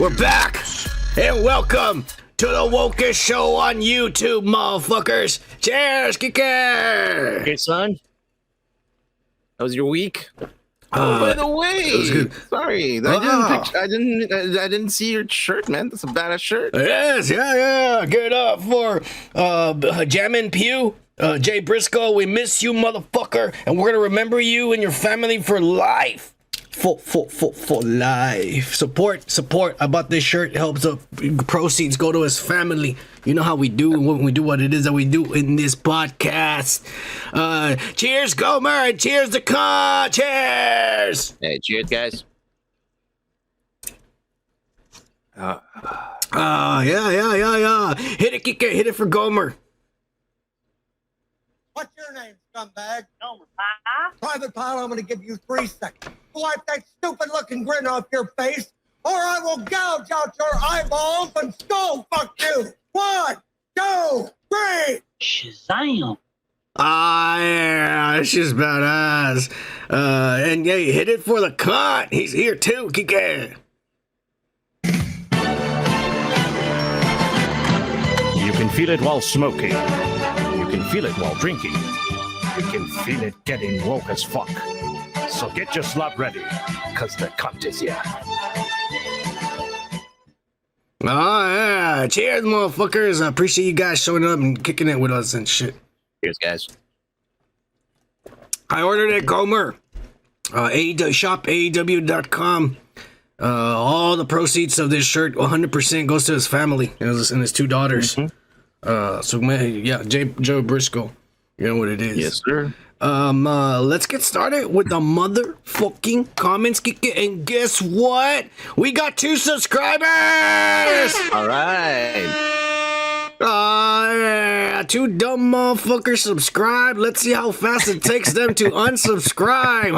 We're back, and welcome to the Wokest Show on YouTube, motherfuckers. Cheers, Kicker. Okay, son. How was your week? By the way, it was good. Sorry, I didn't see your shirt, man. That's a badass shirt. Yes, yeah. Give it up for Jammin' Pew, Jay Briscoe. We miss you, motherfucker, and we're gonna remember you and your family for life. For life. Support. I bought this shirt. It helps the proceeds go to his family. You know how we do when we do what it is that we do in this podcast. Cheers, Gomer, and cheers to Cont. Cheers. Hey, cheers, guys. Yeah. Hit it, Kike. Hit it for Gomer. What's your name, scumbag? Gomer. Private Pilot, I'm going to give you 3 seconds. Wipe that stupid-looking grin off your face, or I will gouge out your eyeballs and skull fuck you. 1, 2, 3. Shazam. Yeah, she's badass. And yeah, hit it for the Cont. He's here too, Kike. You can feel it while smoking. You can feel it while drinking. You can feel it getting woke as fuck. So get your slot ready, cause the Cont is here. Oh yeah, cheers, motherfuckers. I appreciate you guys showing up and kicking it with us and shit. Cheers, guys. I ordered it, Gomer. Shop AEW.com. All the proceeds of this shirt, 100% goes to his family and his 2 daughters. So man, yeah, Joe Briscoe. You know what it is. Yes, sir. Let's get started with the motherfucking comments. And guess what? We got 2 subscribers! All right. Yeah, 2 dumb motherfuckers subscribe. Let's see how fast it takes them to unsubscribe.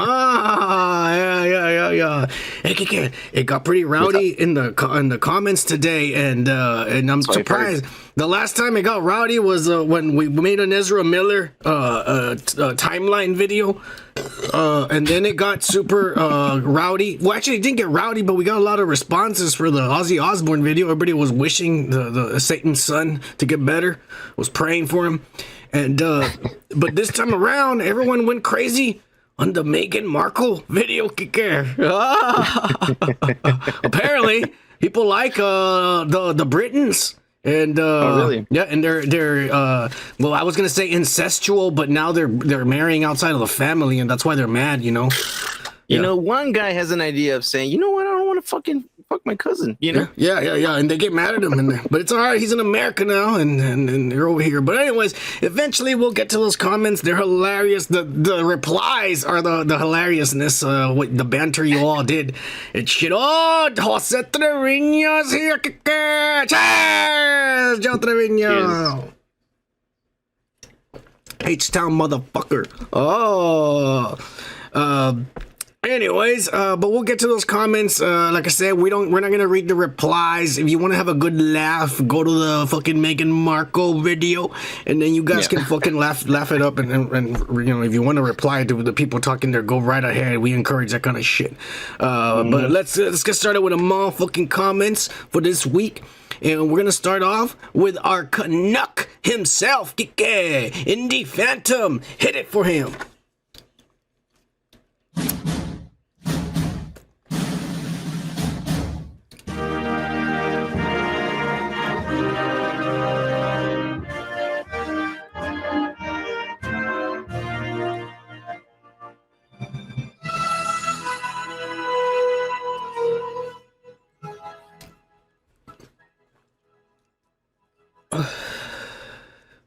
Yeah. Hey, it got pretty rowdy in the comments today, and I'm surprised. The last time it got rowdy was when we made an Ezra Miller timeline video, and then it got super rowdy. Well, actually, it didn't get rowdy, but we got a lot of responses for the Ozzy Osbourne video. Everybody was wishing the Satan's son to get better, was praying for him, and but this time around, everyone went crazy on the Meghan Markle video. Apparently, people like the Britons. And really? Yeah, and they're well, I was gonna say incestual, but now they're marrying outside of the family, and that's why they're mad, you know. You know, one guy has an idea of saying, you know what, I don't want to fucking fuck my cousin, you know? Yeah, and they get mad at him, but it's all right, he's in America now, and they're over here. But anyways, eventually we'll get to those comments. They're hilarious. The replies are the hilariousness, what the banter you all did. It's shit. Oh, Jose Trevino's here. Cheers, Joe Trevino. H-Town motherfucker. Oh. Anyways, but we'll get to those comments. Like I said, we're not gonna read the replies. If you want to have a good laugh, go to the fucking Meghan Markle video, and then you guys can fucking laugh it up. And you know, if you want to reply to the people talking there, go right ahead. We encourage that kind of shit. But let's get started with the motherfucking comments for this week. And we're gonna start off with our Canuck himself, Kike, Indie Phantom. Hit it for him.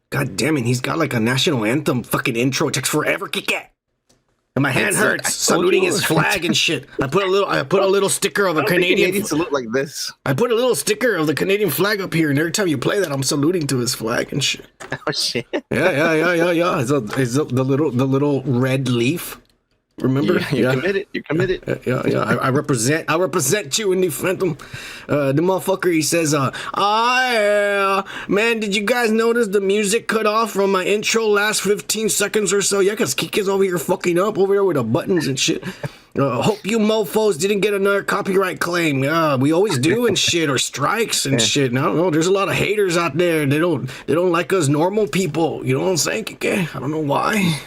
God damn it, he's got like a national anthem fucking intro. It takes forever, kick it. And my hand hurts saluting his flag and shit. I put a little sticker of a Canadian. It needs to look like this. I put a little sticker of the Canadian flag up here, and every time you play that, I'm saluting to his flag and shit. Oh shit. Yeah. It's the little red leaf. Remember? You're committed. You're committed. Yeah. I represent you in the Phantom. The motherfucker, he says, man, did you guys notice the music cut off from my intro last 15 seconds or so? Yeah, because Kika's over here fucking up over there with the buttons and shit. Hope you mofos didn't get another copyright claim. We always do and shit, or strikes and shit. And I don't know, there's a lot of haters out there. They don't like us normal people. You know what I'm saying, Kike? I don't know why.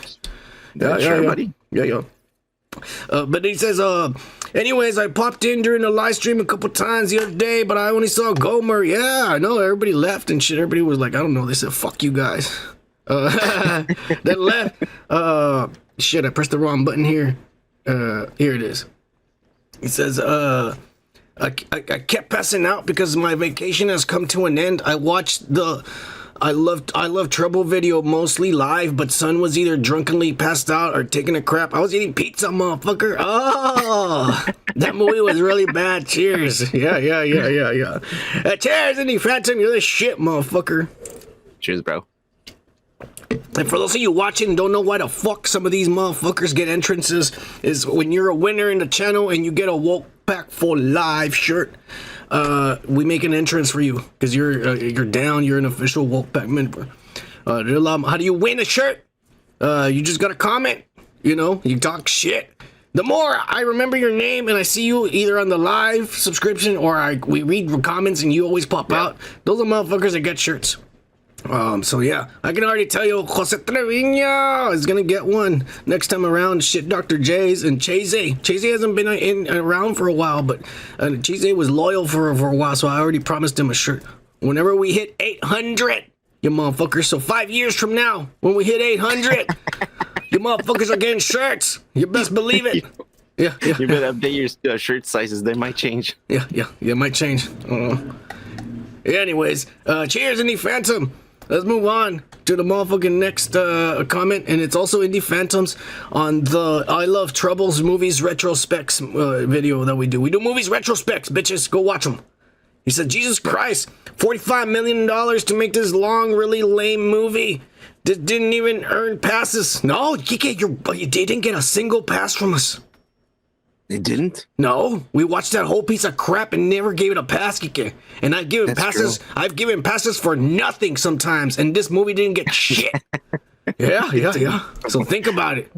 Sure, buddy. Yeah. But he says, anyways, I popped in during the live stream a couple times the other day, but I only saw Gomer. Yeah, I know, everybody left and shit. Everybody was like, I don't know. They said, fuck you guys. They left. Shit, I pressed the wrong button here. Here it is. He says, I kept passing out because my vacation has come to an end. I watched the I Love Trouble video mostly live, but son was either drunkenly passed out or taking a crap. I was eating pizza, motherfucker. Oh, that movie was really bad. Cheers. Yeah. Cheers, Indie Phantom. You're the shit, motherfucker. Cheers, bro. And for those of you watching and don't know why the fuck some of these motherfuckers get entrances, is when you're a winner in the channel and you get a Woke Pack for Live shirt, we make an entrance for you because you're down. You're an official Woke Pack member. How do you win a shirt? You just gotta comment. You talk shit. The more I remember your name and I see you either on the live subscription or we read comments and you always pop out, those are motherfuckers that get shirts. So yeah, I can already tell you Jose Trevino is gonna get one next time around. Shit, Dr. J's and Chase hasn't been around for a while, but Chase was loyal for a while, so I already promised him a shirt. Whenever we hit 800, you motherfuckers, so 5 years from now, when we hit 800, you motherfuckers are getting shirts. You best believe it. Yeah. You better update your shirt sizes. They might change. Yeah, it might change. Anyways, cheers, Indie Phantom. Let's move on to the motherfucking next comment, and it's also Indie Phantoms on the I Love Troubles movies retrospects video that we do. We do movies retrospects, bitches. Go watch them. He said, Jesus Christ, $45 million to make this long, really lame movie. Didn't even earn passes. No, Kike, you didn't get a single pass from us. They didn't? No, we watched that whole piece of crap and never gave it a pass, Kike. And I've given passes. True. I've given passes for nothing sometimes, and this movie didn't get shit. Yeah. So think about it.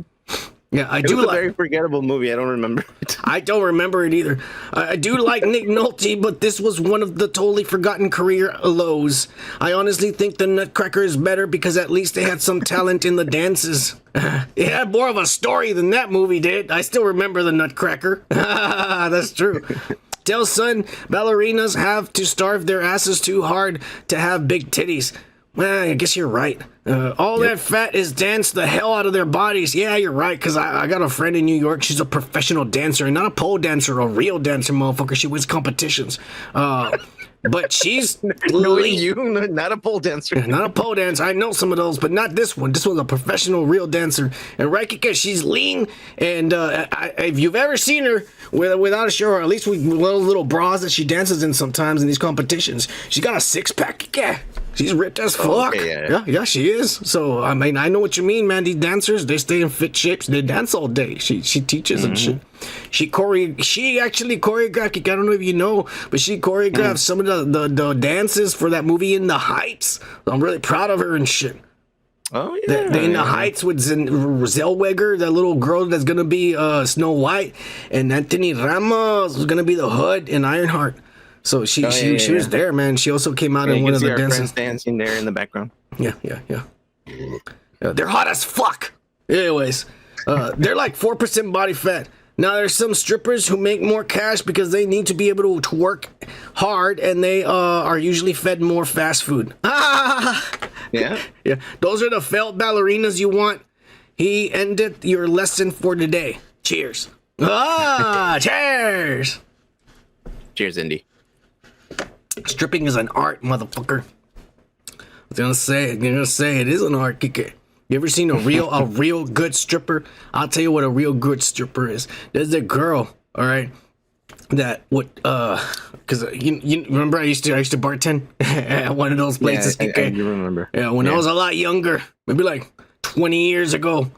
Yeah, I do. It was a very forgettable movie. I don't remember it. I don't remember it either. I do like Nick Nolte, but this was one of the totally forgotten career lows. I honestly think the Nutcracker is better because at least they had some talent in the dances. It had more of a story than that movie did. I still remember the Nutcracker. That's true. Tell son, ballerinas have to starve their asses too hard to have big titties. Well, I guess you're right. All that fat is danced the hell out of their bodies. Yeah, you're right, because I got a friend in New York. She's a professional dancer, and not a pole dancer, a real dancer, motherfucker. She wins competitions. But she's not a pole dancer. Not a pole dancer. I know some of those, but not this one. This one's a professional, real dancer. And right, because she's lean, and if you've ever seen her without a shirt, or at least with those little bras that she dances in sometimes in these competitions, she's got a six-pack. Yeah. She's ripped as fuck. Okay, yeah, she is. So, I mean, I know what you mean, man. These dancers, they stay in fit shapes. They dance all day. She teaches and shit. She actually choreographed, I don't know if you know, but she choreographed some of the dances for that movie In the Heights. I'm really proud of her and shit. Oh, yeah. The In the Heights with Zellweger, that little girl that's going to be Snow White, and Anthony Ramos was going to be the Hood in Ironheart. So she was there, man. She also came out in one of the dances. Dancing there in the background. Yeah. They're hot as fuck. Anyways, they're like 4% body fat. Now there's some strippers who make more cash because they need to be able to work hard, and they are usually fed more fast food. Yeah. Those are the failed ballerinas you want. He ended your lesson for today. Cheers. Cheers. Cheers, Indy. Stripping is an art, motherfucker. I was gonna say it is an art, Kike. You ever seen a real good stripper? I'll tell you what a real good stripper is. There's a girl, all right, that would because you remember I used to bartend at one of those places. Yeah, I remember. Yeah, when I was a lot younger, maybe like 20 years ago.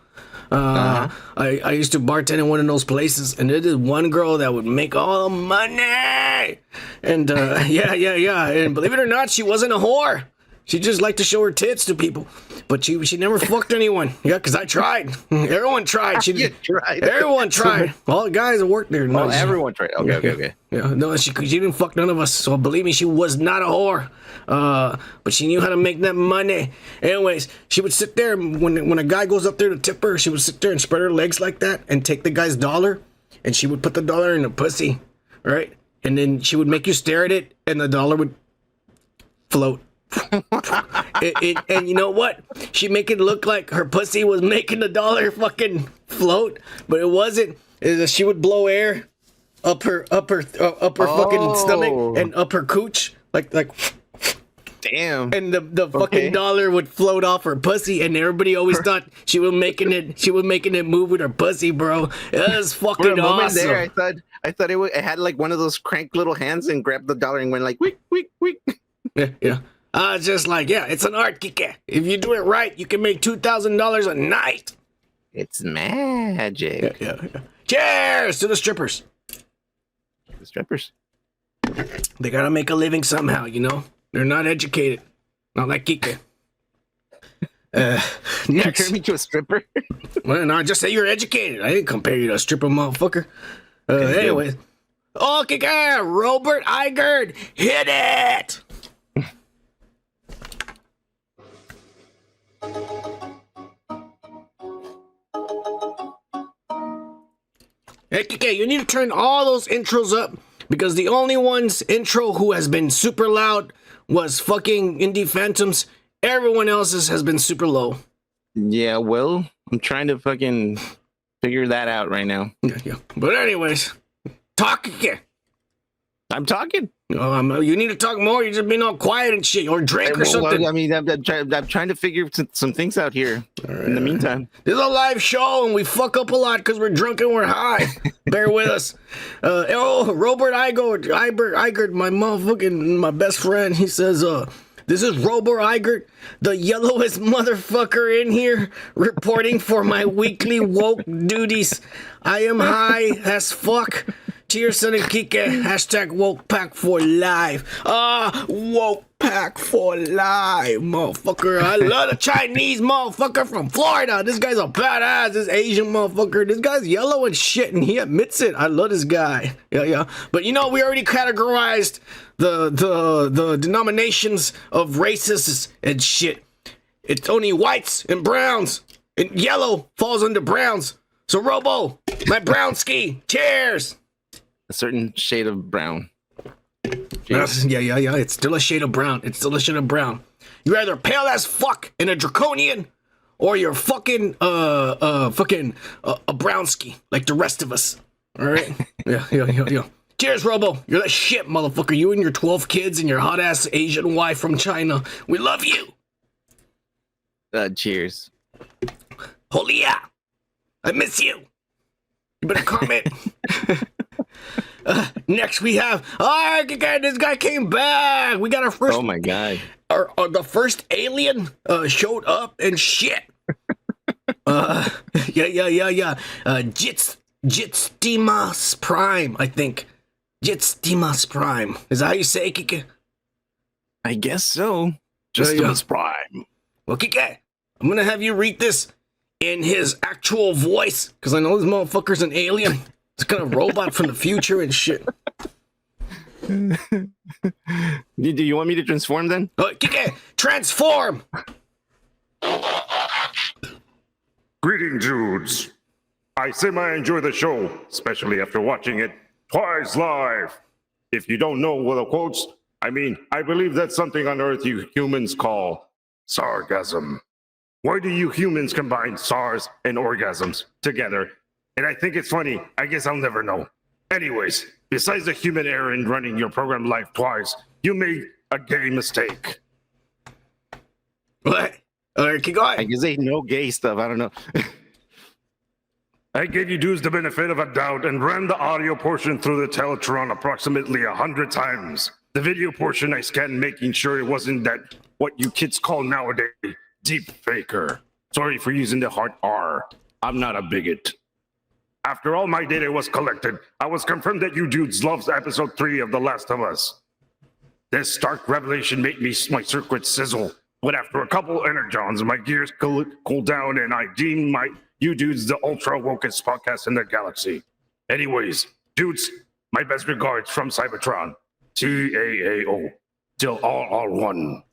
I used to bartend in one of those places, and there is one girl that would make all the money. And yeah. And believe it or not, she wasn't a whore. She just liked to show her tits to people, but she never fucked anyone. Yeah, because I tried. Everyone tried. You tried. Everyone tried. All the guys that worked there. No, everyone tried. Okay. Yeah, no, she didn't fuck none of us. So believe me, she was not a whore. But she knew how to make that money. Anyways, she would sit there when a guy goes up there to tip her. She would sit there and spread her legs like that and take the guy's dollar, and she would put the dollar in the pussy, right? And then she would make you stare at it, and the dollar would float. And you know what? She make it look like her pussy was making the dollar fucking float, but it wasn't. She would blow air up her fucking stomach and up her cooch, like. Damn. And the fucking dollar would float off her pussy, and everybody always thought she was making it move with her pussy, bro. It was fucking awesome. There, I thought it had like one of those crank little hands and grabbed the dollar and went like wick. Yeah. Just like, it's an art, Kike. If you do it right, you can make $2,000 a night. It's magic. Yeah. Cheers to the strippers. The strippers. They gotta make a living somehow, you know? They're not educated. Not like Kike. Next. You compare me to a stripper? Well, no, just say you're educated. I didn't compare you to a stripper, motherfucker. Anyways. Oh, Kike! Robert Igert! Hit it! Hey, Kike, you need to turn all those intros up, because the only one's intro who has been super loud was fucking Indie Phantoms. Everyone else's has been super low. Yeah, well, I'm trying to fucking figure that out right now. Yeah. But anyways, talk again. I'm talking. You need to talk more. You're just being all quiet and shit, or drink or something. I mean, I'm trying to figure some things out here. Right, in the meantime, this is a live show, and we fuck up a lot because we're drunk and we're high. Bear with us. Robert Igert, my best friend. He says, this is Robert Igert, the yellowest motherfucker in here, reporting for my weekly woke duties. I am high as fuck. Cheers, Son and Kike. Hashtag woke pack for life. Woke pack for life, motherfucker. I love the Chinese motherfucker from Florida. This guy's a badass. This Asian motherfucker. This guy's yellow and shit, and he admits it. I love this guy. Yeah. But you know, we already categorized the denominations of races and shit. It's only whites and browns, and yellow falls under browns. So Robo, my brown ski. Cheers. A certain shade of brown. Yeah. It's still a shade of brown. You're either pale as fuck and a draconian, or you're fucking a brownski like the rest of us. All right. Yeah. Cheers, Robo. You're the shit, motherfucker. You and your 12 kids and your hot ass Asian wife from China. We love you. Cheers. Holy yeah. I miss you. You better comment. Next we have, this guy came back. We got our first. Oh my god! The first alien showed up and shit. Yeah. Jitstimas Prime, I think. Jitstimas Prime. Is that how you say it, Kike? I guess so. Jitstimas Prime. Well, Kike, I'm gonna have you read this in his actual voice, because I know this motherfucker's an alien. It's kind of robot from the future and shit. Do you want me to transform then? Kike, transform! Greetings, dudes. I semi-enjoy the show, especially after watching it twice live. If you don't know what the quotes, I believe that's something on Earth you humans call sargasm. Why do you humans combine SARS and orgasms together? And I think it's funny. I guess I'll never know. Anyways, besides the human error in running your program live twice, you made a gay mistake. What? Keep going. I guess ain't no gay stuff. I don't know. I gave you dudes the benefit of a doubt and ran the audio portion through the Teletron approximately 100 times. The video portion I scanned, making sure it wasn't that what you kids call nowadays deep faker. Sorry for using the hard R. I'm not a bigot. After all my data was collected, I was confirmed that you dudes loved episode 3 of The Last of Us. This stark revelation made my circuits sizzle, but after a couple energons, my gears cooled down, and I deemed you dudes the ultra wokest podcast in the galaxy. Anyways, dudes, my best regards from Cybertron. TAAO. Till all one.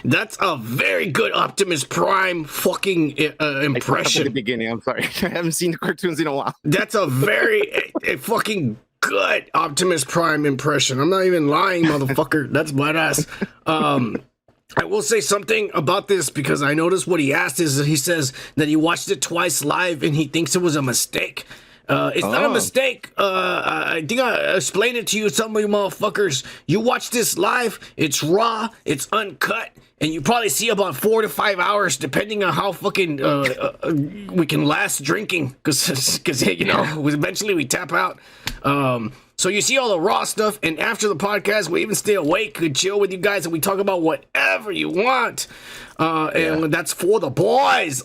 That's a very good Optimus Prime fucking impression. At the beginning, I'm sorry. I haven't seen the cartoons in a while. That's a very fucking good Optimus Prime impression. I'm not even lying, motherfucker. That's badass. I will say something about this because I noticed what he asked is he says that he watched it twice live and he thinks it was a mistake. It's not a mistake. I think I explained it to you, some of you motherfuckers. You watch this live, it's raw, it's uncut, and you probably see about 4 to 5 hours, depending on how fucking we can last drinking, because you know, eventually we tap out. So you see all the raw stuff, and after the podcast, we even stay awake and chill with you guys, and we talk about whatever you want. And that's for the boys.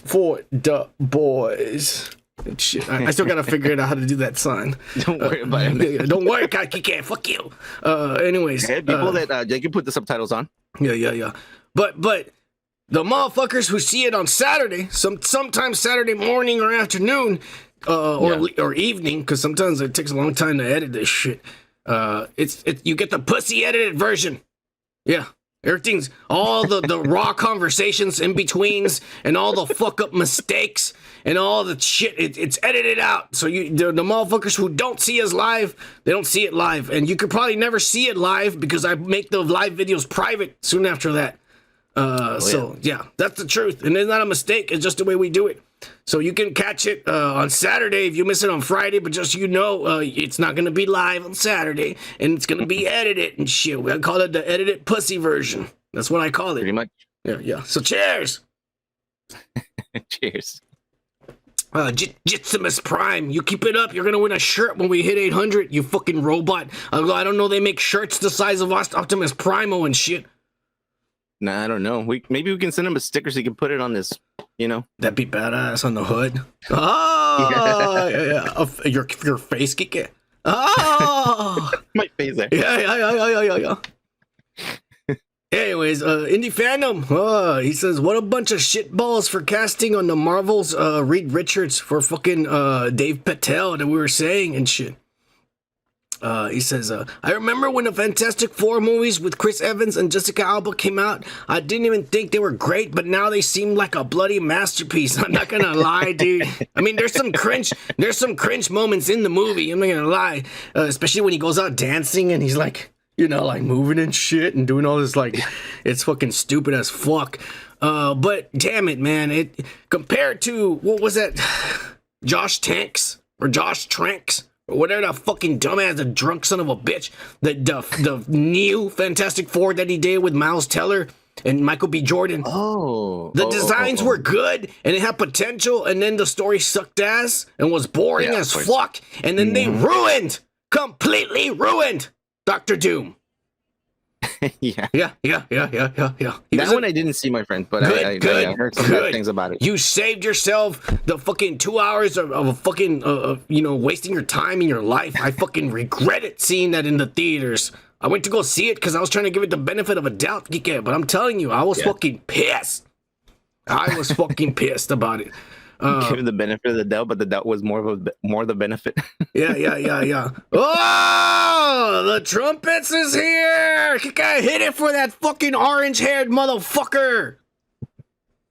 For the boys. Shit, I still gotta figure out how to do that sign. Don't worry about it. Don't worry, Kike. Fuck you. Anyways, people that they can put the subtitles on. Yeah. But the motherfuckers who see it on Saturday, sometimes Saturday morning or afternoon, or evening, because sometimes it takes a long time to edit this shit. You get the pussy edited version. Yeah. Everything's all the raw conversations in betweens and all the fuck up mistakes and all the shit. It's edited out. So the motherfuckers who don't see us live, they don't see it live. And you could probably never see it live because I make the live videos private soon after that. So yeah, that's the truth. And it's not a mistake. It's just the way we do it. So you can catch it on Saturday if you miss it on Friday, but just it's not going to be live on Saturday, and it's going to be edited and shit. I call it the edited pussy version. That's what I call it. Pretty much. Yeah. So cheers. Cheers. Jitsimus Prime, you keep it up. You're going to win a shirt when we hit 800, you fucking robot. I don't know, they make shirts the size of Optimus Primo and shit. Nah, I don't know. Maybe we can send him a sticker so he can put it on this, you know. That'd be badass on the hood. Oh, yeah. Your face, Kike. Oh, my face there. Yeah. Anyways, Indie Fandom, he says, what a bunch of shitballs for casting on the Marvels, Reed Richards for fucking Dave Patel that we were saying and shit. He says, I remember when the Fantastic Four movies with Chris Evans and Jessica Alba came out. I didn't even think they were great, but now they seem like a bloody masterpiece. I'm not gonna lie, dude. I mean, there's some cringe moments in the movie. I'm not gonna lie, especially when he goes out dancing and he's like, like moving and shit and doing all this, like, it's fucking stupid as fuck. But damn it, man, compared to what was that, Josh Tranks or whatever the fucking dumbass, the drunk son of a bitch, the new Fantastic Four that he did with Miles Teller and Michael B. Jordan. The designs were good and it had potential, and then the story sucked ass and was boring as fuck, and then they completely ruined Doctor Doom. Yeah. That one I didn't see, my friend, but I heard some bad things about it. You saved yourself the fucking 2 hours of fucking, wasting your time in your life. I fucking regretted seeing that in the theaters. I went to go see it because I was trying to give it the benefit of a doubt, but I'm telling you, I was fucking pissed. I was fucking pissed about it. Give it the benefit of the doubt, but the doubt was more the benefit. Yeah. Oh, the trumpets is here! Kika, hit it for that fucking orange-haired motherfucker!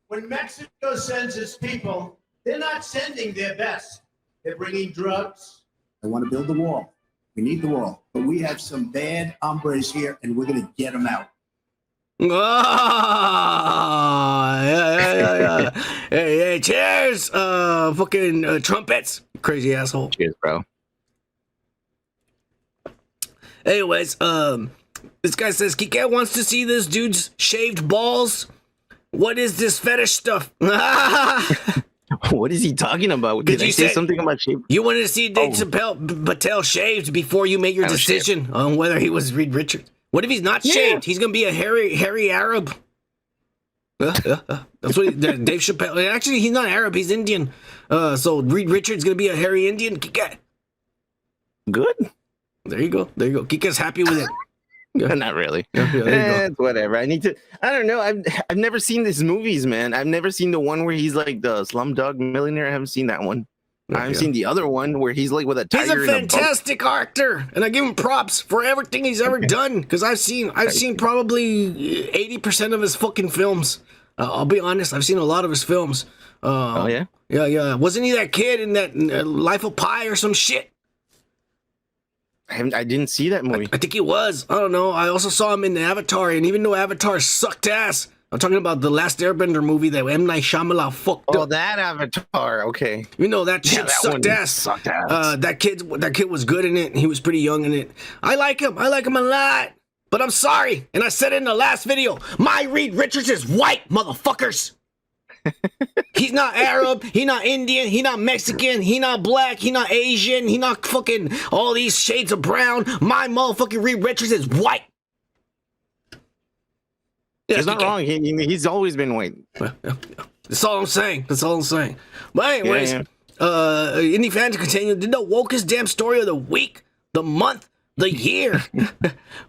When Mexico sends its people, they're not sending their best. They're bringing drugs. I want to build the wall. We need the wall. But we have some bad hombres here, and we're going to get them out. Yeah. Hey, cheers! Fucking trumpets, crazy asshole. Cheers, bro. Anyways, this guy says Kike wants to see this dude's shaved balls. What is this fetish stuff? What is he talking about? Did I say something about shaved? You wanted to see Dave Patel shaved before you made your decision on whether he was Reed Richards. What if he's not shaved? He's gonna be a hairy Arab. That's what Dave Chappelle. Actually, he's not Arab. He's Indian. So Reed Richards gonna be a hairy Indian. Kika. Good. There you go. Kika's happy with it. Yeah. Not really. Yeah, there you go. It's whatever. I don't know. I've never seen these movies, man. I've never seen the one where he's like the Slumdog Millionaire. I haven't seen that one. I haven't seen the other one where he's like with a tiger. He's a fantastic actor, and I give him props for everything he's ever done. Because I've seen probably 80% of his fucking films. I'll be honest, I've seen a lot of his films. Oh yeah, yeah. Wasn't he that kid in that Life of Pi or some shit? I didn't see that movie. I think he was. I don't know. I also saw him in Avatar, and even though Avatar sucked ass, I'm talking about the Last Airbender movie that M. Night Shyamalan fucked up. Oh, that Avatar. Okay. You know that shit sucked ass. Sucked ass. That kid was good in it. He was pretty young in it. I like him a lot. But I'm sorry, and I said it in the last video. My Reed Richards is white, motherfuckers. He's not Arab, he not Indian, he not Mexican, he not black, he not Asian, he not fucking all these shades of brown. My motherfucking Reed Richards is white. Yeah, he's not wrong. He's always been white. That's all I'm saying. But anyways, indie fans continue. Did the wokest damn story of the week, the month, the year.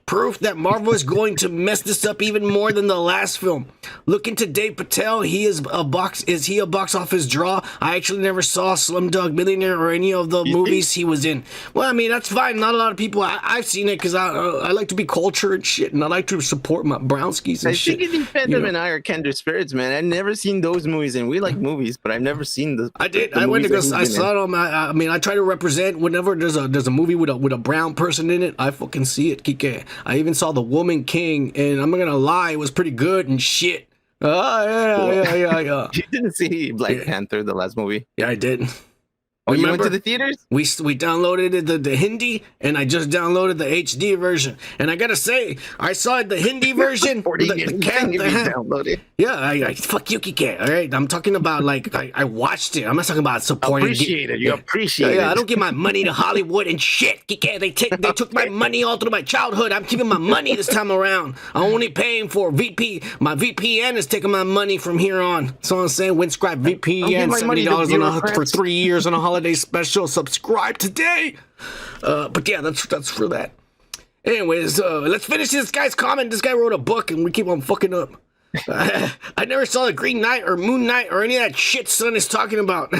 Proof that Marvel is going to mess this up even more than the last film. Look into Dave Patel. Is he a box office draw? I actually never saw Slumdog Millionaire or any of the movies he was in. Well, I mean, that's fine. Not a lot of people. I've seen it because I like to be cultured and shit, and I like to support my Brownskis and shit. I think Indie Fandom and I are kindred spirits, man. I've never seen those movies, and we like movies, but I've never seen the. I did. I went to go. I saw them. I mean, I try to represent whenever there's a movie with a brown person in it. I fucking see it, Kike. I even saw The Woman King, and I'm not gonna lie, it was pretty good and shit. Yeah. You didn't see Black Panther, the last movie? Yeah, I did. Oh, you went to the theaters? We downloaded the Hindi, and I just downloaded the HD version. And I gotta say, I saw the Hindi version. Downloaded. Yeah, I fuck you, Kike. All right, I'm talking about like I watched it. I'm not talking about supporting. Appreciate it. You appreciate it. Yeah, I don't give my money to Hollywood and shit, Kike. They took my money all through my childhood. I'm keeping my money this time around. I'm only paying for VP. My VPN is taking my money from here on. That's all I'm saying. Windscribe VPN, $70 for 3 years on a holiday special. Subscribe today. But yeah, that's for that. Anyways, let's finish this guy's comment. This guy wrote a book and we keep on fucking up. I never saw the Green Knight or Moon Knight or any of that shit Son is talking about.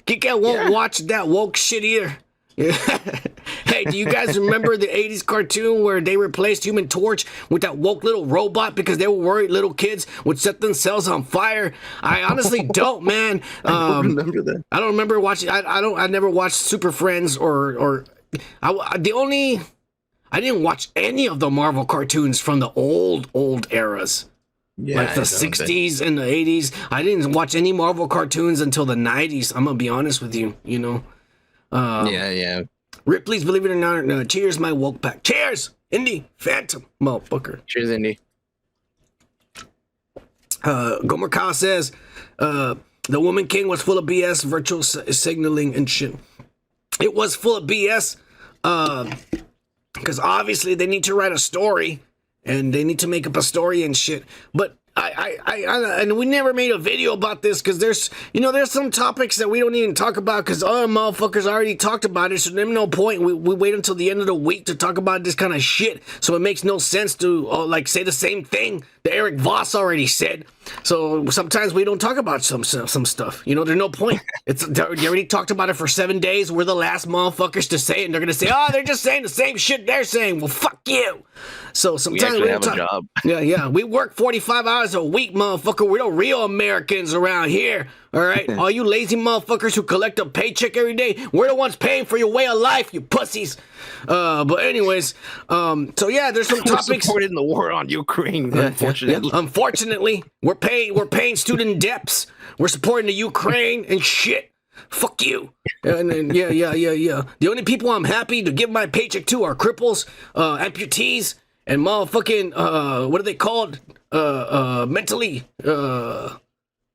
Kika won't watch that woke shit either. Hey, do you guys remember the 80s cartoon where they replaced Human Torch with that woke little robot because they were worried little kids would set themselves on fire? I honestly don't, man. I don't remember that. I don't remember watching. I never watched Super Friends I didn't watch any of the Marvel cartoons from the old eras. Yeah, like the 60s and the 80s. I didn't watch any Marvel cartoons until the 90s. I'm gonna be honest with you, you know. Yeah. Ripley's Believe It or Not. Cheers, my woke pack. Cheers, Indie Phantom, motherfucker. Cheers, Indie. Gomer Kyle says, The Woman King was full of BS, virtual signaling and shit. It was full of BS, because obviously they need to write a story, and they need to make up a story and shit. But and we never made a video about this because there's some topics that we don't even talk about because other motherfuckers already talked about it, so there's no point. We wait until the end of the week to talk about this kind of shit, so it makes no sense to say the same thing that Eric Voss already said. So sometimes we don't talk about some stuff. You know, there's no point. They already talked about it for 7 days. We're the last motherfuckers to say it, and they're gonna say, "Oh, they're just saying the same shit they're saying." Well, fuck you. So sometimes we have a job. Yeah. We work 45 hours a week, motherfucker. We're the real Americans around here. All right, all you lazy motherfuckers who collect a paycheck every day, we're the ones paying for your way of life, you pussies. But anyways, so yeah, there's some topics. Supported in the war on Ukraine. Unfortunately, unfortunately, we're paying student debts. We're supporting the Ukraine and shit. Fuck you. And yeah. The only people I'm happy to give my paycheck to are cripples, amputees, and motherfucking what are they called? Mentally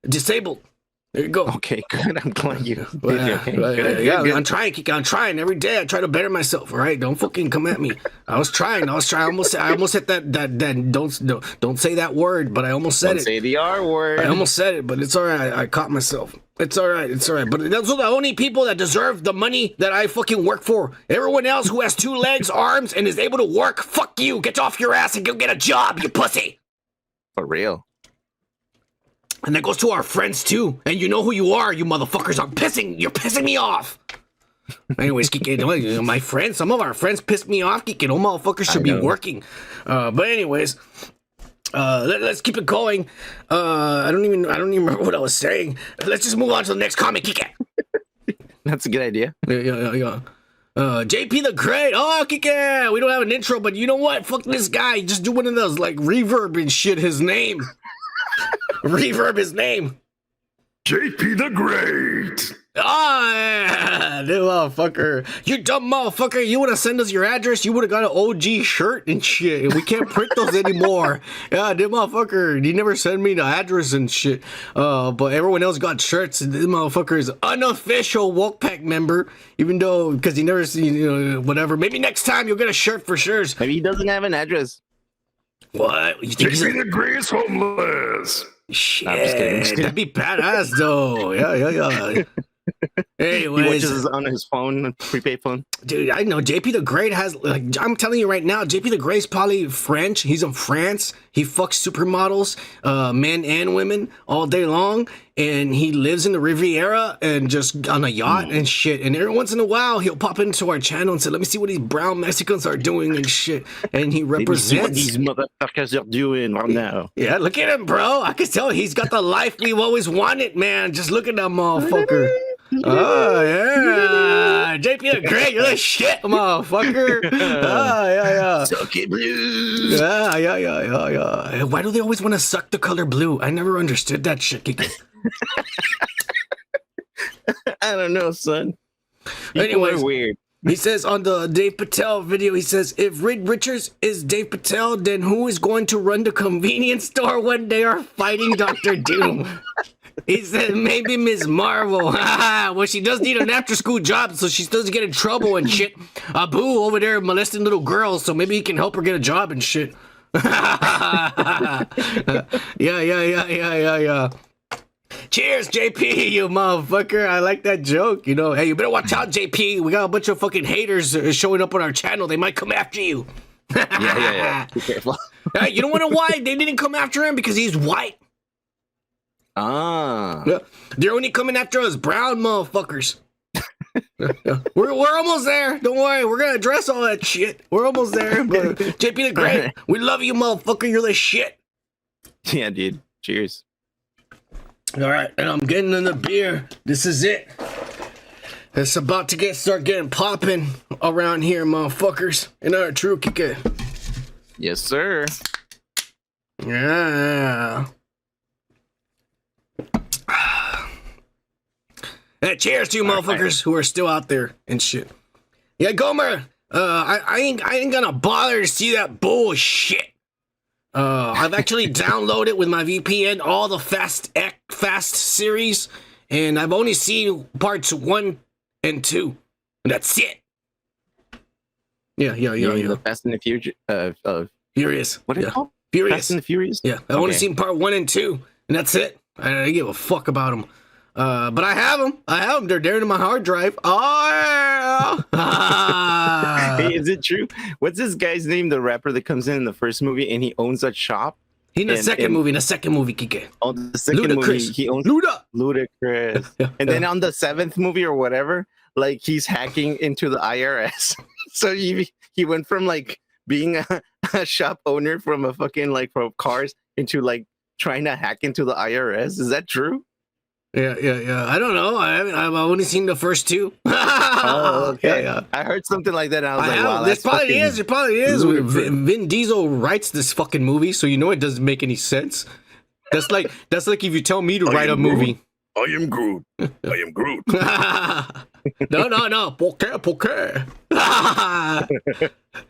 disabled. There you go. Okay, good. I'm glad you. Yeah, I'm trying, Kika. I'm trying every day. I try to better myself. All right, don't fucking come at me. I was trying. I almost hit that. Don't say that word, but I almost said Don't it. say the R word. I almost said it, but it's all right. I caught myself. It's all right. But those are the only people that deserve the money that I fucking work for. Everyone else who has 2 legs, arms, and is able to work, fuck you. Get off your ass and go get a job, you pussy. For real. And that goes to our friends too. And you know who you are, you motherfuckers. You're pissing me off. Anyways, Kike, my friends, some of our friends pissed me off. Kike, no motherfuckers should be working. But anyways, let's keep it going. I don't even remember what I was saying. Let's just move on to the next comic, Kike. That's a good idea. Yeah. JP the Great. Oh, Kike, we don't have an intro, but you know what? Fuck this guy. Just do one of those like reverb and shit. His name. Reverb his name. JP the Great. Ah, you motherfucker. You dumb motherfucker. You would have sent us your address. You would have got an OG shirt and shit. We can't print those anymore. Yeah, this motherfucker. He never sent me the address and shit. But everyone else got shirts. And this motherfucker is unofficial Woke Pack member. Even though, because he never seen, whatever. Maybe next time you'll get a shirt for sure. Maybe he doesn't have an address. What? You think JP the Great is homeless. Shit, I'm just kidding. that'd be badass though. Yeah. Anyways, He watches on his phone, prepaid phone. Dude, I know JP the Great has, like, I'm telling you right now, JP the Great's probably French. He's in France. He fucks supermodels, men and women, all day long. And he lives in the Riviera and just on a yacht and shit. And every once in a while, he'll pop into our channel and say, let me see what these brown Mexicans are doing and shit. And he represents. What these motherfuckers are doing right now. Yeah, look at him, bro. I can tell he's got the life we've always wanted, man. Just look at that motherfucker. Oh, yeah. JP the Great, you're the shit, motherfucker. Oh, yeah. Suck it, blue. Yeah. Why do they always want to suck the color blue? I never understood that shit, Kiki. I don't know, son. Anyways, weird. He says on the Dave Patel video, he says, if Reed Richards is Dave Patel, then who is going to run the convenience store when they are fighting Dr. Doom? He said, maybe Ms. Marvel. Well, she does need an after-school job, so she doesn't get in trouble and shit. Abu over there molesting little girls, so maybe he can help her get a job and shit. Yeah. Cheers, JP, you motherfucker. I like that joke. You know, hey, you better watch out, JP. We got a bunch of fucking haters showing up on our channel. They might come after you. Yeah. Be careful. You don't know why they didn't come after him? Because he's white. Ah. They're only coming after us brown motherfuckers. We're almost there. Don't worry. We're going to address all that shit. We're almost there. But JP the Great, we love you, motherfucker. You're the shit. Yeah, dude. Cheers. All right, and I'm getting in the beer. This is it. It's about to start getting popping around here, motherfuckers. In our true Kike. Yes, sir. Yeah. Hey, cheers to you motherfuckers who are still out there and shit. Yeah, Gomer. I ain't gonna bother to see that bullshit. I've actually downloaded with my VPN all the Fast series, and I've only seen parts 1 and 2, and that's it. Yeah. The Fast and the Furious. What is it called? Furious. Fast and the Furious? Yeah, I've only seen part 1 and 2, and that's it. I don't give a fuck about them. But I have them. They're there in my hard drive. Oh, yeah. Hey, is it true? What's this guy's name? The rapper that comes in the first movie and he owns a shop. In the second movie, Kike. Oh, the second Ludacris. movie, he owns Ludacris. And then on the 7th movie or whatever, like he's hacking into the IRS. So he went from like being a shop owner from a fucking like from cars into like trying to hack into the IRS. Is that true? Yeah. I don't know. I've only seen the first 2. Oh, okay. Yeah. I heard something like that. And I was like, wow, this probably is. It probably is. Ludicrous. Vin Diesel writes this fucking movie, so you know it doesn't make any sense. That's like if you tell me to write a movie. I am Groot. No. ¿Por qué?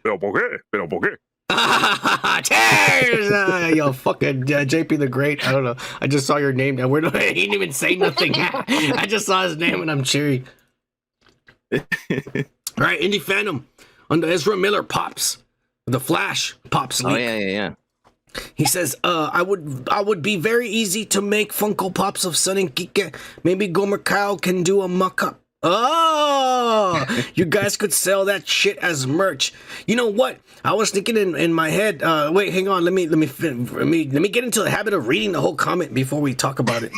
Pero por qué? Cheers! Yo, fucking JP the Great. I don't know. I just saw your name. He didn't even say nothing. I just saw his name and I'm cheering. All right, Indie Phantom on the Ezra Miller pops. The Flash pops leak. Oh yeah. He says, I would be very easy to make Funko Pops of Sun and Kike. Maybe Gomer Kyle can do a mock-up. Oh, you guys could sell that shit as merch. You know what? I was thinking in my head. Wait, hang on. Let me get into the habit of reading the whole comment before we talk about it.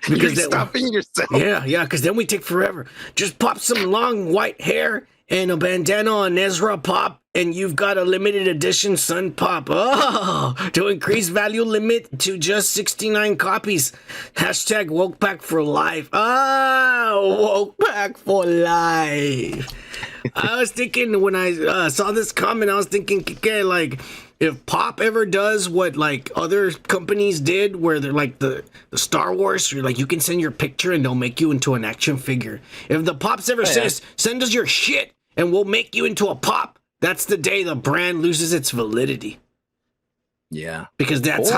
Because you're stopping yourself. Yeah. Because then we take forever. Just pop some long white hair and a bandana on Ezra Pop, and you've got a limited edition Sun Pop. Oh, to increase value limit to just 69 copies. Hashtag woke pack for life. Woke pack for life. I was thinking when I saw this comment, I was thinking, okay, like, if Pop ever does what like other companies did, where they're like the Star Wars, you're like, you can send your picture and they'll make you into an action figure. If the Pops ever says, send us your shit and we'll make you into a Pop, that's the day the brand loses its validity. Yeah. Because that's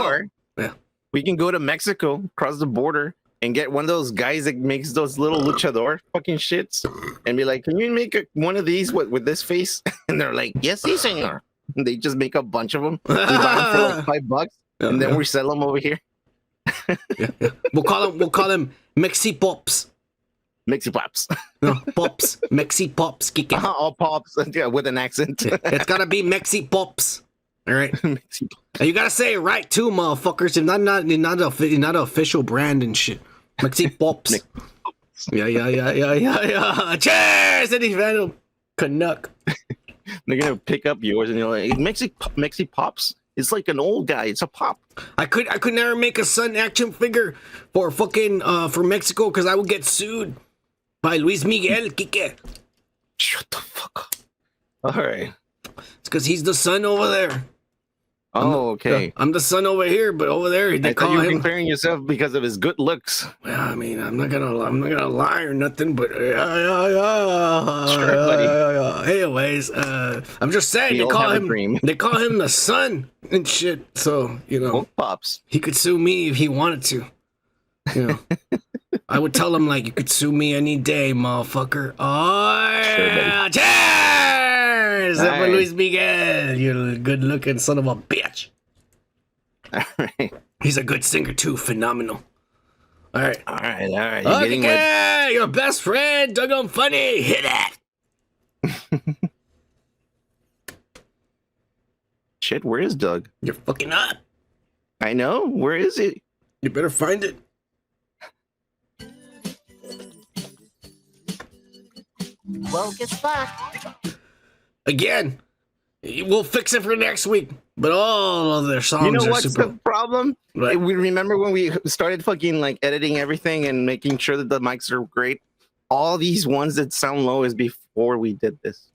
we can go to Mexico, cross the border, and get one of those guys that makes those little luchador fucking shits and be like, can you make one of these with this face? And they're like, yes, sí, señor. And they just make a bunch of them. We buy them for like $5, and then we sell them over here. We'll call them Mexi Pops. Mexi Pops. No, Pops. Mexi Pops. All Pops with an accent. It's gotta be Mexi Pops. All right. Mexi Pops. You gotta say it right too, motherfuckers. If not an official brand and shit. Mexi Pops. Yeah. Cheers, Eddie Venom. Canuck. They're gonna pick up yours and you're like, Mexi Pops. It's like an old guy. It's a pop. I could never make a Sun action figure for fucking for Mexico because I would get sued by Luis Miguel Kike. Shut the fuck up. All right. It's because he's the son over there. Okay. I'm the son over here, but over there they call you're him comparing yourself because of his good looks. Well, I mean, I'm not gonna lie or nothing, but Sure, buddy. Anyways, I'm just saying they call him the son and shit. So Pops. He could sue me if he wanted to. You know, I would tell him like, you could sue me any day, motherfucker. Oh, yeah. Cheers! Nice. Luis Miguel, you good-looking son of a bitch. All right. He's a good singer too. Phenomenal. All right. Okay, your best friend, Doug on Funny. Hit it. Shit, where is Doug? You're fucking up. I know. Where is he? You better find it. Woke is back. Again, we'll fix it for next week. But all of their songs, you know are what's super... the problem? Right. We remember when we started fucking like editing everything and making sure that the mics are great. All these ones that sound low is before we did this.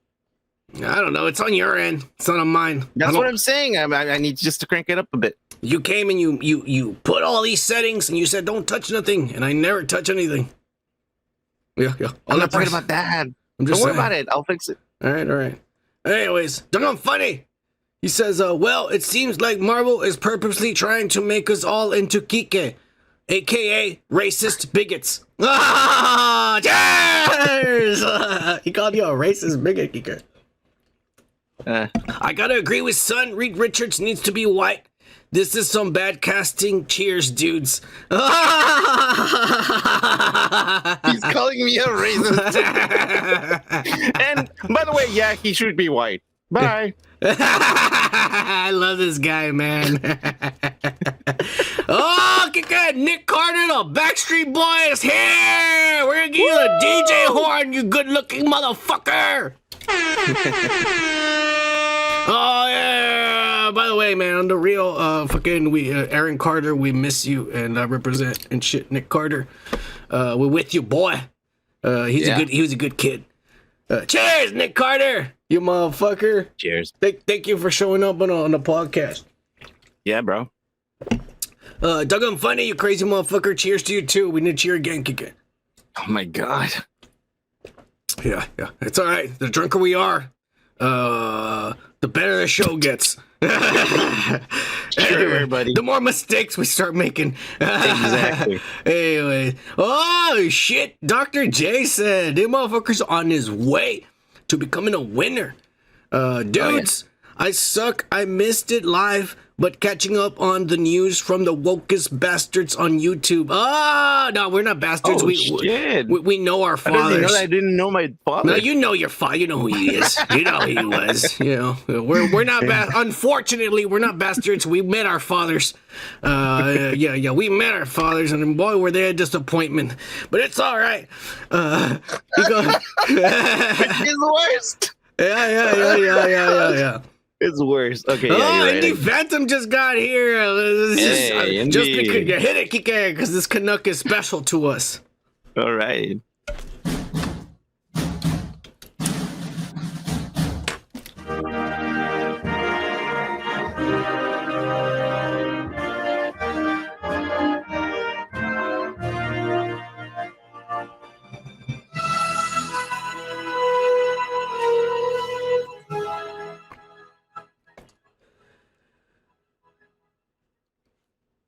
I don't know. It's on your end. It's not on mine. That's what I'm saying. I need just to crank it up a bit. You came and you put all these settings and you said don't touch nothing, and I never touch anything. Yeah. I'm not talking about that. Don't worry about it. I'll fix it. All right. Anyways, Doug Funny. He says, well, it seems like Marvel is purposely trying to make us all into Kike, aka racist bigots. Ah, cheers! He called you a racist bigot, Kike. I gotta agree with Son. Reed Richards needs to be white. This is some bad casting. Cheers, dudes. He's calling me a racist. And by the way, yeah, he should be white. Bye. I love this guy, man. Oh, good. Nick Carter, the Backstreet Boys here. We're gonna give you a DJ horn, you good-looking motherfucker. Oh yeah! By the way, man, on the real, Aaron Carter, we miss you, and I represent and shit. Nick Carter, we're with you, boy. He was a good kid. Cheers, Nick Carter, you motherfucker. Cheers. Thank you for showing up on the podcast. Yeah, bro. Doug, I'm funny, you crazy motherfucker. Cheers to you too. We need to cheer again, Kike. Oh my god. Yeah. It's all right. The drunker we are, the better the show gets. Sure, buddy. The more mistakes we start making. Exactly. Anyway, oh shit! Dr. J said, "Them motherfuckers on his way to becoming a winner." Dudes, I suck. I missed it live, but catching up on the news from the wokest bastards on YouTube. Oh, no, we're not bastards. Oh, we know our I didn't fathers. know that. I didn't know my father. No, you know your father. You know who he is. You know who he was. You know, we're not unfortunately, we're not bastards. We met our fathers. Yeah, we met our fathers, and boy, were they a disappointment. But it's all right. You go. It's the worst. Yeah. It's worse. Okay. Oh, Yeah, Indy right. Phantom just got here. Hey, Just Indy. because you hit it, Kike, because this Canuck is special to us. All right.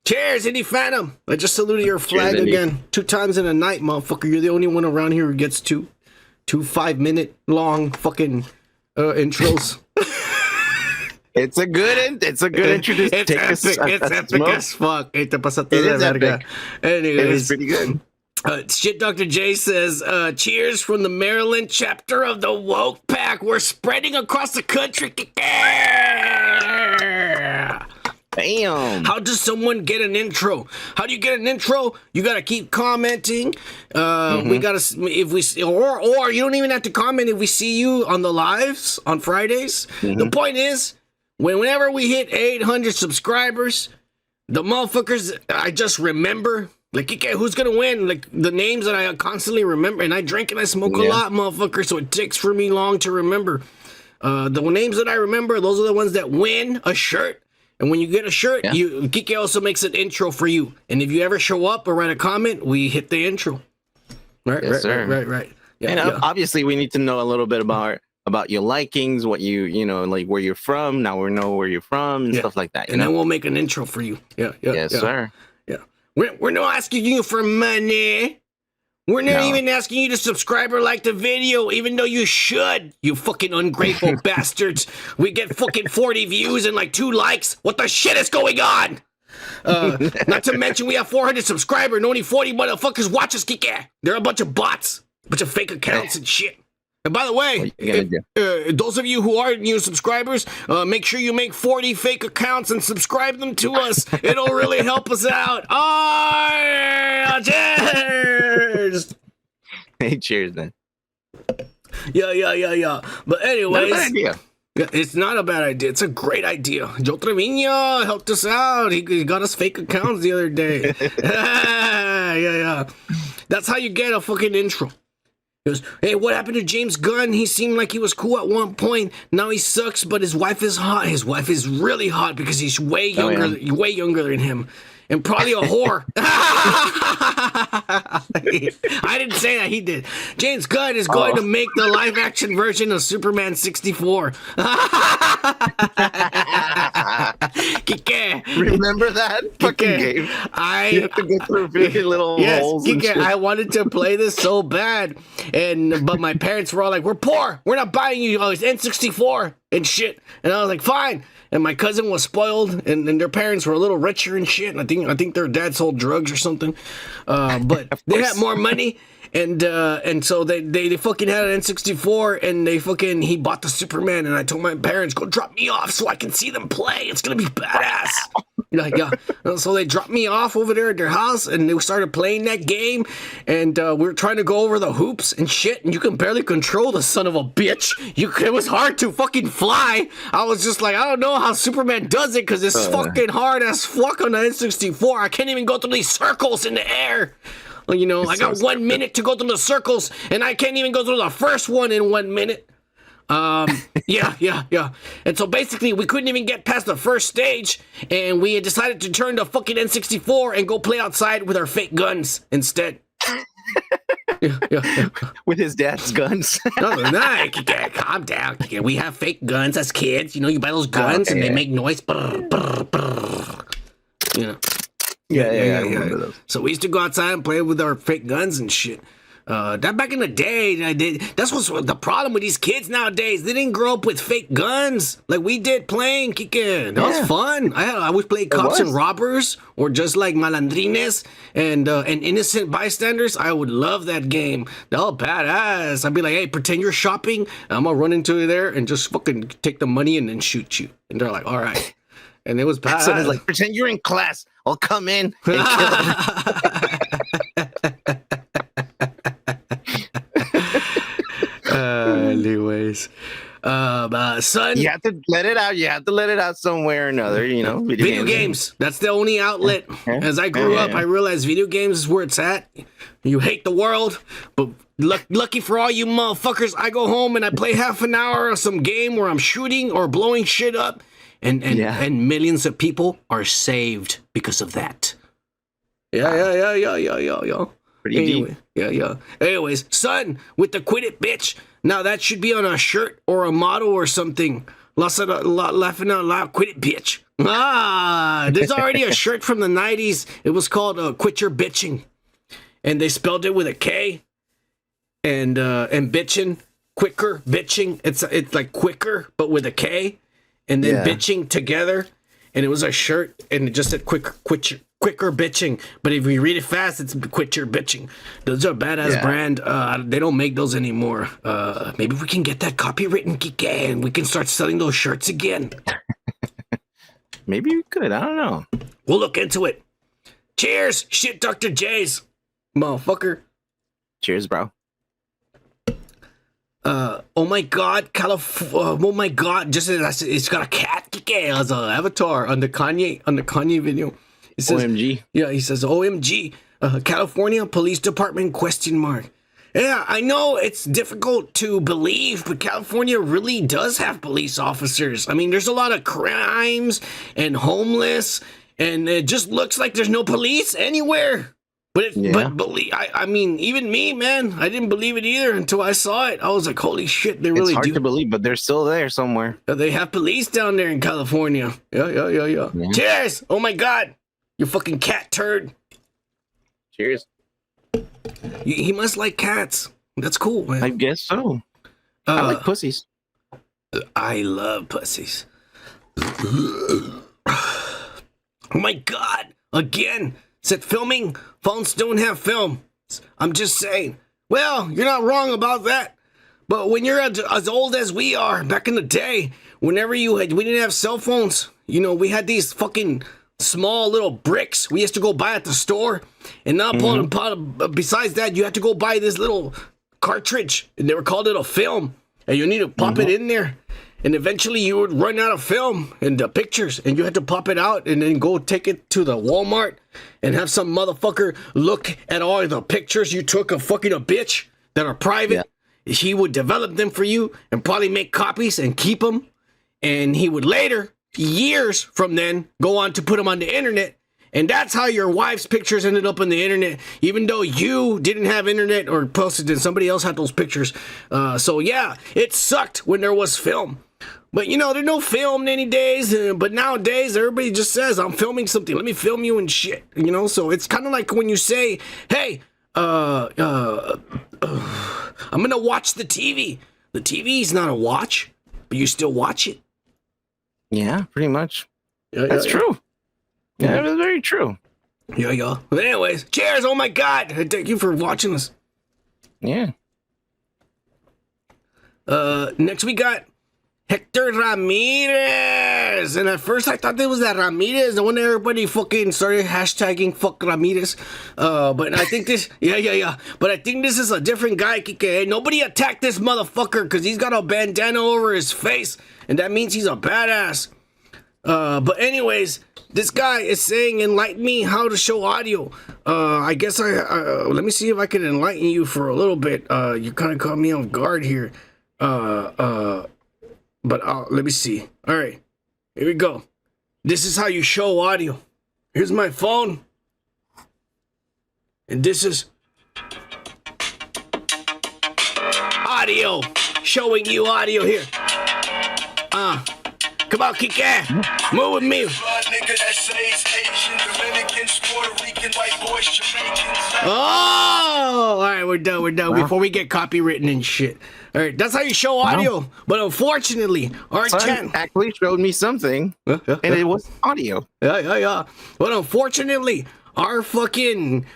Cheers, Indy Phantom. I just saluted your flag Indy. again. 2 times in a night, motherfucker. You're the only one around here who gets two 5-minute long fucking intros. It's a good intro. It's epic as fuck. Hey, te pasaste It de is verga. epic. It is Anyways, pretty good. Shit Dr. J says, cheers from the Maryland chapter of the Woke Pack. We're spreading across the country. Damn. How does someone get an intro? How do you get an intro? You gotta keep commenting. We gotta, if we, or you don't even have to comment if we see you on the lives on Fridays. The point is, whenever we hit 800 subscribers, the motherfuckers I just remember, like, who's gonna win? Like, the names that I constantly remember, and I drink and I smoke a lot, motherfucker, so it takes for me long to remember. The names that I remember, those are the ones that win a shirt. And when you get a shirt, Kike also makes an intro for you. And if you ever show up or write a comment, we hit the intro. Right, Yes, sir. right. Yeah, And obviously, we need to know a little bit about your likings, what you know, like where you're from. Now we know where you're from and stuff like that. And then we'll make an intro for you. Yes, sir. Yeah. We're not asking you for money. We're not even asking you to subscribe or like the video, even though you should, you fucking ungrateful bastards. We get fucking 40 views and like 2 likes. What the shit is going on? Not to mention we have 400 subscribers and only 40 motherfuckers watch us, Kike. They're a bunch of bots, a bunch of fake accounts and shit. And by the way, those of you who are new subscribers, make sure you make 40 fake accounts and subscribe them to us. It'll really help us out. Oh, cheers! Hey, cheers, then. Yeah. But anyways, Not a bad idea. It's not a bad idea. It's a great idea. Joe Trevino helped us out. He got us fake accounts the other day. Yeah. That's how you get a fucking intro. He goes, hey, what happened to James Gunn? He seemed like he was cool at one point. Now he sucks, but his wife is hot. His wife is really hot because he's way younger than him. And probably a whore. I didn't say that, he did. James Gunn is going to make the live action version of Superman 64. Kike. Remember that fucking game? You have to go through big little holes. Kike, I wanted to play this so bad, but my parents were all like, "We're poor. We're not buying you all this N64 and shit." And I was like, "Fine." And my cousin was spoiled, and their parents were a little richer and shit. And I think their dad sold drugs or something. But they had more money, and so they fucking had an N64, and he bought the Superman. And I told my parents, go drop me off so I can see them play. It's gonna be badass. Like, yeah. So they dropped me off over there at their house, and they started playing that game. And we were trying to go over the hoops and shit, and you can barely control the son of a bitch. It was hard to fucking fly. I was just like, I don't know how Superman does it, because it's fucking hard as fuck on the N64. I can't even go through these circles in the air. You know, I got 1 minute to go through the circles, and I can't even go through the first one in 1 minute. Yeah. And so basically, we couldn't even get past the first stage, and we had decided to turn the fucking N64 and go play outside with our fake guns instead. Yeah. with his dad's guns. No, calm down. We have fake guns as kids. You know, you buy those guns and they make noise. Brr, brr, brr. You know. Yeah. I remember those. So we used to go outside and play with our fake guns and shit. That back in the day, that's what's the problem with these kids nowadays. They didn't grow up with fake guns like we did playing, Kike. That was fun. I always played cops and robbers, or just like malandrines and innocent bystanders. I would love that game. They're all badass. I'd be like, hey, pretend you're shopping. I'm gonna run into there and just fucking take the money and then shoot you. And they're like, all right. And it was badass. So it's like, pretend you're in class. I'll come in and kill anyways, son, you have to let it out. You have to let it out somewhere or another. You know, video games. That's the only outlet. As I grew up, I realized video games is where it's at. You hate the world, but lucky for all you motherfuckers, I go home and I play half an hour of some game where I'm shooting or blowing shit up, and millions of people are saved because of that. Yeah. Pretty deep. Yeah. Anyways, son, with the quit it, bitch. Now that should be on a shirt or a motto or something. Laughing out loud, quit it, bitch. There's already a shirt from the 90s. It was called Quit Your Bitching. And they spelled it with a K. And bitching, quicker, bitching. It's like quicker, but with a K. And then bitching together. And it was a shirt, and it just said quicker bitching. But if we read it fast, it's quit your bitching. Those are a badass brand. They don't make those anymore. Maybe we can get that copywritten, Kike, and we can start selling those shirts again. Maybe we could. I don't know. We'll look into it. Cheers, shit, Dr. J's, motherfucker. Cheers, bro. Oh my God, oh my God! It's got a cat as an avatar on the Kanye video. It says, OMG. Yeah, he says OMG. California Police Department ? Yeah, I know it's difficult to believe, but California really does have police officers. I mean, there's a lot of crimes and homeless, and it just looks like there's no police anywhere. But I mean, even me, man, I didn't believe it either until I saw it. I was like, holy shit, they really do. It's hard to believe, but they're still there somewhere. They have police down there in California. Yeah. Cheers! Oh my God, you fucking cat turd. Cheers. He must like cats. That's cool, man. I guess so. I like pussies. I love pussies. Oh my God, again. Said filming, phones don't have film. I'm just saying. Well, you're not wrong about that. But when you're as old as we are, back in the day, we didn't have cell phones. You know, we had these fucking small little bricks we used to go buy at the store. And now, besides that, you had to go buy this little cartridge. And they were called it a film. And you need to pop it in there. And eventually you would run out of film and the pictures, and you had to pop it out and then go take it to the Walmart and have some motherfucker look at all the pictures you took of fucking a bitch that are private. Yeah. He would develop them for you and probably make copies and keep them. And he would later, years from then, go on to put them on the internet. And that's how your wife's pictures ended up on the internet, even though you didn't have internet or posted it. Somebody else had those pictures. So yeah, it sucked when there was film. But, you know, there's no film any days. But nowadays, everybody just says, I'm filming something. Let me film you and shit. You know, so it's kind of like when you say, hey, I'm going to watch the TV. The TV's not a watch, but you still watch it. Yeah, pretty much. That's true. Yeah, that's very true. Yeah. But anyways, cheers. Oh, my God. Thank you for watching us. Yeah. Next we got Hector Ramirez. And at first I thought that was that Ramirez, the one that everybody fucking started hashtagging fuck Ramirez. But I think this, yeah. But I think this is a different guy, Kike. Nobody attacked this motherfucker because he's got a bandana over his face. And that means he's a badass. But anyways, this guy is saying, enlighten me how to show audio. I guess let me see if I can enlighten you for a little bit. You kind of caught me off guard here. But let me see. All right, here we go. This is how you show audio. Here's my phone. And this is audio. Showing you audio here. Come on, Kike. Move with me. Oh, all right, we're done. Wow. Before we get copywritten and shit. All right, that's how you show audio. Wow. But unfortunately, our channel actually showed me something, and it was audio. Yeah. But unfortunately, our fucking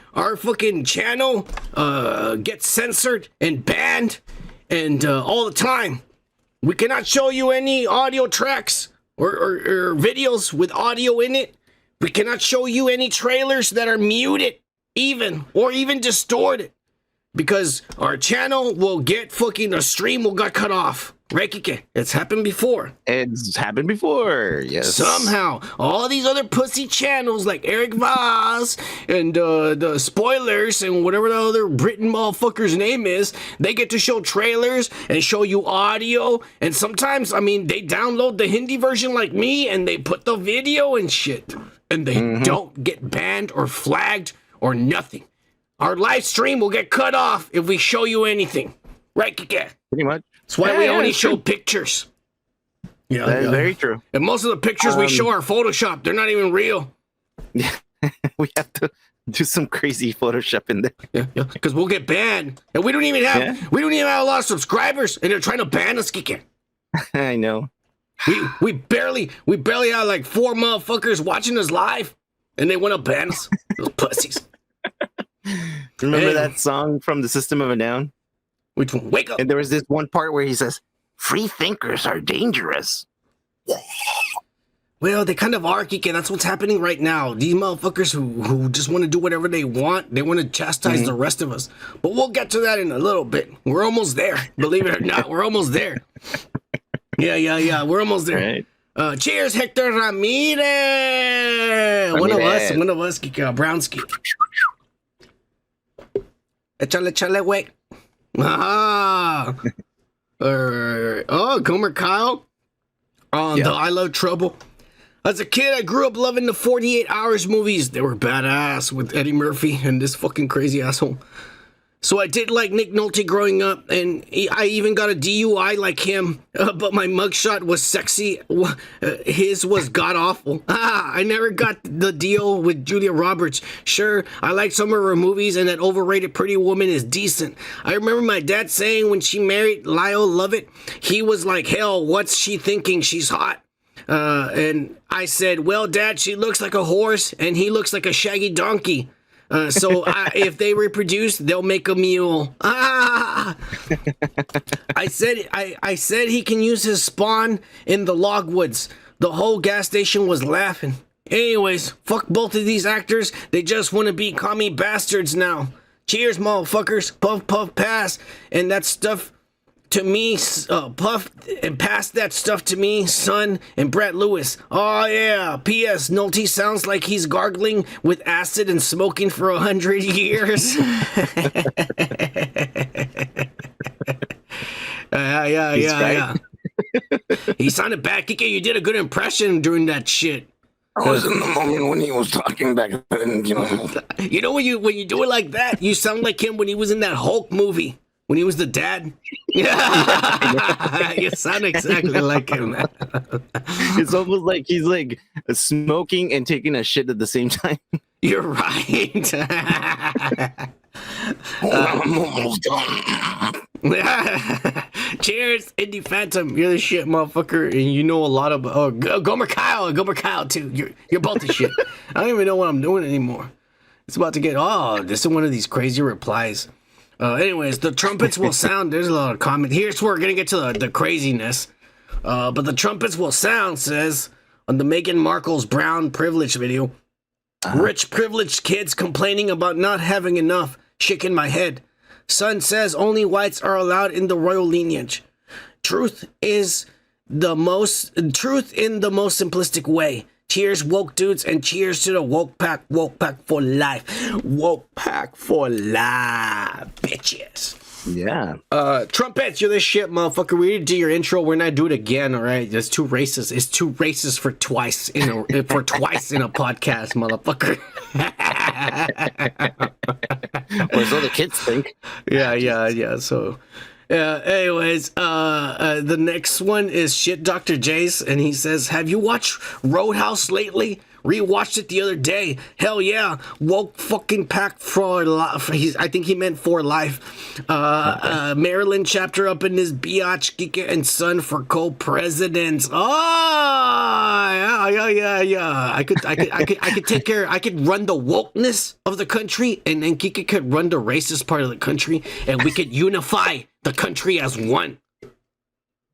channel gets censored and banned, and all the time. We cannot show you any audio tracks or videos with audio in it. We cannot show you any trailers that are muted, even distorted, because our channel will get fucking a stream will get cut off. Right, Kike? It's happened before. It's happened before, yes. Somehow, all these other pussy channels like Eric Voss and the Spoilers and whatever the other Britain motherfucker's name is, they get to show trailers and show you audio. And sometimes, I mean, they download the Hindi version like me and they put the video and shit. And they don't get banned or flagged or nothing. Our live stream will get cut off if we show you anything. Right, Kike? Pretty much. That's why we only show pictures. Yeah, that's very true. And most of the pictures we show are Photoshop. They're not even real. Yeah, we have to do some crazy Photoshop in there. Yeah, because we'll get banned, and we don't even have a lot of subscribers, and they're trying to ban us, Kike. I know. We barely have like 4 motherfuckers watching us live, and they want to ban us. Those pussies. Remember that song from the System of a Down? Which one? Wake up. And there was this one part where he says, "Free thinkers are dangerous." Well, they kind of are, Kike. That's what's happening right now. These motherfuckers who just want to do whatever they want, they want to chastise the rest of us. But we'll get to that in a little bit. We're almost there. Believe it or not, we're almost there. Yeah. We're almost there. Right. Cheers, Hector Ramirez. One of us, Kike. Brownski. Échale, wait. Gomer Kyle on the I Love Trouble. As a kid, I grew up loving the 48 Hours movies. They were badass with Eddie Murphy and this fucking crazy asshole. So I did like Nick Nolte growing up, and I even got a DUI like him, but my mugshot was sexy. His was god-awful. I never got the deal with Julia Roberts. Sure, I like some of her movies, and that overrated Pretty Woman is decent. I remember my dad saying when she married Lyle Lovett, he was like, hell, what's she thinking? She's hot. And I said, well, Dad, she looks like a horse, and he looks like a shaggy donkey. So if they reproduce, they'll make a mule. I said he can use his spawn in the logwoods. The whole gas station was laughing. Anyways, fuck both of these actors. They just want to be commie bastards now. Cheers, motherfuckers. Puff, puff, pass. And that stuff to me, Puff, and pass that stuff to me, son, and Brett Lewis. Oh, yeah. P.S. Nolte sounds like he's gargling with acid and smoking for 100 years. Yeah. He sounded bad. Kike, you did a good impression during that shit. I was in the moment when he was talking back then, you know. You know, when you do it like that, you sound like him when he was in that Hulk movie. When he was the dad. You sound exactly like him. It's almost like he's like smoking and taking a shit at the same time. You're right. I'm almost done. Cheers, Indie Phantom. You're the shit, motherfucker, and you know a lot about Gomer Kyle too. You're both the shit. I don't even know what I'm doing anymore. It's about to get this is one of these crazy replies. Anyways, the trumpets will sound. There's a lot of comment. Here's where we're gonna get to the craziness. But the trumpets will sound, says on the Meghan Markle's brown privilege video. Rich privileged kids complaining about not having enough. Shaking my head. Son says only whites are allowed in the royal lineage. Truth in the most simplistic way. Cheers, woke dudes, and cheers to the woke pack for life. Woke pack for life, bitches. Yeah. Trumpets, you're this shit, motherfucker. We didn't do your intro. We're not do it again, all right? It's too racist. It's too racist for twice in a podcast, motherfucker. Or so the kids think. Yeah. So Anyways, the next one is Shit Dr. Jace, and he says, have you watched Roadhouse lately? Rewatched it the other day. Hell yeah. Woke fucking pack for life. I think he meant for life. Maryland chapter up in his biatch, Kika and son for co-presidents. Oh, yeah. I could take care. I could run the wokeness of the country, and then Kika could run the racist part of the country, and we could unify the country as one.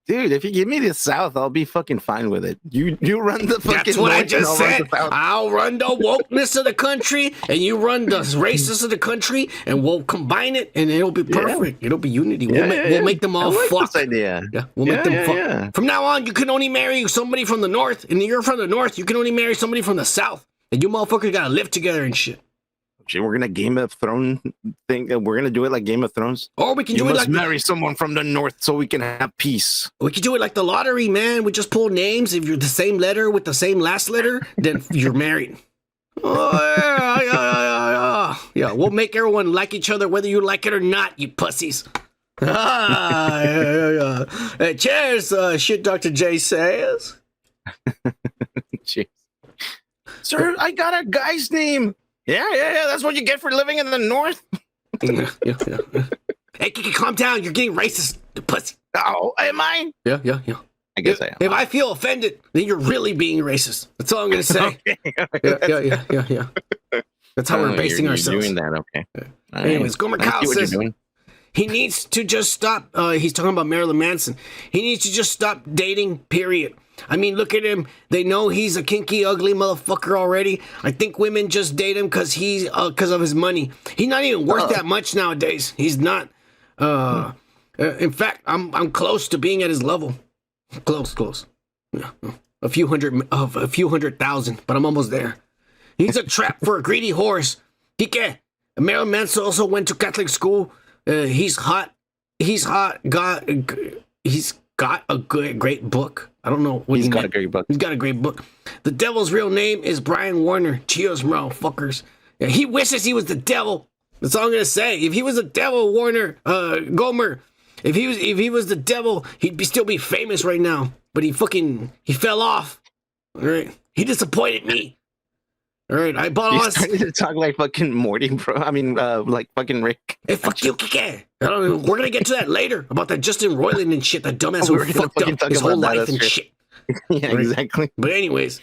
Dude, if you give me the South, I'll be fucking fine with it. You run the fucking. That's what I North, just said. Run I'll run the wokeness of the country, and you run the racist of the country, and we'll combine it, and it'll be perfect. It'll be unity. We'll make them all fuck. This idea. Yeah, we'll make them fuck. From now on, you can only marry somebody from the North, and you're from the North. You can only marry somebody from the South, and you motherfuckers gotta live together and shit. We're gonna Game of Thrones thing. We're gonna do it like Game of Thrones. Or we can do it like marry someone from the North so we can have peace. We can do it like the lottery, man. We just pull names. If you're the same letter with the same last letter, then you're married. Oh, yeah. We'll make everyone like each other, whether you like it or not, you pussies. Hey, cheers, Shit Dr. J says. Cheers. Sir, I got a guy's name. Yeah. That's what you get for living in the North. Yeah. Hey, Kiki, calm down. You're getting racist, you pussy. Oh, am I? Yeah. I guess I am. If I feel offended, then you're really being racist. That's all I'm going to say. Okay. Yeah. That's how we're basing ourselves. Doing that, okay. Anyways, Gomer Kyle says he needs to just stop. He's talking about Marilyn Manson. He needs to just stop dating, period. I mean, look at him. They know he's a kinky, ugly motherfucker already. I think women just date him because of his money. He's not even worth that much nowadays. He's not. In fact, I'm close to being at his level. Close. Yeah, a few hundred thousand, but I'm almost there. He's a trap for a greedy horse. Kike, Marilyn Manson also went to Catholic school. He's hot. He's got a great book. I don't know what he's got a great book. He's got a great book. The devil's real name is Brian Warner. Cheers, motherfuckers. Yeah, he wishes he was the devil. That's all I'm gonna say. If he was the devil, Warner, Gomer, if he was the devil, he'd still be famous right now. But he fell off. All right, he disappointed me. All right, I bought all. He's starting to talk like fucking Morty, bro. I mean, like fucking Rick. Hey, fuck you, Kike. We're gonna get to that later about that Justin Roiland and shit. That dumbass who fucked up his whole life and shit. Yeah, right? Exactly. But anyways,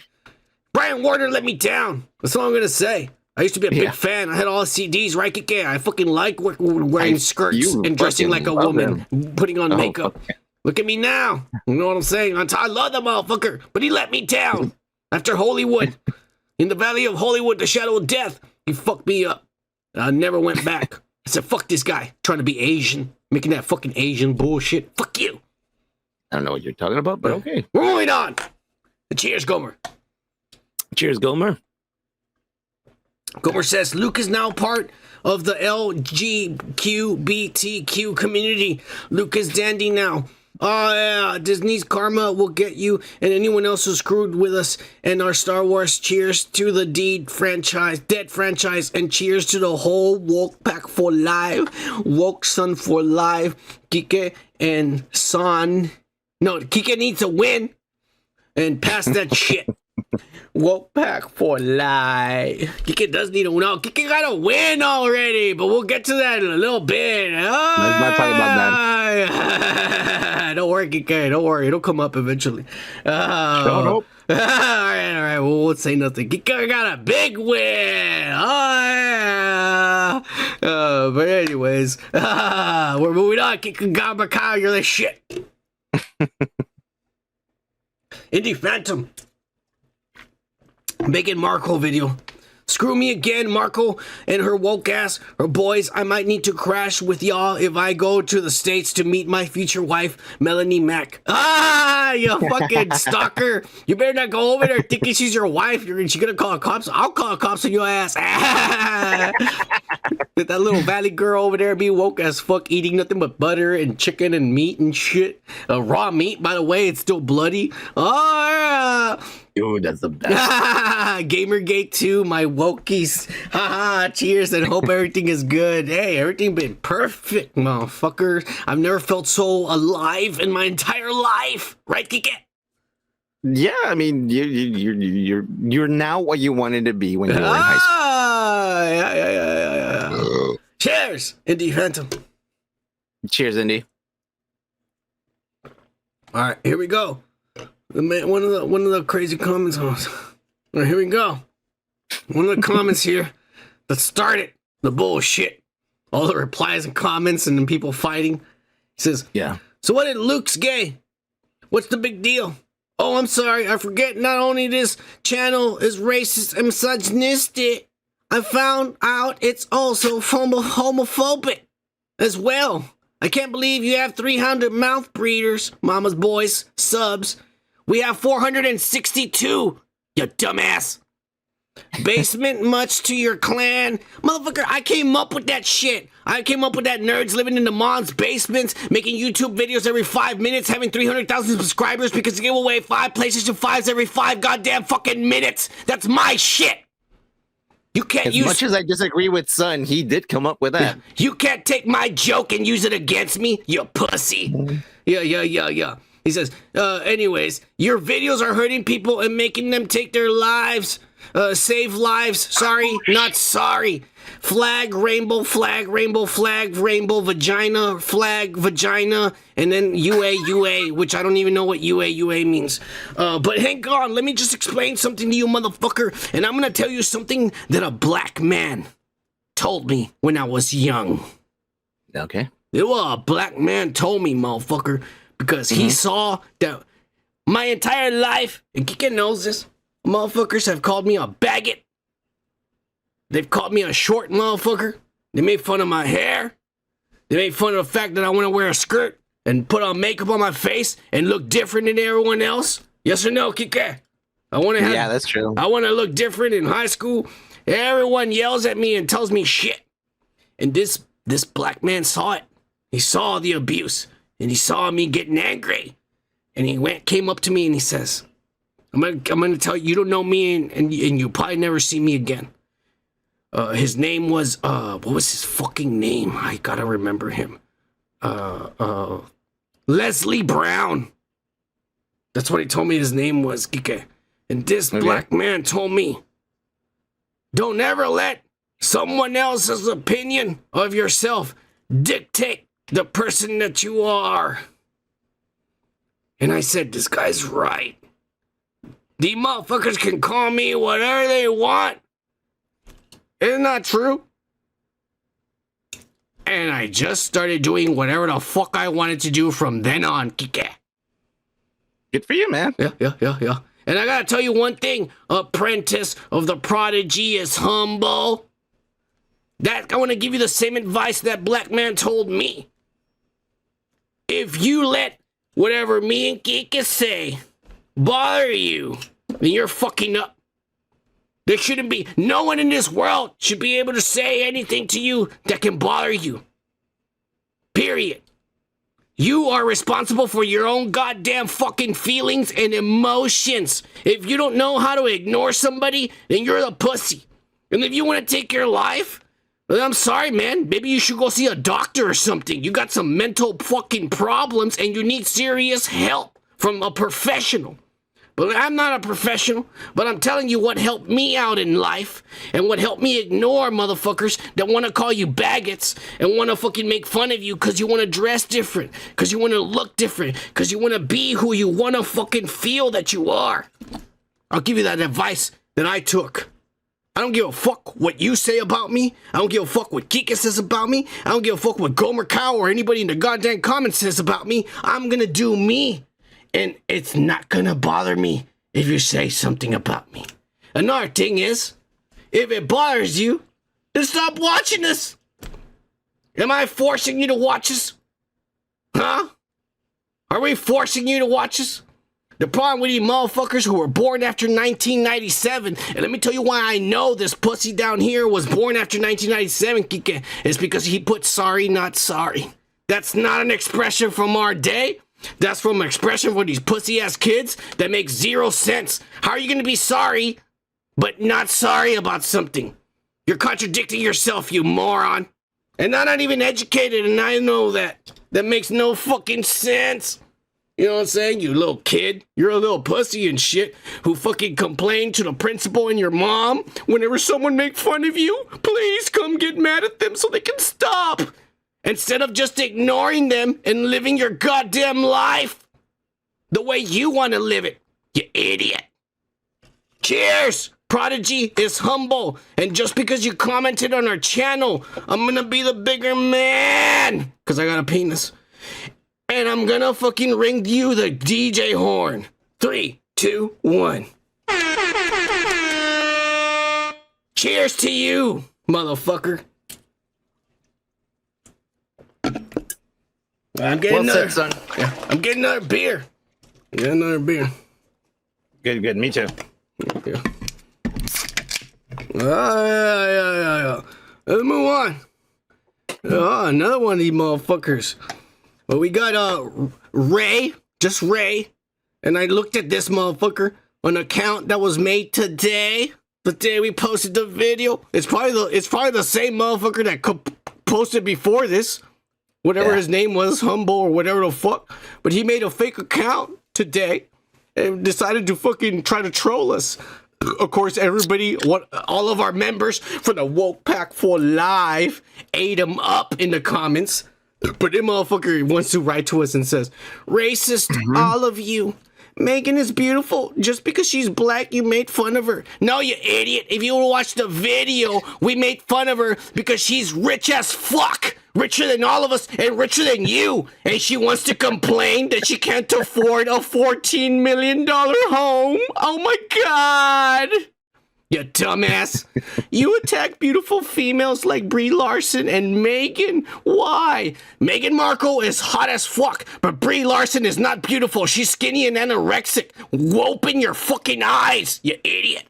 Brian Warner let me down. That's all I'm gonna say. I used to be a big fan. I had all the CDs, right, Kike? I fucking like wearing skirts and dressing like a woman, putting on makeup. Okay. Look at me now. You know what I'm saying? I love the motherfucker, but he let me down after Hollywood. In the Valley of Hollywood, the shadow of death, he fucked me up. I never went back. I said, fuck this guy, trying to be Asian, making that fucking Asian bullshit. Fuck you. I don't know what you're talking about, but okay. We're moving on. Cheers, Gomer. Cheers, Gomer. Gomer says, Luke is now part of the LGBTQ community. Luke is dandy now. Oh, yeah, Disney's karma will get you and anyone else who's screwed with us and our Star Wars. Cheers to the dead franchise, and cheers to the whole Woke Pack for life. Woke Son for life. Kike and Son. No, Kike needs to win and pass that shit. Woke Pack for life. Kike does need to win. No, Kike got to win already, but we'll get to that in a little bit. Let's not talk about that. Don't worry, Kike. Don't worry. It'll come up eventually. Shut up. All right. Well, we'll say nothing. Kike got a big win. Oh, yeah. But anyways, we're moving on. Kike Gabaka, you're the shit. Indie Phantom. Meghan Markle video. Screw me again, Markle and her woke ass, her boys. I might need to crash with y'all if I go to the States to meet my future wife, Melanie Mack. Ah, you fucking stalker. You better not go over there thinking she's your wife. She's gonna call the cops. I'll call the cops on your ass. That little valley girl over there be woke as fuck, eating nothing but butter and chicken and meat and shit. Raw meat, by the way, it's still bloody. Oh, yeah. Dude, that's the best. Gamergate 2, my wokies. Haha, cheers and hope everything is good. Hey, everything been perfect, motherfucker. I've never felt so alive in my entire life. Right, Kike? Yeah, I mean, you're now what you wanted to be when you were in high school. Yeah. Cheers, Indie Phantom. Cheers, Indy. All right, here we go. One of the crazy comments. All right, here we go. One of the comments here that started the bullshit. All the replies and comments and then people fighting. He says, Yeah. So what if Luke's gay? What's the big deal? Oh, I'm sorry. I forget not only this channel is racist and misogynistic, I found out it's also homophobic as well. I can't believe you have 300 mouth breeders, mama's boys, subs. We have 462, you dumbass. Basement much to your clan. Motherfucker, I came up with that shit. I came up with that nerds living in the mom's basements, making YouTube videos every 5 minutes, having 300,000 subscribers because they give away 5 PlayStation 5s every 5 goddamn fucking minutes. That's my shit. You can't As much as I disagree with Son, he did come up with that. You can't take my joke and use it against me, you pussy. Yeah. He says, anyways, your videos are hurting people and making them take their lives. Save lives. Sorry, not sorry. Flag, rainbow, flag, rainbow, vagina, flag, vagina, and then UA, which I don't even know what UA means. But hang on, let me just explain something to you, motherfucker. And I'm gonna tell you something that a black man told me when I was young. Okay. A black man told me, motherfucker, because he saw that my entire life, and Kike knows this, motherfuckers have called me a baggot. They've called me a short motherfucker. They made fun of my hair. They made fun of the fact that I want to wear a skirt and put on makeup on my face and look different than everyone else. Yes or no, Kike? Yeah, that's true. I want to look different in high school. Everyone yells at me and tells me shit. And this black man saw it. He saw the abuse. And he saw me getting angry. And he came up to me and he says, I'm gonna tell you, you don't know me and you probably never see me again. His name was, what was his fucking name? I gotta remember him. Leslie Brown. That's what he told me his name was, Kike. And this black man told me, don't ever let someone else's opinion of yourself dictate the person that you are. And I said, this guy's right. These motherfuckers can call me whatever they want. Isn't that true? And I just started doing whatever the fuck I wanted to do from then on, Kike. Good for you, man. Yeah. And I gotta tell you one thing, apprentice of the prodigy is humble. I want to give you the same advice that black man told me. If you let whatever me and Kike say bother you, then you're fucking up. There shouldn't be, no one in this world should be able to say anything to you that can bother you. Period. You are responsible for your own goddamn fucking feelings and emotions. If you don't know how to ignore somebody, then you're the pussy. And if you want to take your life, well, I'm sorry, man. Maybe you should go see a doctor or something. You got some mental fucking problems and you need serious help from a professional. But I'm not a professional, but I'm telling you what helped me out in life and what helped me ignore motherfuckers that want to call you baggots and want to fucking make fun of you because you want to dress different, because you want to look different, because you want to be who you want to fucking feel that you are. I'll give you that advice that I took. I don't give a fuck what you say about me. I don't give a fuck what Kike says about me. I don't give a fuck what Gomer Cow or anybody in the goddamn comments says about me. I'm gonna do me. And it's not gonna bother me if you say something about me. Another thing is, if it bothers you, then stop watching this. Am I forcing you to watch this? Huh? Are we forcing you to watch this? The problem with you motherfuckers who were born after 1997, and let me tell you why I know this pussy down here was born after 1997, Kike, is because he put sorry, not sorry. That's not an expression from our day. That's from an expression for these pussy-ass kids that makes zero sense. How are you going to be sorry, but not sorry about something? You're contradicting yourself, you moron. And I'm not even educated, and I know that. That makes no fucking sense. You know what I'm saying? You little kid. You're a little pussy and shit who fucking complain to the principal and your mom whenever someone make fun of you. Please come get mad at them so they can stop. Instead of just ignoring them and living your goddamn life the way you want to live it, you idiot. Cheers! Prodigy is humble, and just because you commented on our channel, I'm gonna be the bigger man, because I got a penis. And I'm gonna fucking ring you the DJ horn. 3, 2, 1. Cheers to you, motherfucker. I'm getting another, son. Yeah, I'm getting another beer. Good. Me too. Yeah. Yeah. Let's move on. Oh, another one of these motherfuckers. Well, we got Ray, just Ray, and I looked at this motherfucker, an account that was made today, the day we posted the video. It's probably the same motherfucker that posted before this, whatever his name was, Humble or whatever the fuck. But he made a fake account today and decided to fucking try to troll us. Of course, all of our members for the Woke Pack for Live ate him up in the comments. But this motherfucker wants to write to us and says, racist, all of you. Megan is beautiful. Just because she's black, you made fun of her. No, you idiot. If you watched the video, we made fun of her because she's rich as fuck. Richer than all of us and richer than you. And she wants to complain that she can't afford a $14 million home. Oh my God. You dumbass. You attack beautiful females like Brie Larson and Megan. Why? Meghan Markle is hot as fuck, but Brie Larson is not beautiful. She's skinny and anorexic. Open your fucking eyes, you idiot.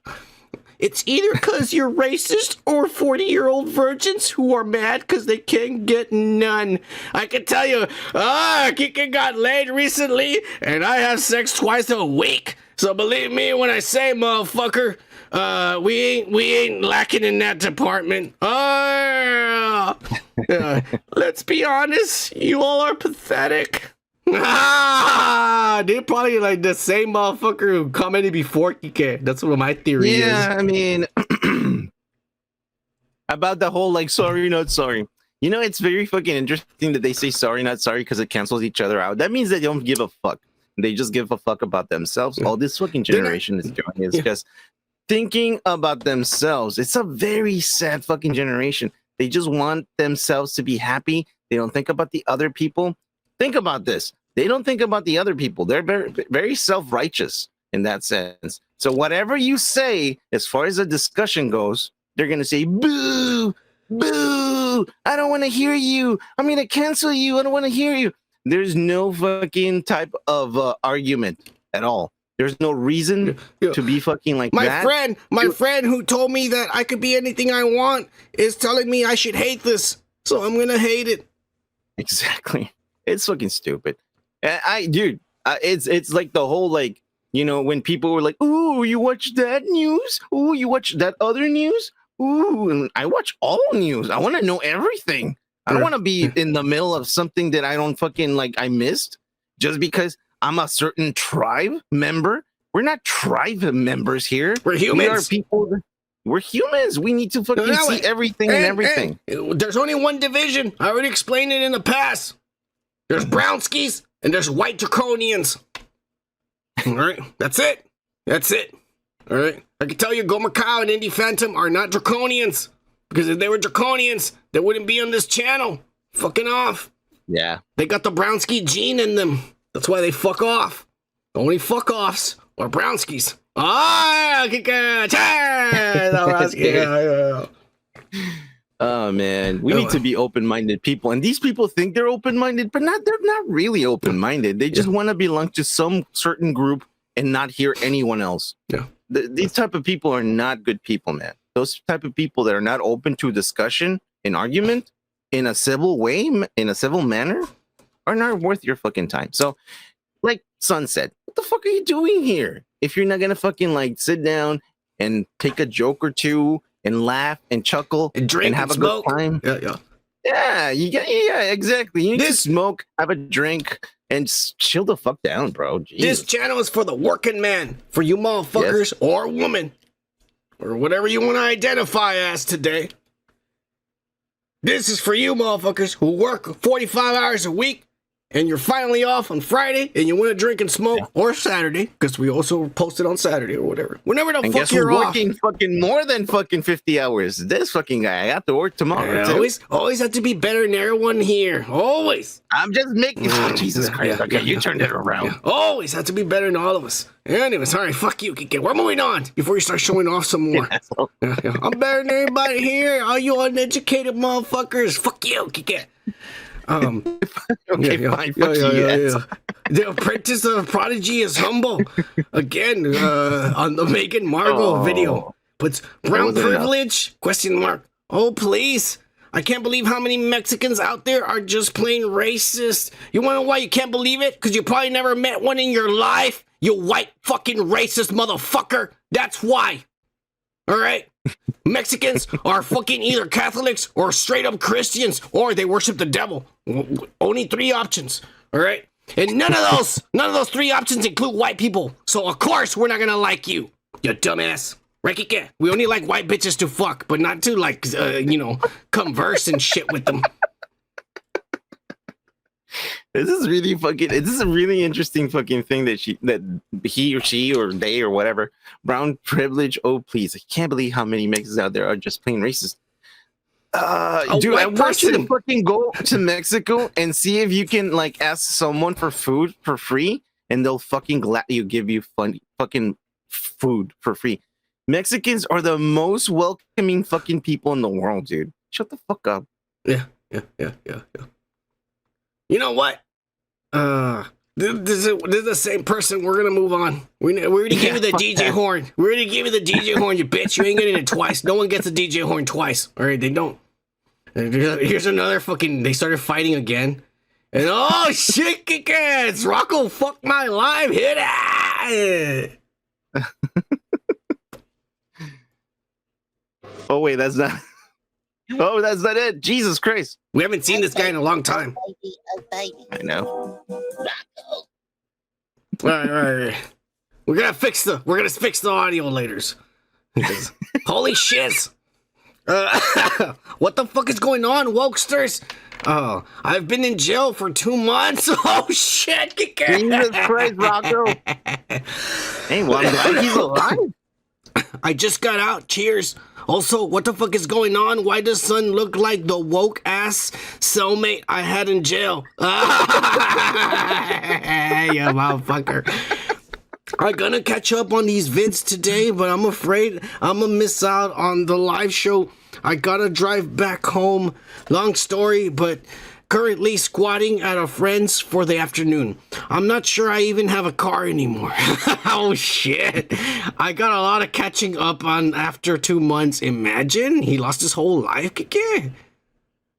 It's either because you're racist or 40-year-old virgins who are mad because they can't get none. I can tell you, Kika got laid recently, and I have sex twice a week. So believe me when I say, motherfucker, we ain't lacking in that department. Let's be honest, you all are pathetic. They're probably like the same motherfucker who commented before Kike. That's what my theory is. Yeah, I mean, about the whole like sorry, not sorry. You know, it's very fucking interesting that they say sorry, not sorry because it cancels each other out. That means they don't give a fuck. They just give a fuck about themselves. All this fucking generation is doing is just thinking about themselves. It's a very sad fucking generation. They just want themselves to be happy. They don't think about the other people. Think about this. They don't think about the other people. They're very, very self-righteous in that sense. So whatever you say, as far as the discussion goes, they're going to say, boo, boo, I don't want to hear you. I'm going to cancel you. I don't want to hear you. There's no fucking type of argument at all. There's no reason to be fucking like that. My friend who told me that I could be anything I want is telling me I should hate this. So I'm going to hate it. Exactly. It's fucking stupid. It's like the whole, like, you know, when people were like, ooh, you watch that news? Ooh, you watch that other news? Ooh, and I watch all news. I want to know everything. I don't want to be in the middle of something that I don't fucking, like, I missed just because I'm a certain tribe member. We're not tribe members here. We're humans. We are people. We're humans. We need to fucking see everything and everything. There's only one division. I already explained it in the past. There's Brownskis and there's white draconians. All right, that's it. All right, I can tell you, Gomer Kyle and Indie Phantom are not draconians, because if they were draconians, they wouldn't be on this channel. Fucking off. Yeah, they got the Brownski gene in them. That's why they fuck off. The only fuck offs are Brownskis. Oh man, we need to be open-minded people, and these people think they're open-minded, but they're not really open-minded. They just want to belong to some certain group and not hear anyone else. Yeah, these type of people are not good people, man. Those type of people that are not open to discussion and argument in a civil way, in a civil manner, are not worth your fucking time. So, like Son said, what the fuck are you doing here? If you're not gonna fucking like sit down and take a joke or two and laugh and chuckle And drink and have and a smoke. good time, Yeah. yeah, exactly. You need to smoke, have a drink, and chill the fuck down, bro. This Jesus. channel is for the working man, for you motherfuckers or woman, or whatever you want to identify as today. This is for you motherfuckers who work 45 hours a week and you're finally off on Friday and you want to drink and smoke, or Saturday, because we also post it on Saturday or whatever. Whenever the And fuck guess you're who's off. working fucking more than fucking 50 hours? This fucking guy. I have to work tomorrow. Yeah, too. always have to be better than everyone here. Always. I'm just making. Jesus Christ. Okay, you turned it around. Yeah, always have to be better than all of us. Anyways, all right, fuck you, Kike. We're moving on before you start showing off some more. Yeah. I'm better than everybody here. All you uneducated motherfuckers. Fuck you, Kike. Okay, fine. Fuck you. Yes. The Apprentice of Prodigy is humble. Again, on the Megan Margot video. Puts brown wasn't privilege? Question mark. Oh, please. I can't believe how many Mexicans out there are just plain racist. You wanna know why you can't believe it? Because you probably never met one in your life. You white fucking racist motherfucker. That's why. All right? Mexicans are fucking either Catholics or straight up Christians, or they worship the devil. Only 3 options. All right? And none of those 3 options include white people. So of course we're not gonna like you, you dumbass. Right, Kike? We only like white bitches to fuck, but not to like, converse and shit with them. This is a really interesting fucking thing that he or she or they or whatever. Brown privilege. Oh, please. I can't believe how many Mexicans out there are just plain racist. Dude, I want you to fucking go to Mexico and see if you can like ask someone for food for free and they'll fucking give you fucking food for free. Mexicans are the most welcoming fucking people in the world, dude. Shut the fuck up. Yeah. You know what? This is the same person. We're gonna move on. We already gave you the DJ horn. We already gave you the DJ horn, you bitch. You ain't getting it twice. No one gets the DJ horn twice. All right, they don't. And here's another fucking. They started fighting again. And oh shit, kick-ass! Rocco, fuck my life. Hit it. Oh wait, that's not. Oh, that's not it. Jesus Christ. We haven't seen this guy in a long time. I know. All right. We're gonna fix the audio later. Holy shit! What the fuck is going on, wokesters? Oh, I've been in jail for 2 months. Oh shit! Jesus Christ, Rocco. Hey, well, I'm glad he's alive. I just got out. Cheers. Also, what the fuck is going on? Why does Son look like the woke ass cellmate I had in jail? You motherfucker. I'm gonna catch up on these vids today, but I'm afraid I'm gonna miss out on the live show. I gotta drive back home. Long story, but currently squatting at a friend's for the afternoon. I'm not sure I even have a car anymore. Oh shit. I got a lot of catching up on after 2 months. Imagine he lost his whole life.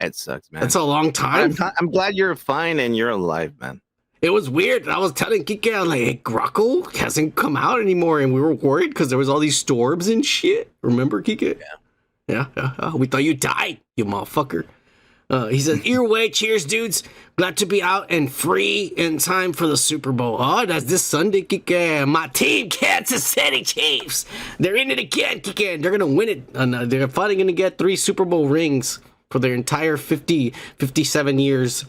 That sucks, man. That's a long time. I'm glad you're fine and you're alive, man. It was weird. I was telling Kike, I was like, hey, Rocco hasn't come out anymore, and we were worried because there was all these storms and shit. Remember, Kike? Yeah. We thought you died, you motherfucker. He says, either way, cheers, dudes. Glad to be out and free in time for the Super Bowl. Oh, that's this Sunday, Kike. My team, Kansas City Chiefs. They're in it again, Kike. They're going to win it. And they're finally going to get 3 Super Bowl rings for their entire 57 years.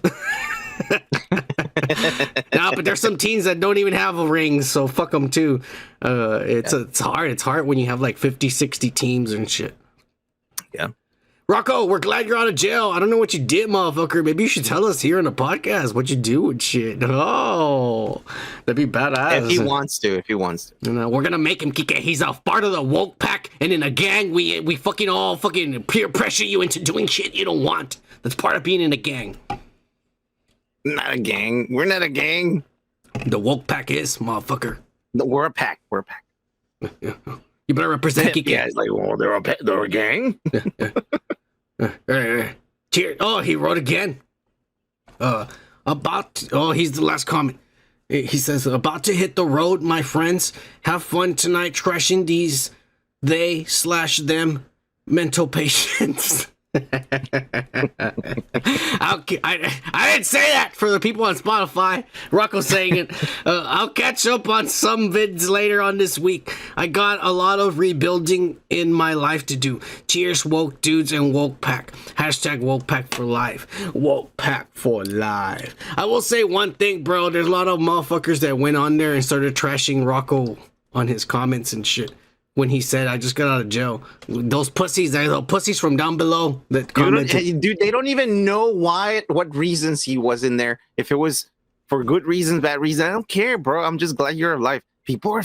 No, but there's some teams that don't even have a ring, so fuck them too. It's hard. It's hard when you have like 50, 60 teams and shit. Yeah. Rocco, we're glad you're out of jail. I don't know what you did, motherfucker. Maybe you should tell us here on the podcast what you do and shit. Oh, that'd be badass. If he wants to. You know, we're gonna make him kick it. He's a part of the woke pack, and in a gang, we fucking all fucking peer pressure you into doing shit you don't want. That's part of being in a gang. Not a gang. We're not a gang. The woke pack is, motherfucker. No, we're a pack. Yeah. You better represent Kike. Yeah, it's like, well, they're a gang. Cheers. Oh, he wrote again. he's the last comment. He says, about to hit the road, my friends. Have fun tonight crushing these they/them mental patients. I didn't say that for the people on Spotify. Rocco's saying it. I'll catch up on some vids later on this week. I got a lot of rebuilding in my life to do. Cheers, woke dudes and woke pack. Hashtag woke pack for life. Woke pack for life. I will say one thing, bro. There's a lot of motherfuckers that went on there and started trashing Rocco on his comments and shit. When he said, I just got out of jail. Those pussies, those pussies from down below that commented. Dude, they don't even know what reasons he was in there. If it was for good reasons, bad reasons, I don't care, bro. I'm just glad you're alive. People are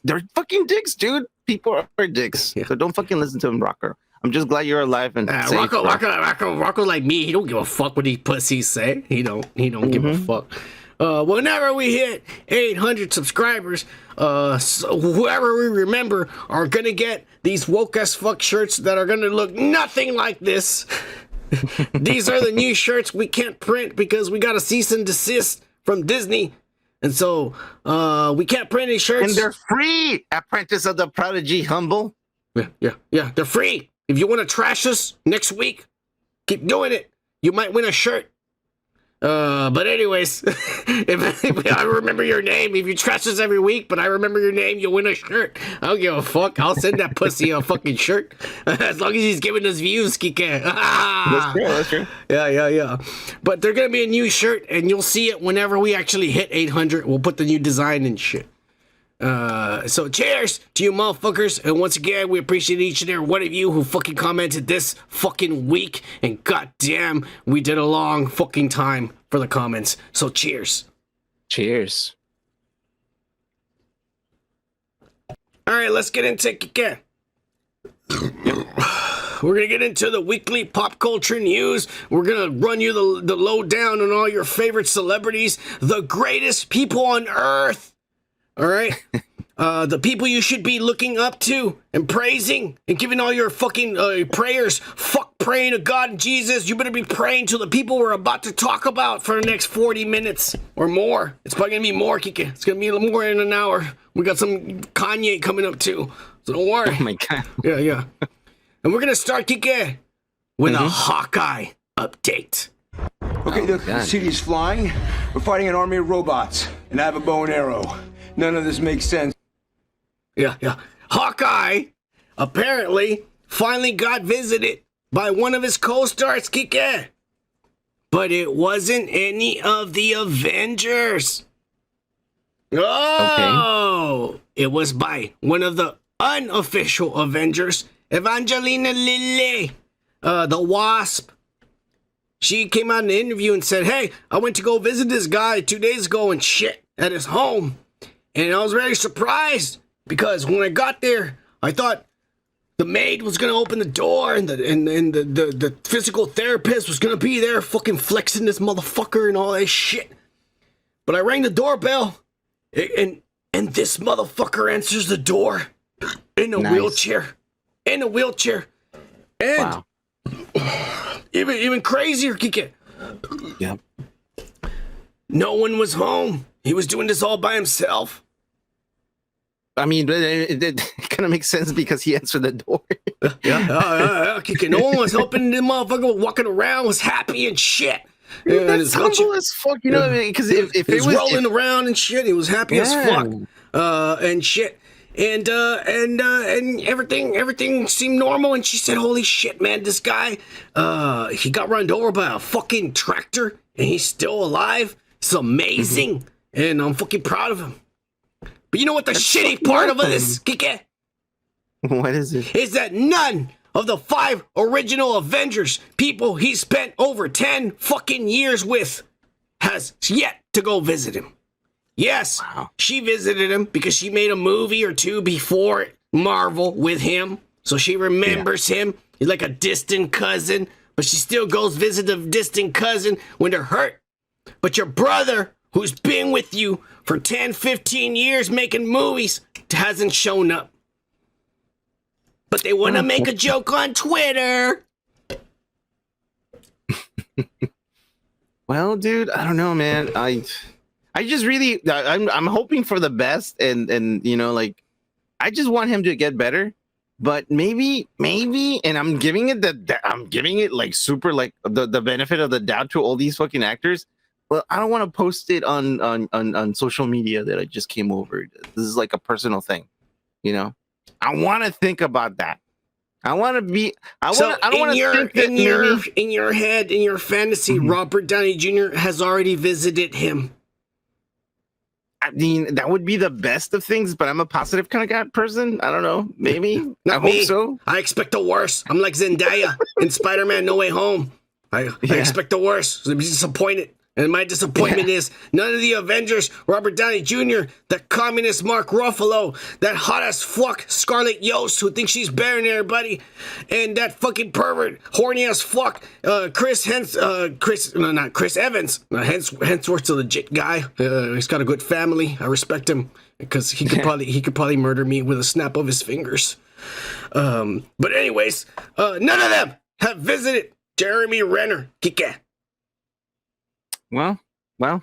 they're fucking dicks, dude. People are dicks. Yeah. So don't fucking listen to him, Rocco. I'm just glad you're alive and safe, Rocco like me, he don't give a fuck what these pussies say. He don't give a fuck. Whenever we hit 800 subscribers, so whoever we remember are gonna get these woke as fuck shirts that are gonna look nothing like this. These are the new shirts we can't print because we got a cease and desist from Disney, and so we can't print any shirts. And they're free. Apprentice of the Prodigy, humble. Yeah. They're free. If you want to trash us next week, keep doing it. You might win a shirt. But anyways, if I remember your name, if you trash us every week, but I remember your name, you'll win a shirt. I don't give a fuck. I'll send that pussy a fucking shirt. As long as he's giving us views, Kike. That's true. Yeah. But they're gonna be a new shirt, and you'll see it whenever we actually hit 800. We'll put the new design and shit. So cheers to you motherfuckers, and once again we appreciate each and every one of you who fucking commented this fucking week, and goddamn we did a long fucking time for the comments, so cheers. All right, let's get into it again. We're gonna get into the weekly pop culture news. We're gonna run you the lowdown on all your favorite celebrities, the greatest people on earth. All right, the people you should be looking up to and praising and giving all your fucking prayers. Fuck praying to God and Jesus. You better be praying to the people we're about to talk about for the next 40 minutes or more. It's probably gonna be more, Kike. It's gonna be a little more in an hour. We got some Kanye coming up too, so don't worry. Oh my God. Yeah. And we're gonna start, Kike, with a Hawkeye update. Okay, the city's flying. We're fighting an army of robots, and I have a bow and arrow. None of this makes sense. Yeah. Hawkeye apparently finally got visited by one of his co-stars, Kike. But it wasn't any of the Avengers. Oh! Okay. It was by one of the unofficial Avengers, Evangelina Lilly, the Wasp. She came out in an interview and said, hey, I went to go visit this guy 2 days ago and shit at his home. And I was very surprised because when I got there, I thought the maid was gonna open the door and the physical therapist was gonna be there fucking flexing this motherfucker and all that shit. But I rang the doorbell and this motherfucker answers the door in a wheelchair. In a wheelchair. And even crazier, Kike. Yeah. No one was home. He was doing this all by himself. I mean, it kind of makes sense because he answered the door. Kike. No one was helping. The motherfucker walking around was happy and shit. Dude, that's humble as fuck, you know what I mean? Because if he was rolling around and shit, he was happy as fuck. And shit. And everything seemed normal. And she said, holy shit, man, this guy, he got run over by a fucking tractor and he's still alive. It's amazing. And I'm fucking proud of him. But you know what the shitty part of this, Kike? What is it? Is that none of the 5 original Avengers, people he spent over 10 fucking years with, has yet to go visit him. Yes, she visited him because she made a movie or 2 before Marvel with him. So she remembers him. He's like a distant cousin, but she still goes visit the distant cousin when they're hurt. But your brother, who's been with you for 10, 15 years making movies, hasn't shown up. But they want to make a joke on Twitter. Well, dude, I don't know, man. I just really, I'm hoping for the best, and you know, like, I just want him to get better. But maybe, and I'm giving it like super like the benefit of the doubt to all these fucking actors. Well, I don't want to post it on social media that I just came over. This is like a personal thing, you know. I want to think about that. I want to be. I don't want to think that in your head, in your fantasy, Robert Downey Jr. has already visited him. I mean, that would be the best of things, but I'm a positive kind of guy person. I don't know. Maybe. Not I me. hope so. I expect the worst. I'm like Zendaya in Spider-Man No Way Home. I expect the worst. So I'm disappointed. And my disappointment is none of the Avengers, Robert Downey Jr., that communist Mark Ruffalo, that hot as fuck Scarlett Yost who thinks she's better than everybody, and that fucking pervert, horny as fuck, Chris Evans. Hemsworth's a legit guy. He's got a good family. I respect him because he could probably murder me with a snap of his fingers. But anyways, none of them have visited Jeremy Renner. Kike. Well, like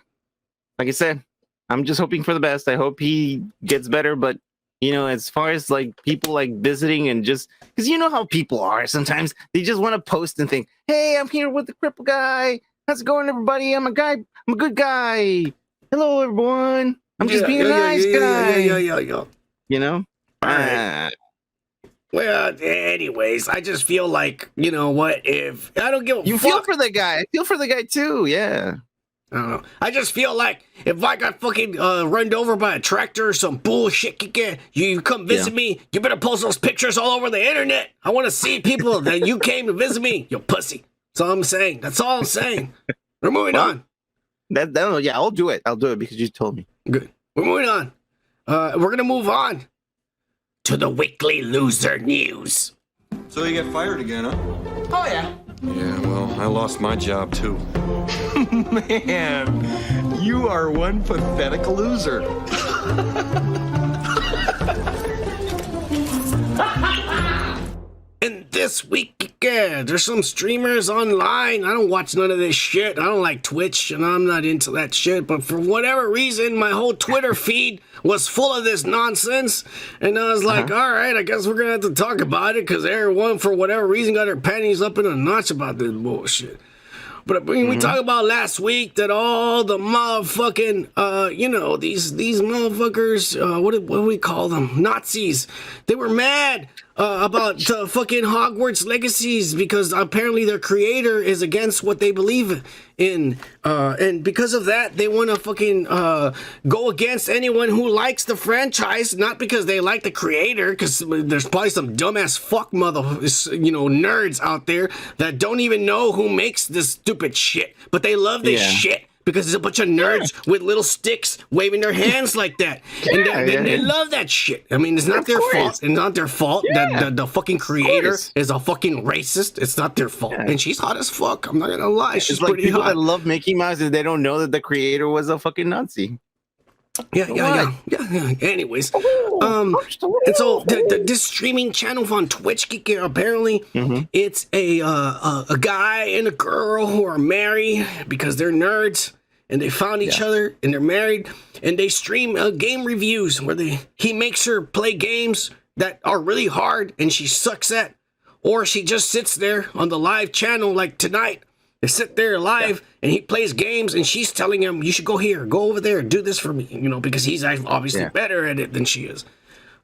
I said, I'm just hoping for the best. I hope he gets better. But, you know, as far as like people like visiting and just because you know how people are sometimes they just want to post and think, hey, I'm here with the cripple guy. How's it going, everybody? I'm a good guy. Hello, everyone. I'm just being a nice guy. Yeah. You know? All right. Well, anyways, I just feel like, you know what, if I don't give a fuck. Feel for the guy. I feel for the guy too, yeah. I don't know. I just feel like if I got fucking run over by a tractor or some bullshit, you come visit me, you better post those pictures all over the internet. I want to see people that you came to visit me, you pussy. That's all I'm saying. That's all I'm saying. We're moving on. Yeah, I'll do it. I'll do it because you told me. Good. We're moving on. We're going to move on to the Weekly Loser News. So you get fired again, huh? Oh, yeah. Yeah, well, I lost my job, too. Man, you are one pathetic loser. And this week, there's some streamers online. I don't watch none of this shit. I don't like Twitch, and I'm not into that shit. But for whatever reason, my whole Twitter feed was full of this nonsense. And I was like, all right, I guess we're going to have to talk about it because everyone, for whatever reason, got their panties up in a notch about this bullshit. But we talked about last week that all the motherfucking, these motherfuckers, what do we call them? Nazis. They were mad about the fucking Hogwarts legacies because apparently their creator is against what they believe in. And because of that, they want to fucking go against anyone who likes the franchise, not because they like the creator, because there's probably some dumbass fuck nerds out there that don't even know who makes this stupid shit, but they love this shit. Because it's a bunch of nerds with little sticks waving their hands like that. And they love that shit. I mean, it's not their fault. It's not their fault that the fucking creator is a fucking racist. It's not their fault. And she's hot as fuck. I'm not going to lie. She's like pretty people hot. that love Mickey Mouse and they don't know that the creator was a fucking Nazi. Yeah. Anyways, and so this streaming channel on Twitch, apparently it's a guy and a girl who are married because they're nerds and they found each other and they're married and they stream game reviews where he makes her play games that are really hard and she sucks at, or she just sits there on the live channel like tonight. They sit there live and he plays games and she's telling him, you should go here, go over there, do this for me, because he's obviously better at it than she is.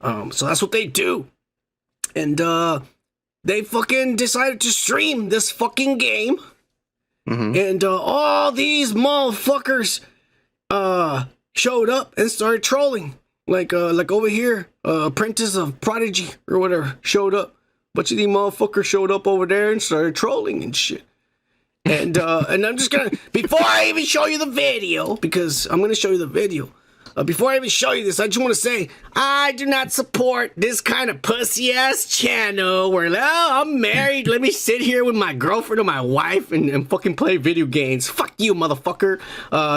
So that's what they do. And they fucking decided to stream this fucking game. And all these motherfuckers showed up and started trolling. Like over here, Apprentice of Prodigy or whatever showed up. Bunch of these motherfuckers showed up over there and started trolling and shit. And I'm just gonna, before I even show you the video, because I'm gonna show you the video, before I even show you this, I just want to say, I do not support this kind of pussy-ass channel where, I'm married, let me sit here with my girlfriend or my wife and fucking play video games. Fuck you, motherfucker.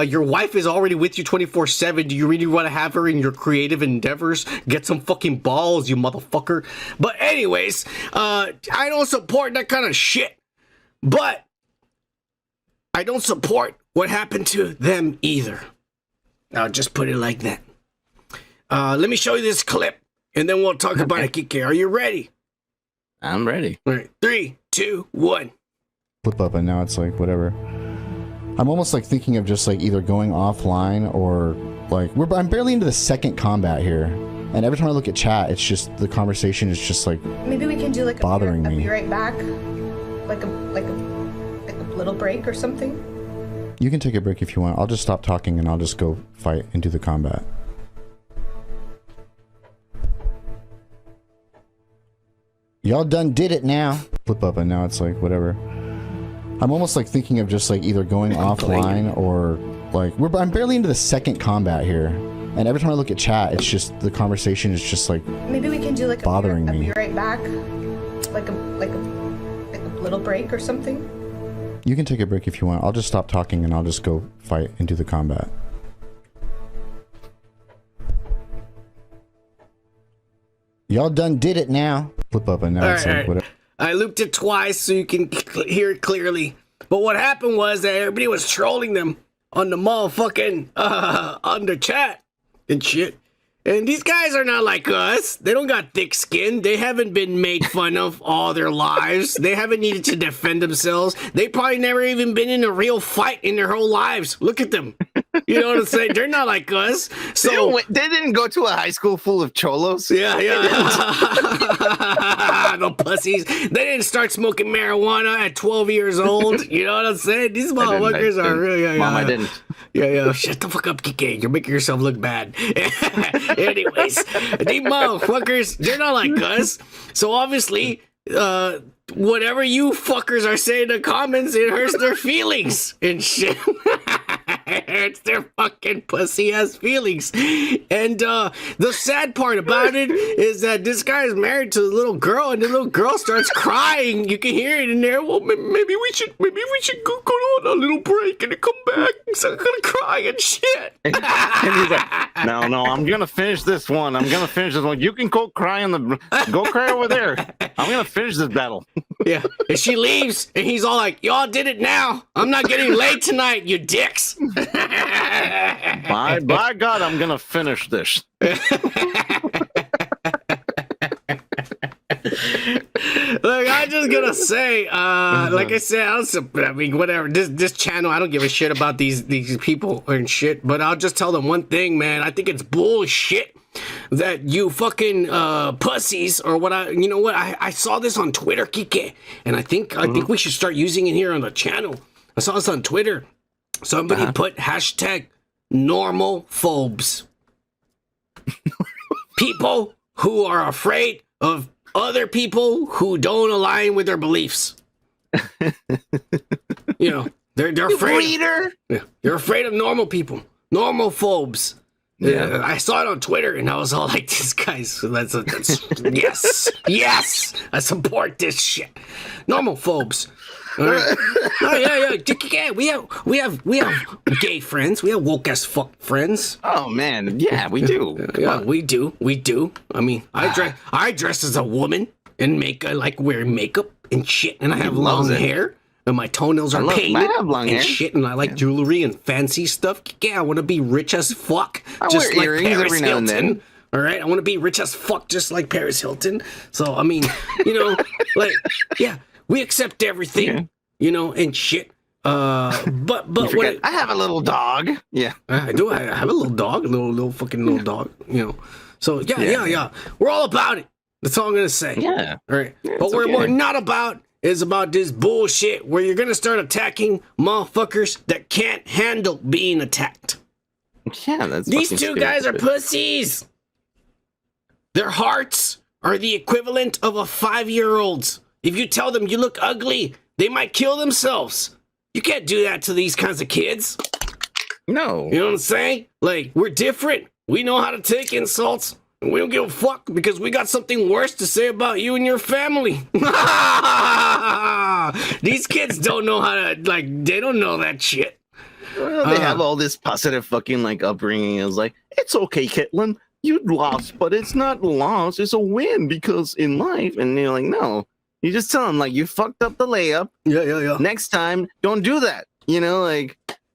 Your wife is already with you 24/7. Do you really want to have her in your creative endeavors? Get some fucking balls, you motherfucker. But anyways, I don't support that kind of shit. But I don't support what happened to them either. I'll just put it like that. Let me show you this clip, and then we'll talk about it, Kike. Are you ready? I'm ready. All right, 3, 2, 1. Flip up, and now it's like whatever. I'm almost like thinking of just like either going offline or like I'm barely into the second combat here, and every time I look at chat, it's just the conversation is just like maybe we can do like bothering me. I'll be right back, like a little break or something. You can take a break if you want. I'll just stop talking and I'll just go fight and do the combat. Y'all done did it now. Flip up, and now it's like whatever. I'm almost like thinking of just like either going offline or like I'm barely into the second combat here, and every time I look at chat, it's just the conversation is just like maybe we can do like bothering me. I'll be right back, like a little break or something. You can take a break if you want. I'll just stop talking and I'll just go fight and do the combat. Y'all done did it now. Flip up, and now it's like whatever. I looped it twice so you can hear it clearly. But what happened was that everybody was trolling them on the motherfucking on the chat and shit. And these guys are not like us. They don't got thick skin. They haven't been made fun of all their lives. They haven't needed to defend themselves. They probably never even been in a real fight in their whole lives. Look at them. You know what I'm saying? They're not like us. So they didn't go to a high school full of cholos. Yeah. No pussies. They didn't start smoking marijuana at 12 years old. You know what I'm saying? These motherfuckers are really. Mom, I didn't. Yeah. Shut the fuck up, Kike. You're making yourself look bad. Anyways, these motherfuckers, they're not like us. So obviously, whatever you fuckers are saying in the comments, it hurts their feelings and shit. It's their fucking pussy ass feelings. And the sad part about it is that this guy is married to a little girl, and the little girl starts crying. You can hear it in there. Well, maybe we should go on a little break and then come back. So I'm gonna cry and shit. And he's like, no, I'm gonna finish this one. You can go cry go cry over there. I'm gonna finish this battle. Yeah. And she leaves, and he's all like, y'all did it now. I'm not getting laid tonight, you dicks. By God, I'm gonna finish this. Look, I'm just gonna say, like I said, I mean, whatever. This channel, I don't give a shit about these people and shit. But I'll just tell them one thing, man. I think it's bullshit that you fucking pussies or what. I saw this on Twitter, Kike, and I think we should start using it here on the channel. I saw this on Twitter. Somebody put hashtag normalphobes. People who are afraid of other people who don't align with their beliefs. You know, they're afraid. Yeah, they're afraid of normal people. Normalphobes. Yeah, I saw it on Twitter and I was all like, "This guy's that's yes, I support this shit." Normalphobes. Right. Yeah. We have gay friends. We have woke as fuck friends. Oh man, yeah, we do. Yeah, we do. I mean, I dress as a woman and like wearing makeup and shit, and I have long hair. And my toenails are painted and shit, and I like jewelry and fancy stuff. Yeah, I want to be rich as fuck, just like Paris Hilton. All right, I want to be rich as fuck, just like Paris Hilton. So I mean, like, yeah, we accept everything, and shit. But what? I have a little dog. Yeah, I do. I have a little dog, a little fucking dog. So yeah. We're all about it. That's all I'm gonna say. Yeah. All right, but what we're not about is about this bullshit where you're gonna start attacking motherfuckers that can't handle being attacked. Yeah, that's these two guys are pussies. Their hearts are the equivalent of a 5-year-old's. If you tell them you look ugly, they might kill themselves. You can't do that to these kinds of kids. No. You know what I'm saying? Like, we're different. We know how to take insults. And we don't give a fuck because we got something worse to say about you and your family. These kids don't know how to, they don't know that shit. Well, they have all this positive fucking, upbringing. It's like, it's okay, Caitlin. You lost, but it's not loss. It's a win because in life. And you're like, no. You just tell them, you fucked up the layup. Yeah. Next time, don't do that.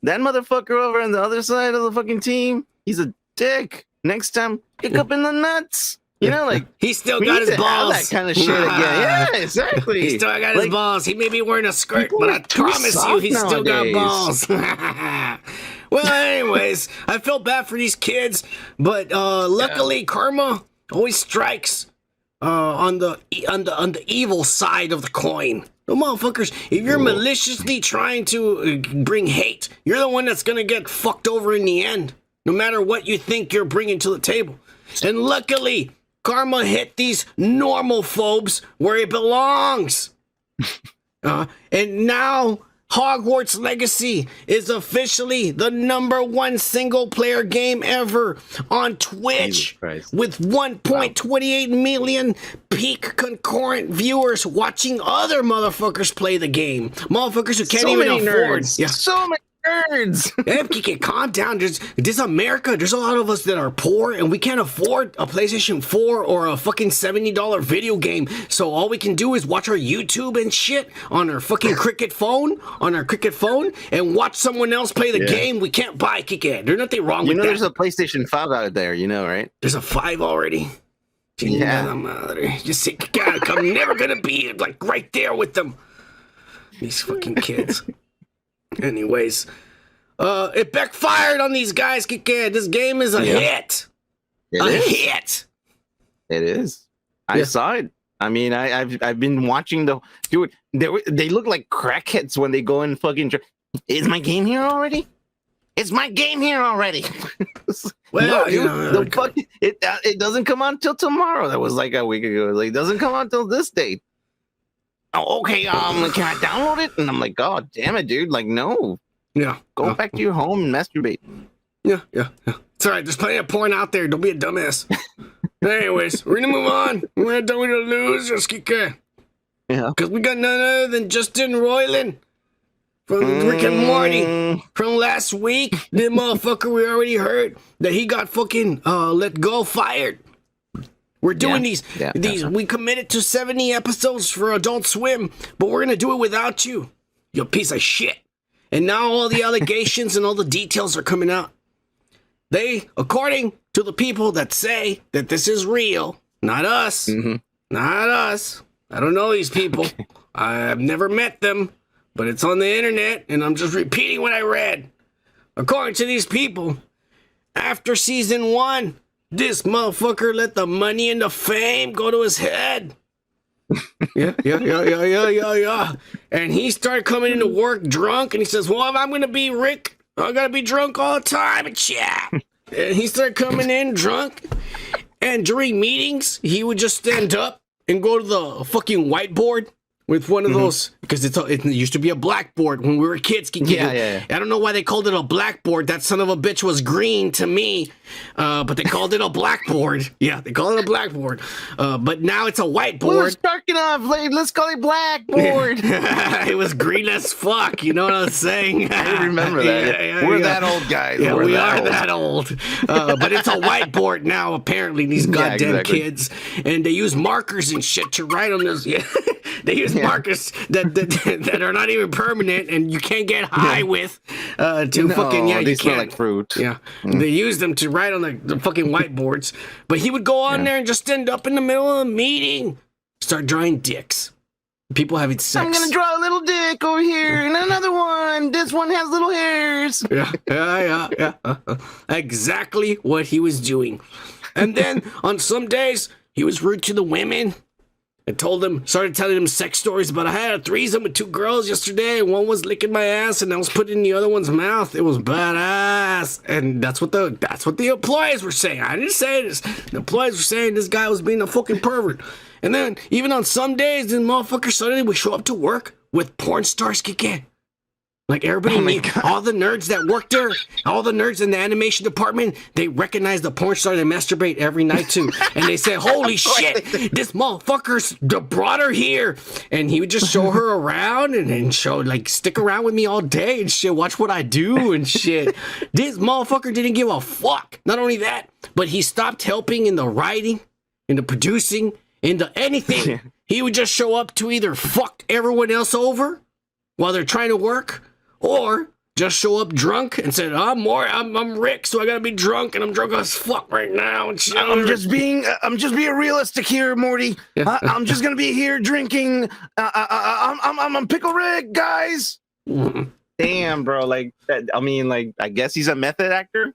That motherfucker over on the other side of the fucking team, he's a dick. Next time, kick up in the nuts. You know, like he still got his balls. That kind of shit again. Yeah, exactly. He still got his balls. He may be wearing a skirt, but I promise you, he's still got balls. Well, anyways, I feel bad for these kids, but luckily, karma always strikes on the evil side of the coin. The motherfuckers, if you're maliciously trying to bring hate, you're the one that's gonna get fucked over in the end, no matter what you think you're bringing to the table. And luckily, karma hit these normal phobes where it belongs. And now Hogwarts Legacy is officially the #1 single-player game ever on Twitch, with 1.28 million peak concurrent viewers watching other motherfuckers play the game. Motherfuckers who can't even afford. Nerds. Yeah. So many nerds. Hey, calm down. There's America. There's a lot of us that are poor, and we can't afford a PlayStation 4 or a fucking $70 video game. So all we can do is watch our YouTube and shit on our fucking Cricket phone, and watch someone else play the game we can't buy. There's nothing wrong with that. There's a PlayStation 5 out there, right? There's a 5 already. Yeah. Just say, God, I'm never gonna be like right there with them. These fucking kids. Anyways, it backfired on these guys. This game is a hit. Hit. It is. I saw it. I mean, I've been watching dude. They look like crackheads when they go and fucking. Is my game here already? It's my game here already. Well, no, dude, it doesn't come out until tomorrow. That was like a week ago. Like, it doesn't come out until this date. Oh, okay. Can I download it? And I'm like, God damn it, dude. Like, no. Yeah. Go back to your home and masturbate. Yeah. It's all right. There's plenty of porn out there. Don't be a dumbass. Anyways, we're gonna move on. We're gonna losers, Kike. Yeah. Because we got none other than Justin Roiland from Rick and Morty from last week. The motherfucker we already heard that he got fucking let go, fired. We're doing these. We committed to 70 episodes for Adult Swim, but we're gonna do it without you, you piece of shit. And now all the allegations and all the details are coming out. They, according to the people that say that this is real, not us, not us. I don't know these people. I've never met them, but it's on the internet, and I'm just repeating what I read. According to these people, after season 1. This motherfucker let the money and the fame go to his head. Yeah. And he started coming into work drunk, and he says, well, if I'm going to be Rick, I got to be drunk all the time and chat. And he started coming in drunk, and during meetings, he would just stand up and go to the fucking whiteboard with one of those, because it used to be a blackboard when we were kids. I don't know why they called it a blackboard. That son of a bitch was green to me, but they called it a blackboard. Yeah, they call it a blackboard. But now it's a whiteboard. Well, it's dark enough. Let's call it blackboard. It was green as fuck. You know what I'm saying? I remember that. We're that old, guys. Yeah, we are that old. But it's a whiteboard now, apparently, these goddamn kids. And they use markers and shit to write on this. Yeah. They use markers that are not even permanent and you can't get high with they smell like fruit. Yeah. They use them to write on the fucking whiteboards. But he would go on there and just stand up in the middle of a meeting, start drawing dicks. People having sex. I'm gonna draw a little dick over here and another one. This one has little hairs. Yeah. Exactly what he was doing. And then on some days he was rude to the women. I started telling them sex stories about I had a threesome with 2 girls yesterday. One was licking my ass and I was putting in the other one's mouth. It was badass. And that's what the employees were saying. I didn't say this. The employees were saying this guy was being a fucking pervert. And then even on some days, this motherfucker suddenly would show up to work with porn stars kicking. Like everybody, all the nerds that work there, all the nerds in the animation department, they recognize the porn star they masturbate every night to. And they say, holy shit, this motherfucker's brought her here. And he would just show her around and show, like, stick around with me all day and shit, watch what I do and shit. This motherfucker didn't give a fuck. Not only that, but he stopped helping in the writing, in the producing, in the anything. He would just show up to either fuck everyone else over while they're trying to work, or just show up drunk and said, I'm Rick, so I gotta be drunk, and I'm drunk as fuck right now. And shit. I'm just being realistic here, Morty. I'm just gonna be here drinking. I'm Pickle Rick, guys. Damn, bro. Like, I mean, like, I guess he's a method actor.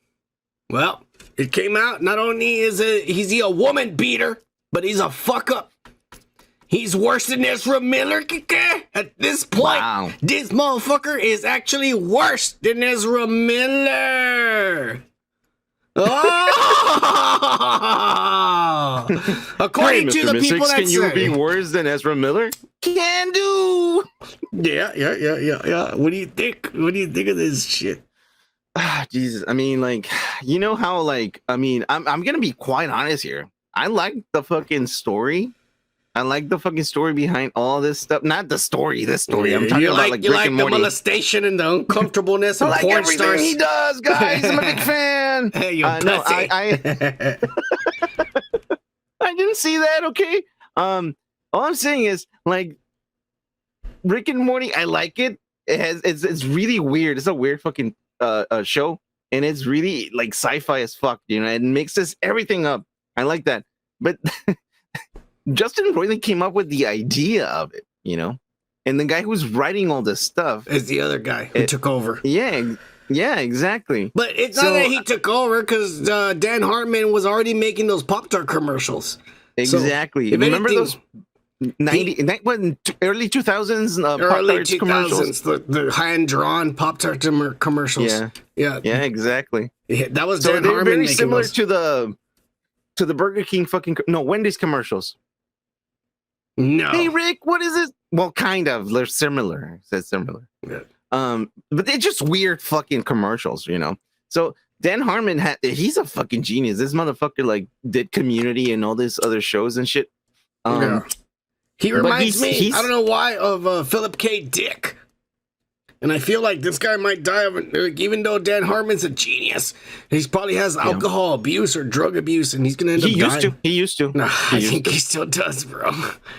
Well, it came out. Not only is he a woman beater, but he's a fuck up. He's worse than Ezra Miller. At this point, wow. This motherfucker is actually worse than Ezra Miller. Oh! According to the people that can you be worse than Ezra Miller? Can do. Yeah. What do you think? What do you think of this shit? Jesus, I mean, like, you know how, like, I mean, I'm gonna be quite honest here. I like the fucking story. I like the fucking story behind all this stuff. Not the story, this story. I'm talking about like Rick and Morty. The molestation and the uncomfortableness of like porn everything stars. He does, guys. I'm a big fan. Hey, you're no, I didn't see that. Okay. All I'm saying is, like, Rick and Morty. I like it. It's really weird. It's a weird fucking show, and it's really like sci-fi as fuck. You know, it mixes everything up. I like that, but. Justin Roiland came up with the idea of it, you know, and the guy who's writing all this stuff is the other guy who took over. Yeah, exactly. But it's not that he took over, because Dan Harmon was already making those Pop-Tart commercials. Exactly. So, remember those early 2000s early Pop-Tarts 2000s, commercials? the hand-drawn Pop-Tart commercials. Yeah, exactly. Yeah, that was so Dan they're Harmon very similar those. to the Burger King Wendy's commercials. No. Hey Rick, what is it? Well, kind of. They're similar. It says similar. Yeah. But they're just weird fucking commercials, you know. So Dan Harmon he's a fucking genius. This motherfucker like did Community and all these other shows and shit. He reminds me, I don't know why, of Philip K. Dick. And I feel like this guy might die of it, even though Dan Harmon's a genius. He probably has alcohol abuse or drug abuse, and he's going to end up dying. He used to. Nah, I think he still does, bro.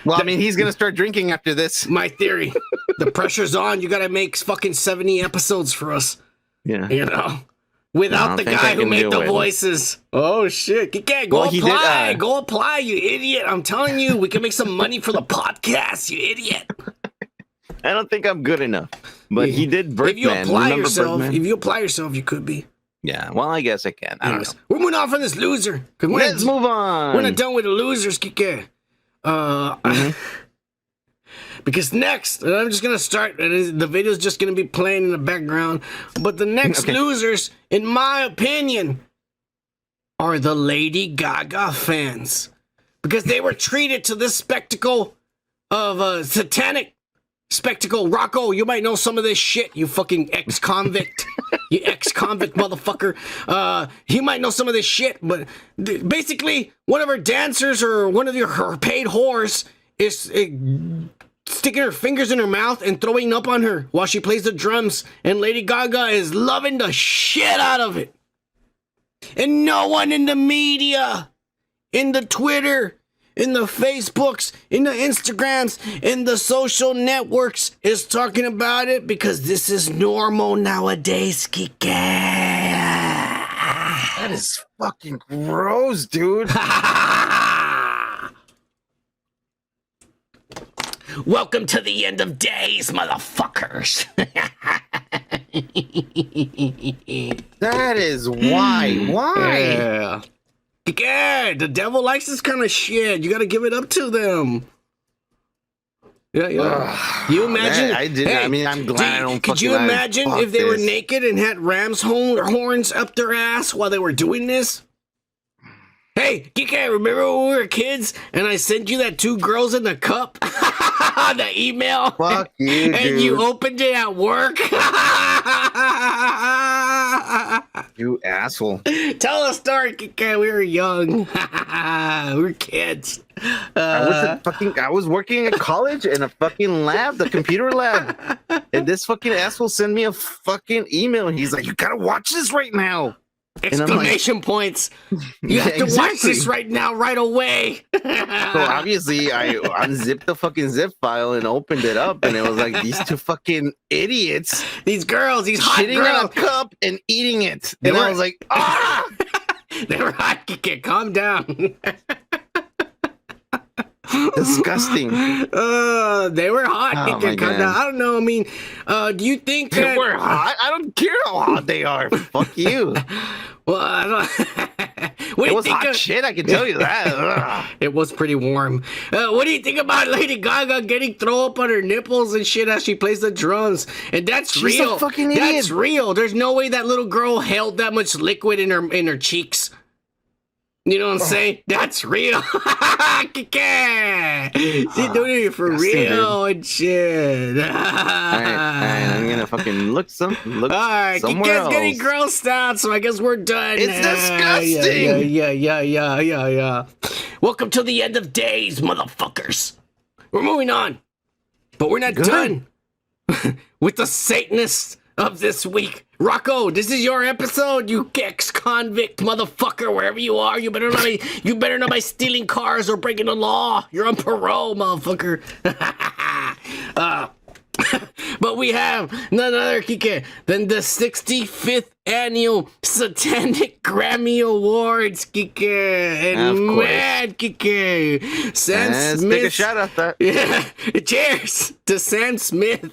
Well, I mean, he's going to start drinking after this. My theory. The pressure's on. You got to make fucking 70 episodes for us. Yeah. You know? Without the guy who made the voices. Oh, shit. You can't go apply. Go apply, you idiot. I'm telling you, we can make some money for the podcast, you idiot. I don't think I'm good enough. But he did Birdman. If you apply yourself, you could be. Yeah, well, I guess I can. I don't know. We're moving on from this loser. Let's move on. We're not done with the losers, Kike. Because next, and I'm just going to start, the video's just going to be playing in the background, but the next losers, in my opinion, are the Lady Gaga fans. Because they were treated to this spectacle of Satanic spectacle. Rocco, you might know some of this shit, you fucking ex-convict. You ex-convict motherfucker. You might know some of this shit, but basically, one of her dancers or one of her paid whores is sticking her fingers in her mouth and throwing up on her while she plays the drums, and Lady Gaga is loving the shit out of it. And no one in the media, in the Twitter, in the Facebooks, in the Instagrams, in the social networks is talking about it because this is normal nowadays, Kike. That is fucking gross, dude. Welcome to the end of days, motherfuckers. That is why. Yeah. Yeah, the devil likes this kind of shit. You got to give it up to them. Yeah. You imagine? I didn't. I mean, I'm glad I don't. Could you imagine if they were naked and had ram's horns up their ass while they were doing this? Hey, Kike, remember when we were kids and I sent you that 2 girls in the cup? The email? Fuck you, and dude. you opened it at work? You asshole. Tell a story, Kike. We were young. We were kids. I was working at college in a fucking lab, the computer lab. And this fucking asshole sent me a fucking email. And he's like, you gotta watch this right now. Exclamation points. You have to watch this right now, right away. So obviously I unzipped the fucking zip file and opened it up, and it was like these two fucking idiots, these girls, these hot shitting girls, in a cup and eating it. And I was like, ah! They were hot. Kike, calm down. Disgusting. They were hot. Kike, calm down. I don't know. I mean, do you think that they were hot? I don't care how hot they are. Fuck you. Well, I don't. It was hot shit, I can tell you that. It was pretty warm. What do you think about Lady Gaga getting throw up on her nipples and shit as she plays the drums? And that's She's real. a fucking idiot. That's real. There's no way that little girl held that much liquid in her cheeks. You know what I'm saying? That's real. She's doing it for real and shit. All right, I'm gonna fucking look somewhere else. Getting grossed out, so I guess we're done. It's disgusting. Yeah. Welcome to the end of days, motherfuckers. We're moving on, but we're not done with the Satanists of this week. Rocco, this is your episode, you ex-convict motherfucker, wherever you are. You better not be stealing cars or breaking the law. You're on parole, motherfucker. But we have none other, Kike, than the 65th annual Satanic Grammy Awards, Kike. And man, Kike, Sam Let's Smith. take a shot at that. Yeah, cheers to Sam Smith.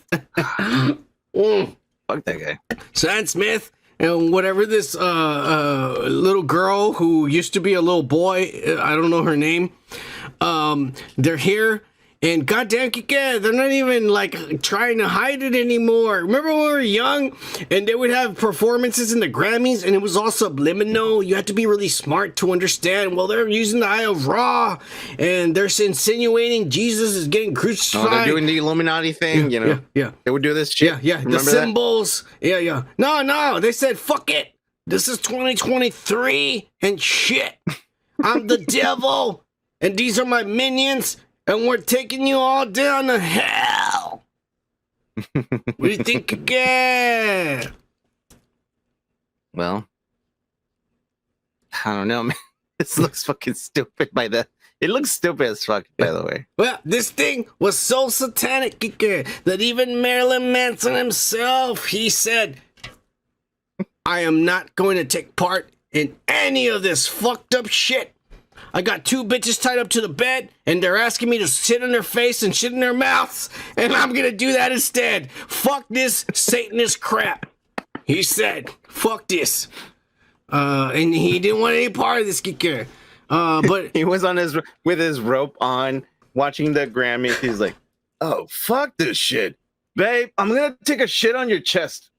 Fuck that guy. Sam Smith and whatever this little girl who used to be a little boy, I don't know her name. They're here. And goddamn, Kike, they're not even like trying to hide it anymore. Remember when we were young and they would have performances in the Grammys and it was all subliminal? You had to be really smart to understand. Well, they're using the Eye of Ra and they're insinuating Jesus is getting crucified. Oh, they're doing the Illuminati thing, you know? Yeah. They would do this shit. Yeah. Remember the symbols. That? Yeah. No. They said, fuck it. This is 2023 and shit. I'm the devil and these are my minions. And we're taking you all down to hell. What do you think again? Well, I don't know, man. This looks fucking stupid it looks stupid as fuck, by the way. Well, this thing was so satanic that even Marilyn Manson himself, he said, I am not going to take part in any of this fucked up shit. I got two bitches tied up to the bed, and they're asking me to sit in their face and shit in their mouths, and I'm gonna do that instead. Fuck this Satanist crap. He said, fuck this. And he didn't want any part of this, Kike. But he was with his rope on, watching the Grammys. He's like, oh, fuck this shit. Babe, I'm gonna take a shit on your chest.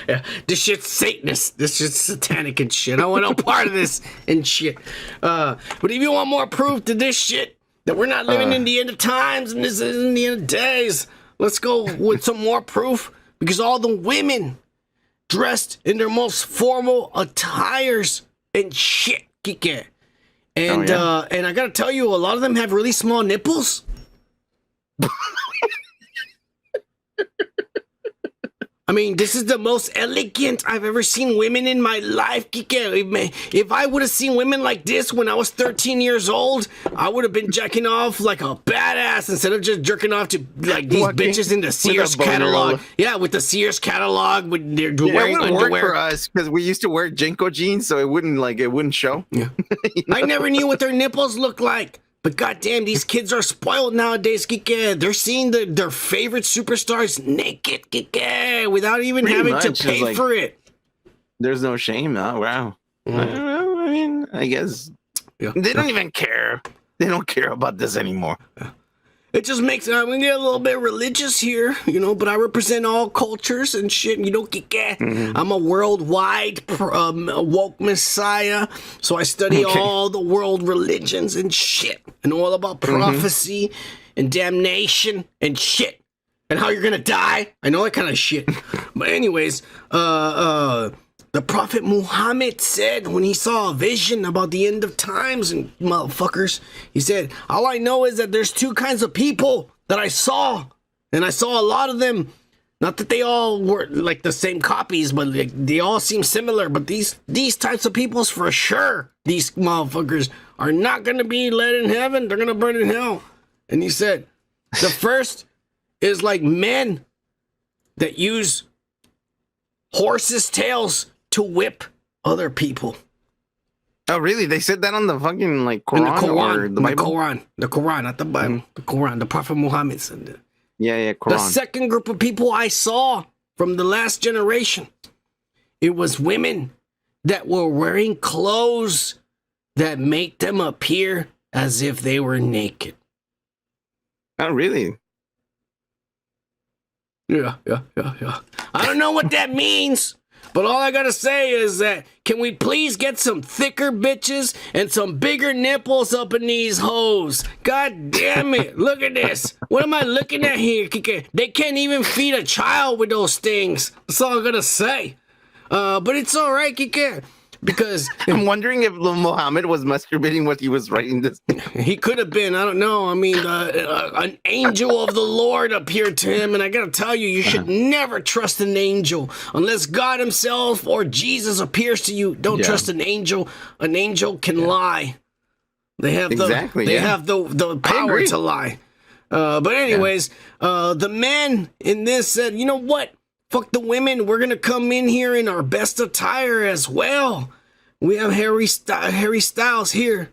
Yeah, this shit's Satanist. This shit's satanic and shit. I want no part of this and shit. But if you want more proof to this shit, that we're not living in the end of times and this isn't the end of days, let's go with some more proof. Because all the women dressed in their most formal attires and shit, Kike. And and I gotta tell you, a lot of them have really small nipples. I mean, this is the most elegant I've ever seen women in my life, Kike. If I would have seen women like this when I was 13 years old, I would have been jacking off like a badass instead of just jerking off to like these bitches in the Sears catalog. Yeah, with the Sears catalog, with they're wearing it wouldn't underwear. work for us because we used to wear Jenko jeans, so it wouldn't show. Yeah, I never knew what their nipples looked like. But goddamn, these kids are spoiled nowadays, Kike. They're seeing their favorite superstars naked, Kike, without even having to pay for it. There's no shame, huh? Wow. I mean, I guess they don't even care. They don't care about this anymore. It just makes we get a little bit religious here, but I represent all cultures and shit, Kike. I'm a worldwide woke messiah, so I study all the world religions and shit, and all about prophecy and damnation and shit, and how you're gonna die. I know that kind of shit. But anyways, the Prophet Muhammad said when he saw a vision about the end of times and motherfuckers, he said, all I know is that there's two kinds of people that I saw, and I saw a lot of them Not that they all were like the same copies, but like, they all seem similar. But these types of peoples, for sure, these motherfuckers are not going to be let in heaven. They're going to burn in hell. And he said, the first is like men that use horses' tails to whip other people. Oh, really? They said that on the fucking like Quran, or the Bible? The Quran, not the Bible. The Quran, the Prophet Muhammad said that. Yeah, Quran. The second group of people I saw from the last generation, it was women that were wearing clothes that make them appear as if they were naked. Oh, really? Yeah. I don't know what that means, but all I gotta say is that can we please get some thicker bitches and some bigger nipples up in these hoes? God damn it. Look at this. What am I looking at here, Kike? They can't even feed a child with those things. That's all I'm gonna say. But it's all right, Kike. Because I'm wondering if Muhammad was masturbating when he was writing this. He could have been. I don't know. I mean, an angel of the Lord appeared to him, and I gotta tell you, you should never trust an angel unless God Himself or Jesus appears to you. Don't trust an angel. An angel can lie. They have the power to lie. But anyways, the men in this said, you know what? Fuck the women. We're gonna come in here in our best attire as well. We have Harry Styles here,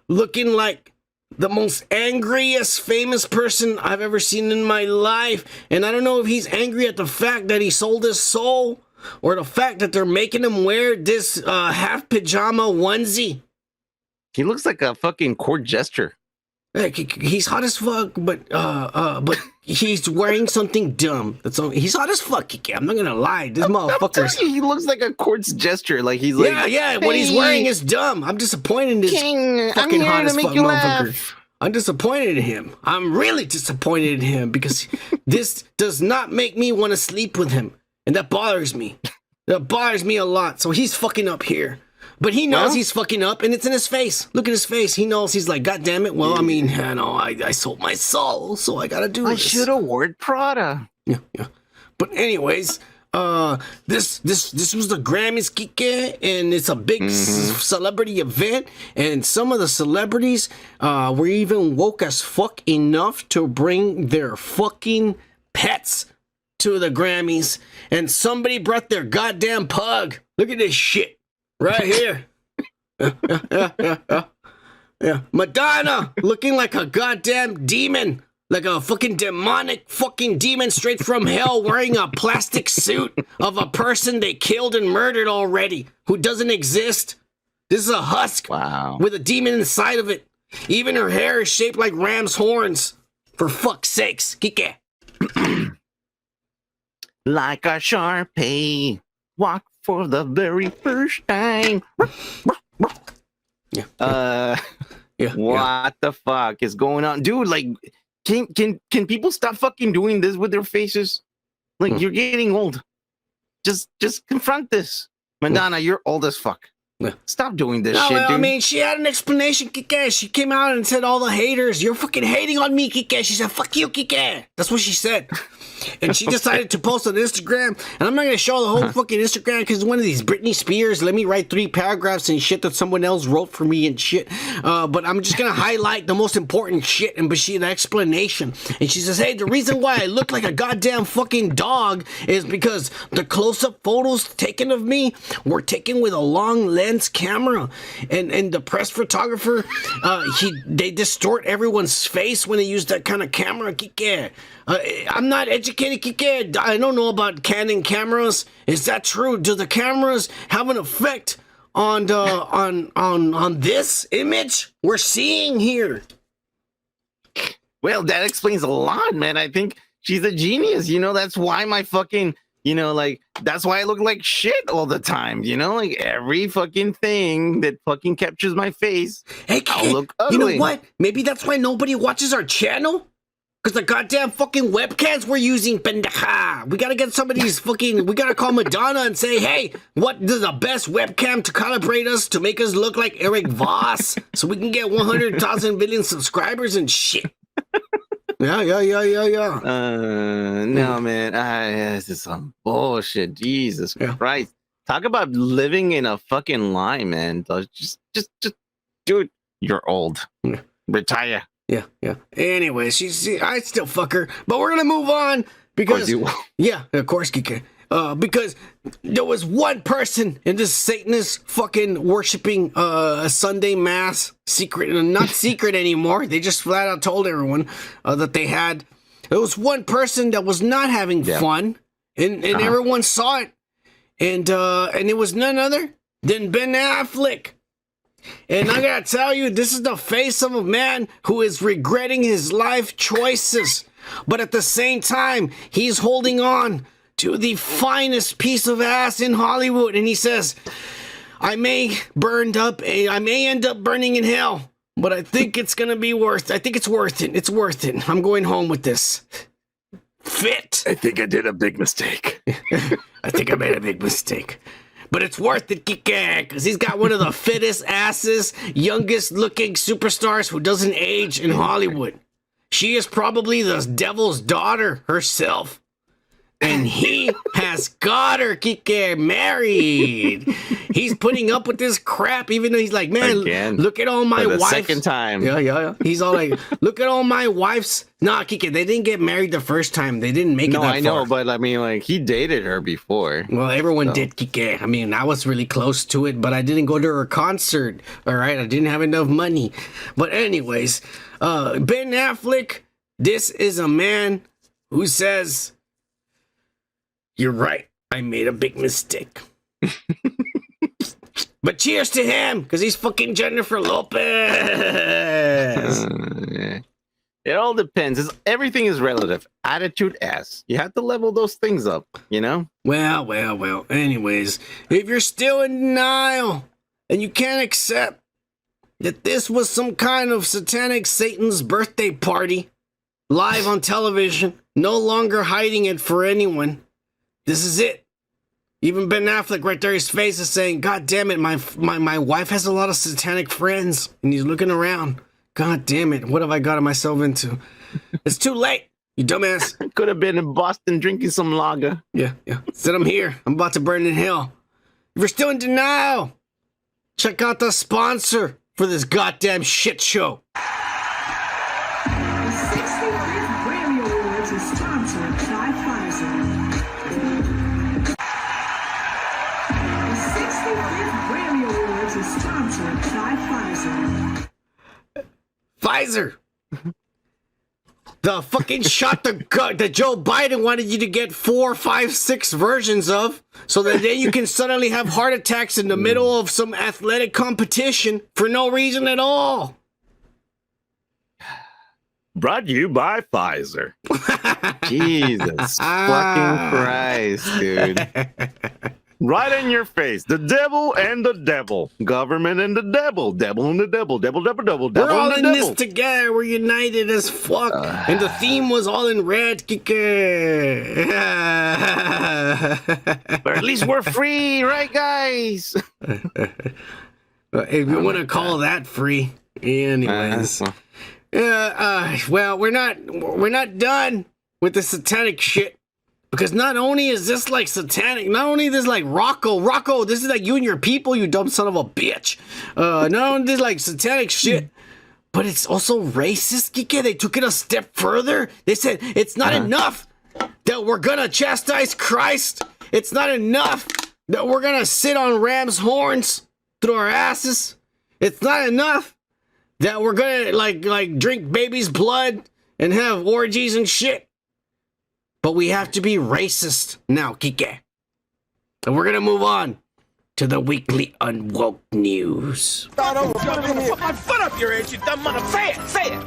looking like the most angriest famous person I've ever seen in my life. And I don't know if he's angry at the fact that he sold his soul or the fact that they're making him wear this half pajama onesie. He looks like a fucking court jester. He's hot as fuck, but he's wearing something dumb. He's hot as fuck. I'm not gonna lie, this motherfucker. He looks like a court's gesture. Like he's like, yeah. What he's wearing is dumb. I'm disappointed in this King, fucking hot as fuck motherfucker. Laugh. I'm disappointed in him. I'm really disappointed in him because this does not make me want to sleep with him, and that bothers me. That bothers me a lot. So he's fucking up here. But he knows he's fucking up, and it's in his face. Look at his face. He knows. He's like, God damn it. Well, I mean, I sold my soul, so I gotta do this. I should have worn Prada. Yeah. But anyways, this was the Grammys, Kike, and it's a big celebrity event, and some of the celebrities were even woke as fuck enough to bring their fucking pets to the Grammys, and somebody brought their goddamn pug. Look at this shit. Right here. Yeah. Madonna looking like a goddamn demon. Like a fucking demonic fucking demon straight from hell wearing a plastic suit of a person they killed and murdered already who doesn't exist. This is a husk with a demon inside of it. Even her hair is shaped like ram's horns. For fuck's sakes. Kike. Like a Sharpie. Walk for the very first time. What the fuck is going on, dude? Like, can people stop fucking doing this with their faces? Like, you're getting old. Just confront this. Madonna, you're old as fuck. Stop doing this shit, dude. I mean, she had an explanation, Kike. She came out and said, all the haters, you're fucking hating on me, Kike. She said, fuck you, Kike. That's what she said. And she decided to post on Instagram. And I'm not going to show the whole fucking Instagram because it's one of these Britney Spears. Let me write 3 paragraphs and shit that someone else wrote for me and shit. But I'm just going to highlight the most important shit and the explanation. And she says, hey, the reason why I look like a goddamn fucking dog is because the close-up photos taken of me were taken with a long lens camera. And the press photographer, they distort everyone's face when they use that kind of camera. Kike. I'm not educated, Kike. I don't know about Canon cameras. Is that true? Do the cameras have an effect on this image we're seeing here? Well, that explains a lot, man. I think she's a genius. You know, that's why my fucking, that's why I look like shit all the time. Like every fucking thing that fucking captures my face, hey, Kike, I'll look ugly. You know what? Maybe that's why nobody watches our channel. Because the goddamn fucking webcams we're using, pendeja. We gotta get some of these fucking, we gotta call Madonna and say, hey, what is the best webcam to calibrate us to make us look like Eric Voss so we can get 100,000 billion subscribers and shit. Yeah. No, man. This is some bullshit. Jesus Christ. Talk about living in a fucking lie, man. Just dude, you're old. Retire. Yeah. Anyway, I still fuck her, but we're gonna move on because yeah, of course you can. Because there was one person in this Satanist fucking worshiping Sunday mass secret, not secret anymore. They just flat out told everyone that they had. There was one person that was not having fun, and everyone saw it, and it was none other than Ben Affleck. And I gotta tell you, this is the face of a man who is regretting his life choices, but at the same time, he's holding on to the finest piece of ass in Hollywood, and he says, I may end up burning in hell, but I think it's worth it. It's worth it. I'm going home with this. Fit. I think I did a big mistake. I think I made a big mistake. But it's worth it, because he's got one of the fittest asses, youngest looking superstars who doesn't age in Hollywood. She is probably the devil's daughter herself. And he has got her, Kike, married. He's putting up with this crap, even though he's like, man, look at all my wives. Second time. Yeah. He's all like, look at all my wives. Nah, Kike, they didn't get married the first time. They didn't make it that far. No, I know, but I mean, like, he dated her before. Well, everyone did, Kike. I mean, I was really close to it, but I didn't go to her concert. All right, I didn't have enough money. But anyways, Ben Affleck, this is a man who says, you're right. I made a big mistake. But cheers to him, because he's fucking Jennifer Lopez. It all depends. Everything is relative. Attitude ass. You have to level those things up, you know? Well. Anyways, if you're still in denial and you can't accept that this was some kind of satanic Satan's birthday party live on television, no longer hiding it for anyone, this is it. Even Ben Affleck right there, his face is saying, God damn it, my wife has a lot of satanic friends. And he's looking around. God damn it, what have I gotten myself into? It's too late, you dumbass. Could have been in Boston drinking some lager. Yeah. Said I'm here. I'm about to burn in hell. If you're still in denial, check out the sponsor for this goddamn shit show. The 65th Grammy Awards is sponsored by Pfizer. The 65th Grammy Awards is sponsored by Pfizer. The fucking shot that Joe Biden wanted you to get 4, 5, 6 versions of, so that then you can suddenly have heart attacks in the middle of some athletic competition for no reason at all. Brought to you by Pfizer. Jesus fucking Christ, dude. Right in your face. The devil and the devil. Government and the devil. Devil and the devil. Devil, devil, devil, devil. We're all and in the this devil. together. We're united as fuck. And the theme was all in red. But at least we're free, right, guys? If you want to call that free. Anyways. Well, we're not done with the satanic shit. Because not only is this like satanic, not only is this like Rocco, this is like you and your people, you dumb son of a bitch. Not only this like satanic shit, but it's also racist, Kike. They took it a step further. They said it's not enough that we're gonna chastise Christ. It's not enough that we're gonna sit on ram's horns through our asses. It's not enough that we're gonna like drink baby's blood and have orgies and shit. But we have to be racist now, Kike. And we're gonna move on to the weekly Unwoke news. Put my foot up your ass, you dumb mother. Say it.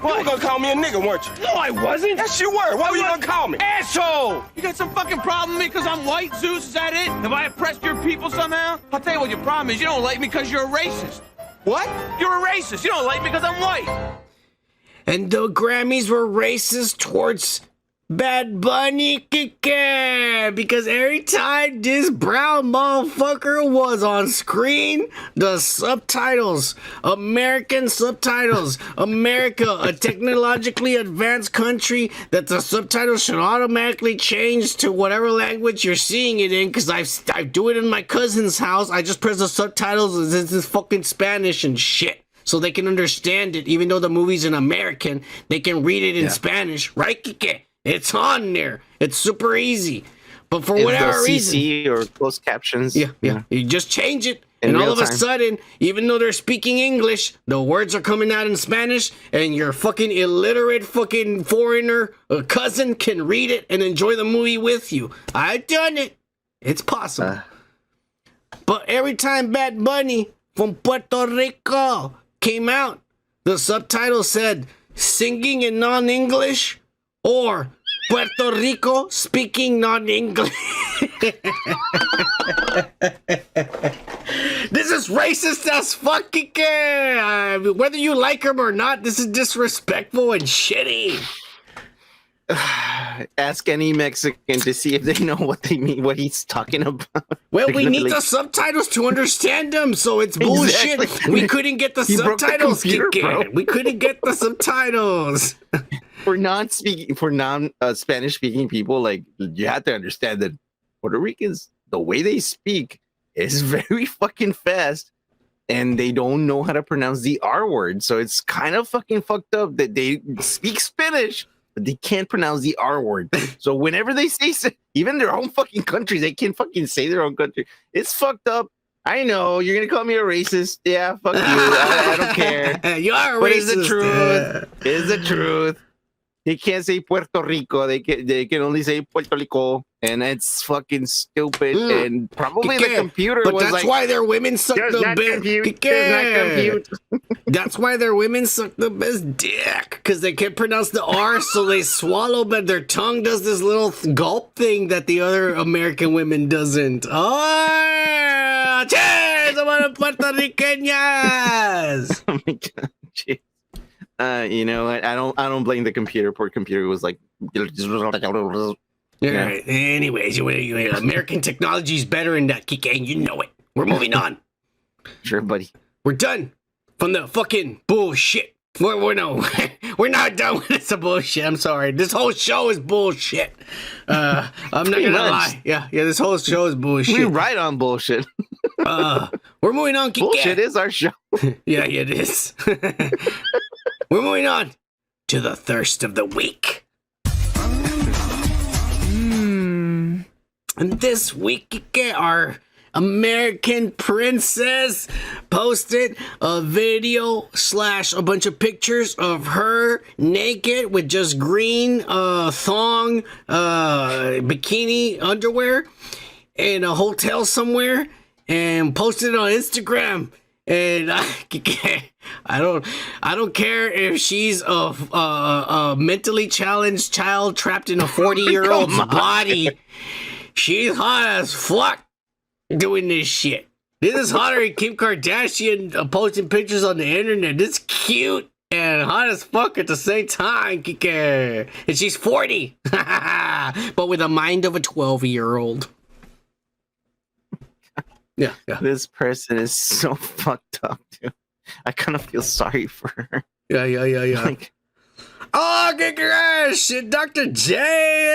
What? You were gonna call me a nigga, weren't you? No, I wasn't. Yes, you were. Why were you gonna call me? Asshole! You got some fucking problem with me because I'm white, Zeus? Is that it? Have I oppressed your people somehow? I'll tell you what your problem is. You don't like me because you're a racist. What? You're a racist. You don't like me because I'm white. And the Grammys were racist towards Bad Bunny, because every time this brown motherfucker was on screen, the subtitles, American subtitles, America, a technologically advanced country, that the subtitles should automatically change to whatever language you're seeing it in, because I do it in my cousin's house. I just press the subtitles and it's this fucking Spanish and shit. So they can understand it, even though the movie's in American, they can read it in Spanish, right, Kike? It's on there. It's super easy. But for whatever reason, CC or closed captions. Yeah. You just change it, and all of a sudden, even though they're speaking English, the words are coming out in Spanish, and your fucking illiterate fucking foreigner cousin can read it and enjoy the movie with you. I've done it. It's possible. But every time Bad Bunny from Puerto Rico came out, the subtitle said singing in non-English or Puerto Rico speaking non-English. This is racist as fuck, whether you like him or not, this is disrespectful and shitty. Ask any Mexican to see if they know what they mean, what he's talking about. Well, we need the subtitles to understand them, so it's bullshit. Exactly. We couldn't get the subtitles. We couldn't get the subtitles. For non-Spanish speaking people, like, you have to understand that Puerto Ricans, the way they speak is very fucking fast, and they don't know how to pronounce the R word. So it's kind of fucking fucked up that they speak Spanish, but they can't pronounce the R word. So whenever they say, even their own fucking country, they can't fucking say their own country. It's fucked up. I know you're gonna call me a racist. Yeah, fuck you. I don't care. You are a racist. But it's the truth. It's the truth. They can't say Puerto Rico. They can only say Puerto Rico, and it's fucking stupid. And probably the computer but was that's like, why their women suck the best. That's why their women suck the best dick, because they can't pronounce the R, so they swallow, but their tongue does this little gulp thing that the other American women doesn't. Oh, cheers, Puerto Ricanas. Oh my god, jeez. You know what? I don't blame the computer. Poor computer was like, yeah. Anyways, American technology is better in that, Kike, and you know it. We're moving on. Sure, buddy. We're done from the fucking bullshit. We're not done with this bullshit. I'm sorry. This whole show is bullshit. I'm not gonna lie. Yeah. This whole show is bullshit. We write on bullshit. We're moving on, Kike. Bullshit is our show. Yeah, it is. We're moving on to the thirst of the week. And this week, our American princess posted a video / a bunch of pictures of her naked with just green thong bikini underwear in a hotel somewhere, and posted it on Instagram. And I don't care if she's a mentally challenged child trapped in a 40-year-old's body. She's hot as fuck doing this shit. This is hotter than Kim Kardashian posting pictures on the internet. It's cute and hot as fuck at the same time, Kike. And she's 40, but with the mind of a 12-year-old. Yeah. This person is so fucked up, dude. I kind of feel sorry for her. Yeah. Like, oh, kick your ass! Dr. J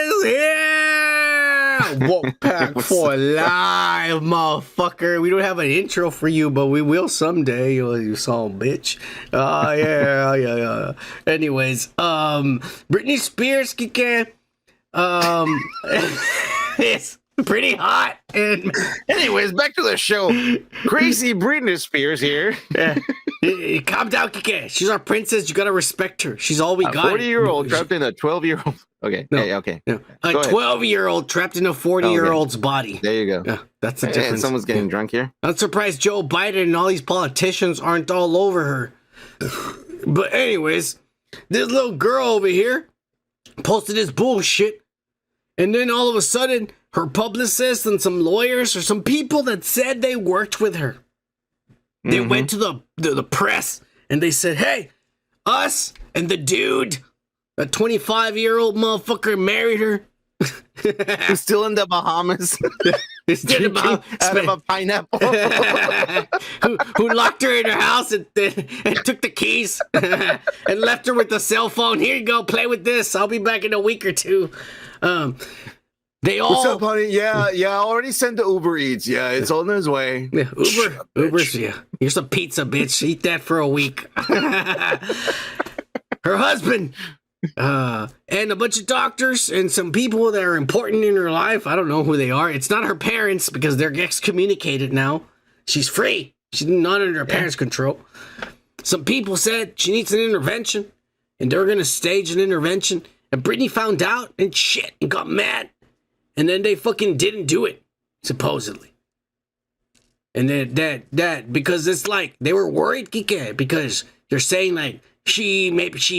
is here! Woke Pack for life, motherfucker. We don't have an intro for you, but we will someday, you son bitch. Yeah. Anyways, Britney Spears, Kike, it's pretty hot. And anyways, back to the show. Crazy Britney Spears here. Calm down, Kike. She's our princess. You gotta respect her. She's all we got. 40-year-old trapped in a 12-year-old. Okay. No. Hey, okay. No. A 12-year-old trapped in a 40-year-old's body. There you go. Yeah, that's the difference. And someone's getting drunk here. I'm surprised Joe Biden and all these politicians aren't all over her. But anyways, this little girl over here posted this bullshit, and then all of a sudden, her publicist and some lawyers or some people that said they worked with her, they went to the press and they said, hey, us and the dude A 25-year-old motherfucker married her. He's still in the Bahamas. He's drinking out of a pineapple. who locked her in her house and took the keys and left her with the cell phone. Here you go, play with this. I'll be back in a week or two. They all. What's up, honey? Yeah, I already sent the Uber Eats. Yeah, it's on its way. Yeah, Uber's. Yeah, here's some pizza, bitch. Eat that for a week. Her husband. And a bunch of doctors and some people that are important in her life. I don't know who they are. It's not her parents because they're excommunicated now. She's free. She's not under her parents' control. Some people said she needs an intervention, and they're going to stage an intervention. And Britney found out and shit and got mad. And then they fucking didn't do it, supposedly. And then that because it's like they were worried, Kike, because they're saying like, she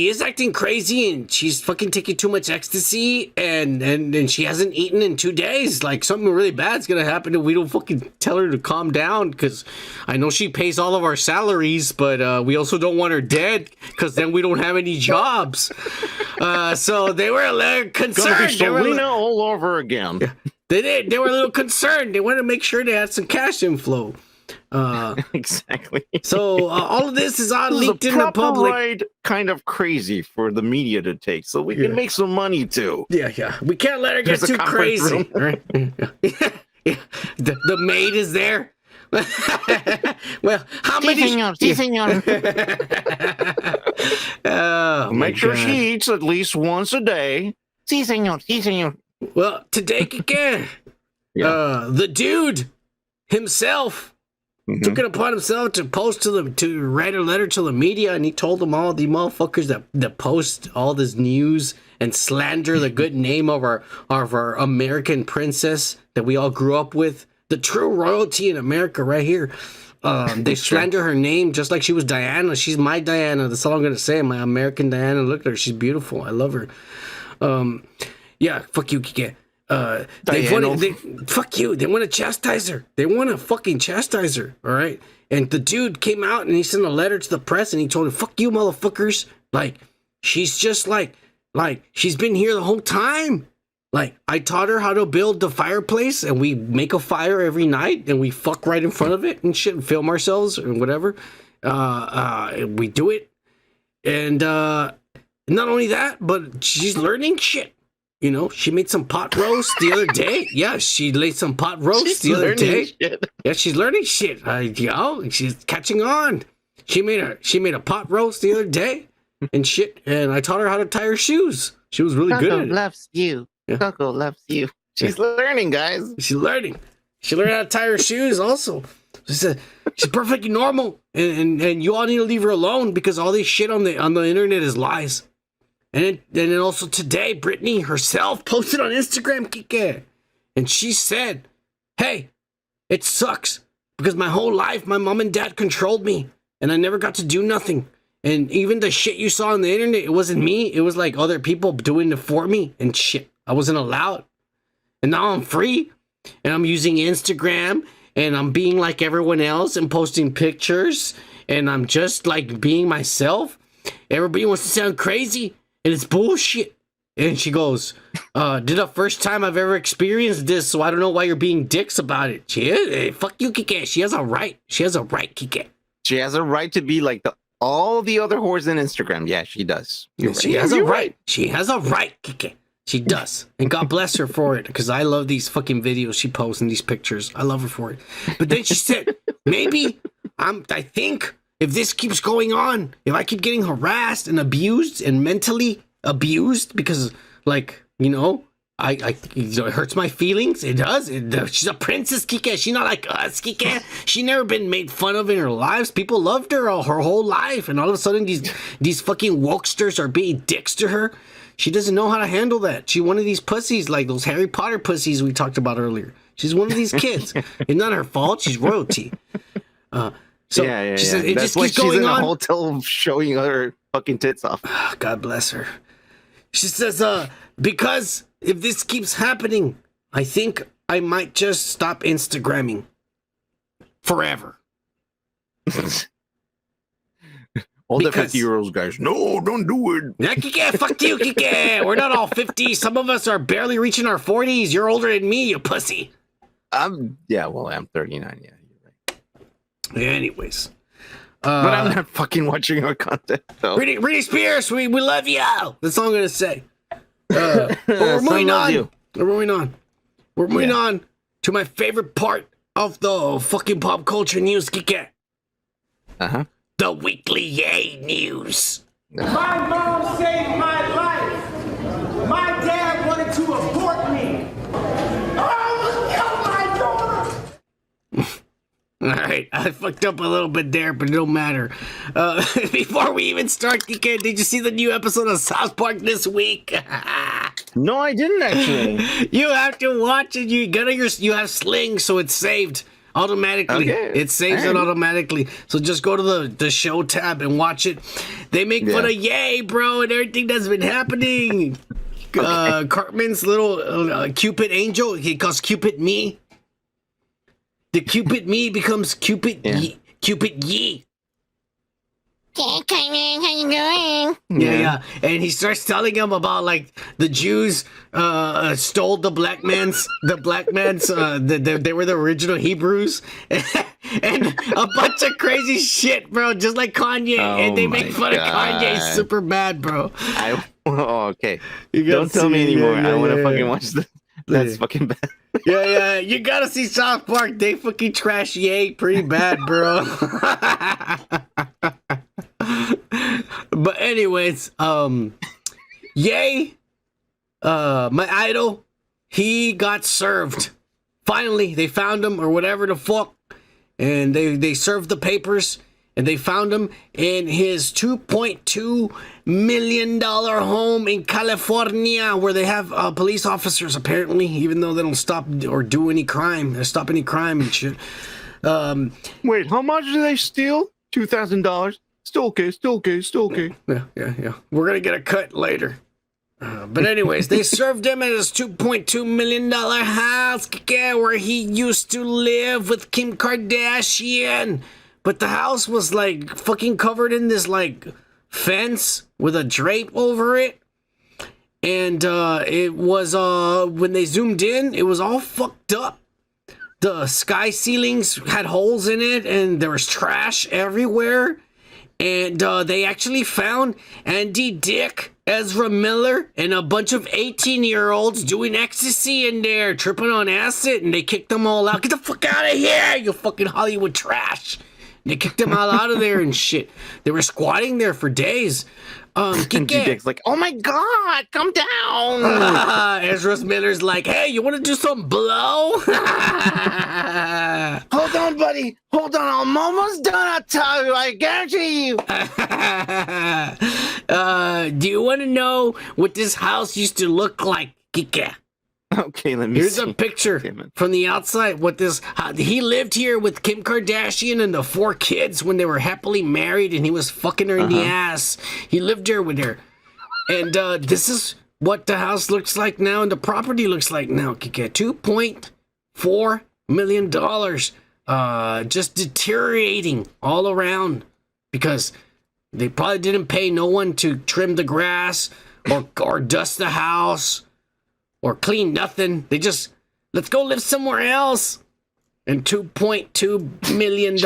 is acting crazy and she's fucking taking too much ecstasy and she hasn't eaten in 2 days. Like something really bad's gonna happen if we don't fucking tell her to calm down. Because I know she pays all of our salaries, but we also don't want her dead because then we don't have any jobs. So they were a little concerned. Selena all over again. Yeah, they did. They were a little concerned. They wanted to make sure they had some cash inflow. Exactly. So all of this is all leaked in the public. Ride kind of crazy for the media to take, so we can make some money too. Yeah. We can't let her get too crazy. Right? Yeah. The maid is there. Well, how many? Oh, make sure she eats at least once a day. Sí, señor. Sí, señor. Well, today, the dude himself took it upon himself to to write a letter to the media, and he told them all the motherfuckers that post all this news and slander the good name of our American princess that we all grew up with, the true royalty in America right here. They slander her name just like she was Diana. She's my Diana. That's all I'm gonna say. My American Diana. Look at her. She's beautiful. I love her. Yeah, fuck you, Kike. Fuck you. They want to chastise her. They want to fucking chastise her. All right. And the dude came out and he sent a letter to the press and he told him, "Fuck you, motherfuckers. Like, she's just like she's been here the whole time. Like, I taught her how to build the fireplace and we make a fire every night and we fuck right in front of it and shit and film ourselves and whatever. We do it. And not only that, but she's learning shit. You know, she made some pot roast the other day. Yeah, she laid some pot roast the other day. Shit. Yeah, she's learning shit. She's catching on. She made a pot roast the other day and shit. And I taught her how to tie her shoes. She was really good at it. Loves you. Yeah. Coco loves you. She's learning, guys. She's learning. She learned how to tie her shoes also. She said she's perfectly normal, and you all need to leave her alone because all this shit on the internet is lies. And then also today, Britney herself posted on Instagram, Kike, and she said, "Hey, it sucks because my whole life my mom and dad controlled me, and I never got to do nothing. And even the shit you saw on the internet, it wasn't me. It was like other people doing it for me and shit. I wasn't allowed. And now I'm free, and I'm using Instagram, and I'm being like everyone else and posting pictures, and I'm just like being myself. Everybody wants to sound crazy." And it's bullshit. And she goes, "This is the first time I've ever experienced this, so I don't know why you're being dicks about it." Fuck you, Kike. She has a right. She has a right, Kike. She has a right to be like all the other whores on Instagram. Yeah, she does. She has a right. She has a right, Kike. She does. And God bless her for it, because I love these fucking videos she posts and these pictures. I love her for it. But then she said, maybe I think if this keeps going on, if I keep getting harassed and abused and mentally abused because, like, you know, it hurts my feelings. It does. She's a princess, Kike. She's not like us, Kike. She never been made fun of in her lives. People loved her her whole life, and all of a sudden these fucking wokesters are being dicks to her. She doesn't know how to handle that. She's one of these pussies, like those Harry Potter pussies we talked about earlier. She's one of these kids. It's not her fault. She's royalty. So she says, it That's just keeps going she's in on. a hotel showing her fucking tits off. God bless her. She says, because if this keeps happening, I think I might just stop Instagramming forever. All the Because- 50-year-olds guys, no, don't do it. Yeah, Kike, fuck you, Kike. We're not all 50. Some of us are barely reaching our 40s. You're older than me, you pussy. I'm 39. Yeah, you're right. Anyways. But I'm not fucking watching our content, though. Britney Spears, we love you. That's all I'm going to say. But we're moving on. We're moving on to my favorite part of the fucking pop culture news, Kike. The weekly Yay news. My mom saved my life. My dad wanted to abort me. I almost killed my daughter. All right, I fucked up a little bit there, but it don't matter. Before we even start, Kike, did you see the new episode of South Park this week? No, I didn't actually. You have to watch it. You have Sling, so it's saved automatically. Okay. It saves it automatically. So just go to the show tab and watch it. They make fun of Yay, bro, and everything that's been happening. Cartman's little Cupid angel, he calls Cupid me. The Cupid me becomes Cupid Ye. Cupid Ye. Hey, Cartman, how you doing? Yeah. And he starts telling him about like the Jews stole the black man's they were the original Hebrews and a bunch of crazy shit, bro, just like Kanye. And they make fun of Kanye super bad, bro. Okay. Don't tell me anymore. I want to fucking watch this. That's fucking bad. Yeah, you gotta see South Park. They fucking trash Yay pretty bad, bro. But anyways, Yay, my idol, he got served. Finally, they found him or whatever the fuck, and they served the papers, and they found him in his $2.2 million home in California, where they have police officers, apparently, even though they don't stop or do any crime. They stop any crime and shit. Wait, how much did they steal? $2,000. Still okay. Yeah. We're gonna get a cut later. But anyways, they served him at his $2.2 million house, where he used to live with Kim Kardashian. But the house was like fucking covered in this like fence with a drape over it. And it was when they zoomed in, it was all fucked up. The sky ceilings had holes in it, and there was trash everywhere. And they actually found Andy Dick, Ezra Miller, and a bunch of 18-year-olds doing ecstasy in there, tripping on acid, and they kicked them all out. Get the fuck out of here, you fucking Hollywood trash. They kicked them all out of there and shit. They were squatting there for days. Andy Dick's like, oh my god, come down. Ezra Miller's like, hey, you want to do some blow? Hold on, buddy. Hold on. I'm almost done. I'll tell you. I guarantee you. Do you want to know what this house used to look like, Kike? Okay, let me Here's see. a picture from the outside. He lived here with Kim Kardashian and the 4 kids when they were happily married, and he was fucking her in the ass. He lived there with her. And this is what the house looks like now and the property looks like now, Kike. $2.4 million. Just deteriorating all around because they probably didn't pay no one to trim the grass or dust the house or clean nothing. They just, let's go live somewhere else. And $2.2 million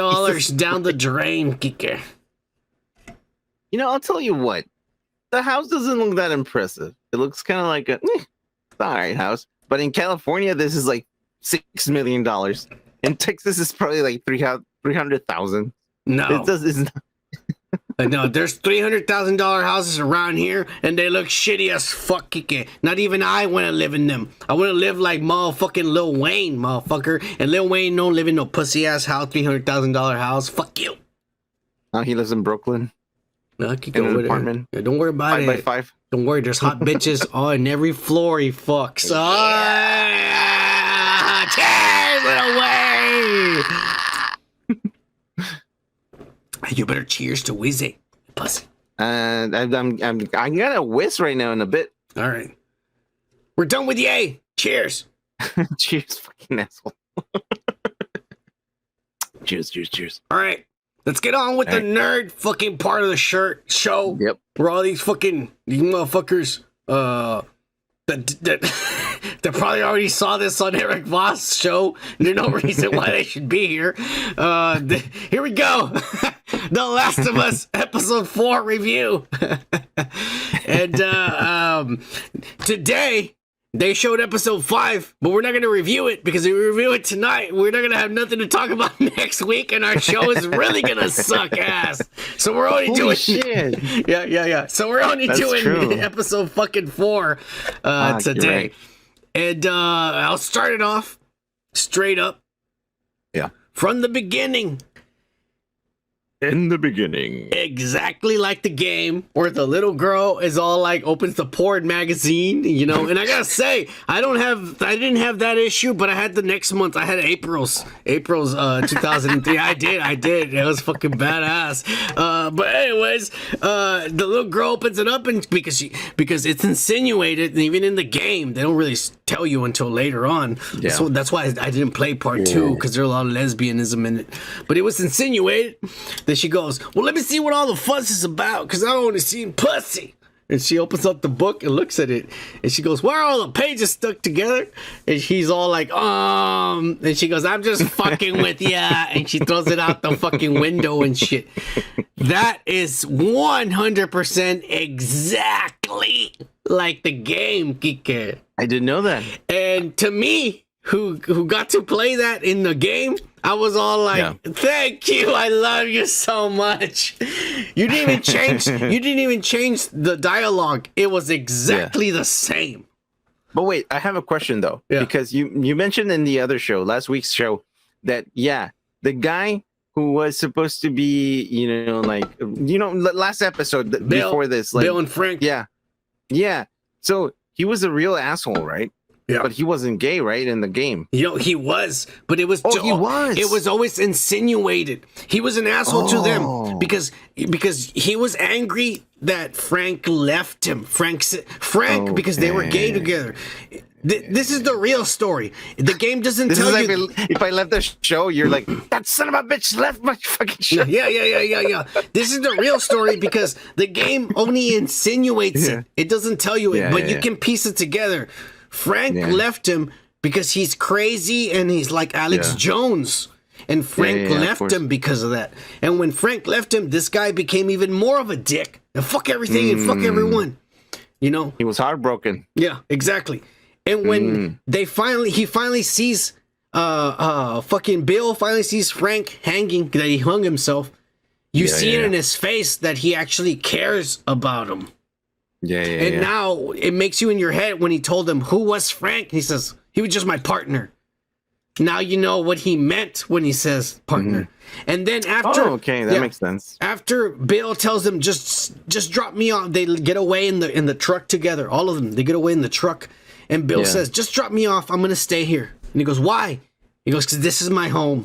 down the drain, Kike. You know, I'll tell you what. The house doesn't look that impressive. It looks kind of like a all right house. But in California, this is like $6 million. In Texas, it's probably like 300,000. No. It's not. No, there's $300,000 houses around here, and they look shitty as fuck, Kike. Not even I want to live in them. I want to live like motherfucking Lil Wayne, motherfucker. And Lil Wayne don't live in no pussy-ass house, $300,000 house. Fuck you. Oh, he lives in Brooklyn. No, I could go in an with apartment. Yeah, don't worry about 5 by 5. Don't worry, there's hot bitches on every floor he fucks. Yeah. Cheers, Lil Wayne. You better cheers to Wizzy, pussy. And I'm gonna whiz right now in a bit. All right, we're done with Yay. Cheers. Cheers, fucking asshole. Cheers. All right, Let's get on with the nerd fucking part of the show. Yep. Where all these motherfuckers that probably already saw this on Eric Voss' show. There's no reason why they should be here. Here we go. The Last of Us episode 4 review. And today they showed episode 5, but we're not going to review it because if we review it tonight, we're not going to have nothing to talk about next week, and our show is really going to suck ass. So we're only doing shit. Yeah. So we're only doing episode fucking 4 today. Right. And I'll start it off straight up. Yeah. From the beginning. In the beginning. Exactly like the game where the little girl is all like opens the porn magazine, you know. And I gotta say, I didn't have that issue, but I had the next month. I had April's 2003. I did. It was fucking badass. But anyways, the little girl opens it up, and because it's insinuated, and even in the game, they don't really tell you until later on. Yeah. So that's why I didn't play part 2, because there's a lot of lesbianism in it. But it was insinuated. Then she goes, well, let me see what all the fuss is about, because I only seen pussy. And she opens up the book and looks at it. And she goes, why are all the pages stuck together? And he's all like, And she goes, I'm just fucking with ya. And she throws it out the fucking window and shit. That is 100% exactly like the game, Kike. I didn't know that. And to me, who got to play that in the game, I was all like, thank you, I love you so much. You didn't even change the dialogue. It was exactly the same. But wait, I have a question though. Yeah. Because you mentioned in the other show, last week's show, that the guy who was supposed to be, last episode before this, like Bill and Frank. Yeah. So he was a real asshole, right? Yeah. But he wasn't gay, right, in the game? He was, but it was. He was. It was always insinuated. He was an asshole to them because he was angry that Frank left him. Frank because they were gay together. This is the real story. The game doesn't tell you. If I left the show, you're like, that son of a bitch left my fucking show. Yeah. This is the real story because the game only insinuates it. It doesn't tell you it, but you can piece it together. Frank left him because he's crazy and he's like Alex Jones. And Frank left him because of that. And when Frank left him, this guy became even more of a dick. And fuck everything and fuck everyone. You know? He was heartbroken. Yeah, exactly. And when he finally sees fucking Bill finally sees Frank hanging, that he hung himself, you see it in his face that he actually cares about him. And now it makes you in your head when he told him who was Frank. He says he was just my partner. Now you know what he meant when he says partner. And then after, that makes sense. After Bill tells him just drop me off, they get away in the truck together. All of them, they get away in the truck, and Bill says, "Just drop me off. I'm gonna stay here." And he goes, "Why?" He goes, "Because this is my home.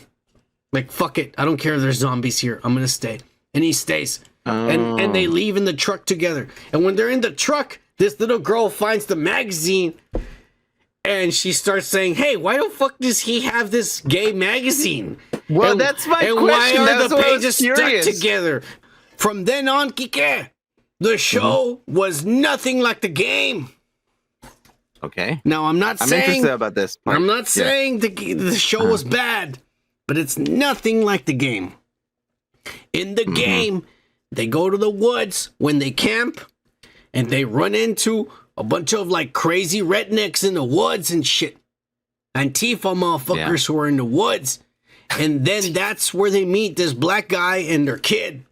Like fuck it, I don't care if there's zombies here. I'm gonna stay." And he stays. And they leave in the truck together. And when they're in the truck, this little girl finds the magazine and she starts saying, hey, why the fuck does he have this gay magazine? Well, that's my question. Why are That's the what I was pages stuck curious. together? From then on, Kike, the show was nothing like the game. Okay. Now, I'm interested about this part. I'm not saying the show was bad, but it's nothing like the game. In the game, they go to the woods when they camp, and they run into a bunch of like crazy rednecks in the woods and shit. Antifa motherfuckers who are in the woods. And then that's where they meet this black guy and their kid.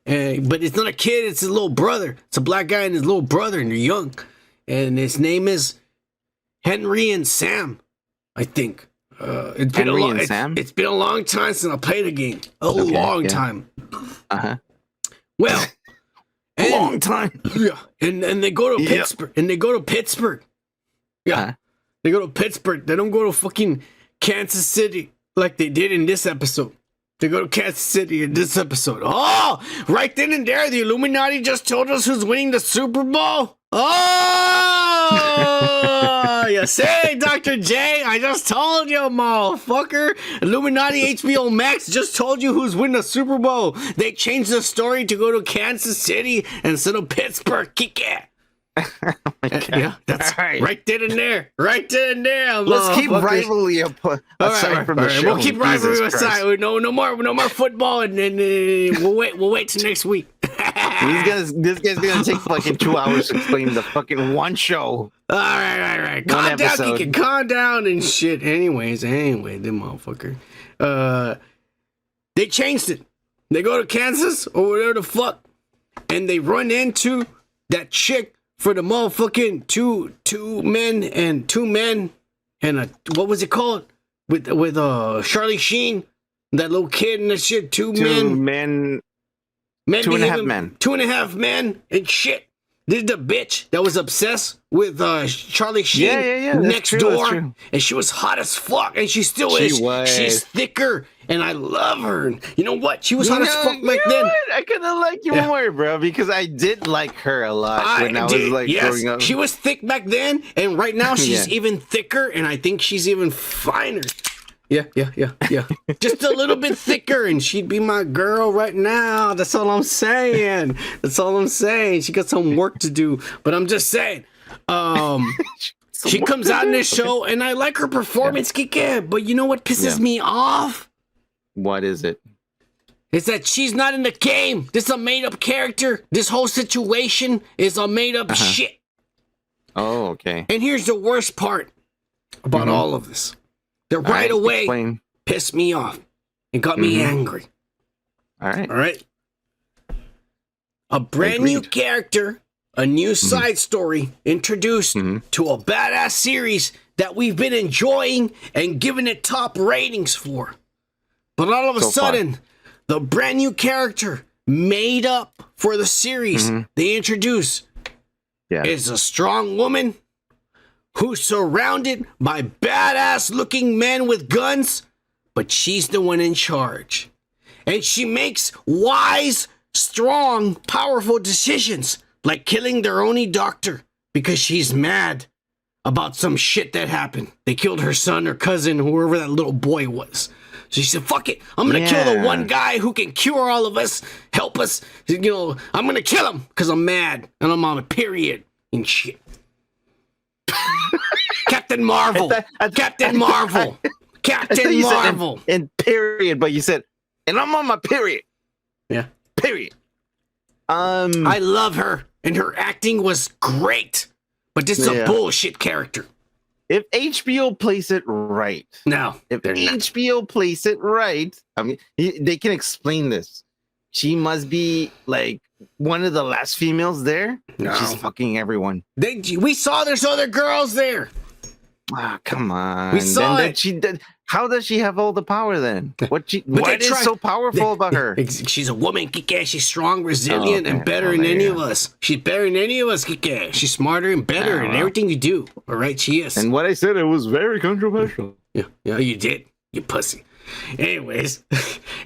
But it's not a kid, it's his little brother. It's a black guy and his little brother, and they're young. And his name is Henry and Sam, I think. It's been it's been a long time since I played a game. A long time. Well, a long time. Yeah. And they go to Pittsburgh. And they go to Pittsburgh. Yeah. They go to Pittsburgh. They don't go to fucking Kansas City like they did in this episode. They go to Kansas City in this episode. Oh, right then and there, the Illuminati just told us who's winning the Super Bowl. Oh! Oh, you say, Dr. J, I just told you, motherfucker. Illuminati HBO Max just told you who's winning the Super Bowl. They changed the story to go to Kansas City instead of Pittsburgh. Kick it. Yeah, that's right there and there. Right there and there. Let's keep rivalry aside from the show. We'll keep rivalry aside. No more football, and then we'll wait till next week. This guy's gonna take fucking 2 hours to explain the fucking one show. All right. Calm down, Kiki. Calm down and shit. Anyway, the motherfucker. They changed it. They go to Kansas or whatever the fuck, and they run into that chick for the motherfucking two men and a what was it called with Charlie Sheen, that little kid and that shit. Two and a half men and shit. This is the bitch that was obsessed with Charlie Sheen next door, and she was hot as fuck, and she still is. She's thicker, and I love her. You know what? She was hot as fuck back then. I kind of like you more, bro, because I did like her a lot when I was like growing up. She was thick back then, and right now she's even thicker, and I think she's even finer. Yeah. Just a little bit thicker, and she'd be my girl right now. That's all I'm saying. She got some work to do, but I'm just saying. She comes out in this show, and I like her performance, Kike. But you know what pisses me off? What is it? It's that she's not in the game. This is a made-up character. This whole situation is a made-up shit. Oh, okay. And here's the worst part about all of this. That right away pissed me off and got me angry. All right. A brand new character, a new side story introduced to a badass series that we've been enjoying and giving it top ratings for. But all of a sudden, the brand new character made up for the series they introduce is a strong woman who's surrounded by badass looking men with guns, but she's the one in charge. And she makes wise, strong, powerful decisions, like killing their only doctor because she's mad about some shit that happened. They killed her son or cousin, whoever that little boy was. So she said, fuck it, I'm gonna kill the one guy who can cure all of us, help us. You know, I'm gonna kill him because I'm mad and I'm on a period and shit. Captain Marvel. Captain Marvel. And period, but you said, and I'm on my period. Yeah. Period. I love her, and her acting was great, but this is a bullshit character. If HBO plays it right. If HBO plays it right, I mean, they can explain this. She must be like one of the last females there. No. She's fucking everyone. We saw there's other girls there. Ah, come on. We saw it. How does she have all the power then? What is so powerful about her? She's a woman, Kike. She's strong, resilient, and better than any of us. She's better than any of us, Kike. She's smarter and better in everything you do. All right, she is. And what I said, it was very controversial. Yeah, you did. You pussy. Anyways.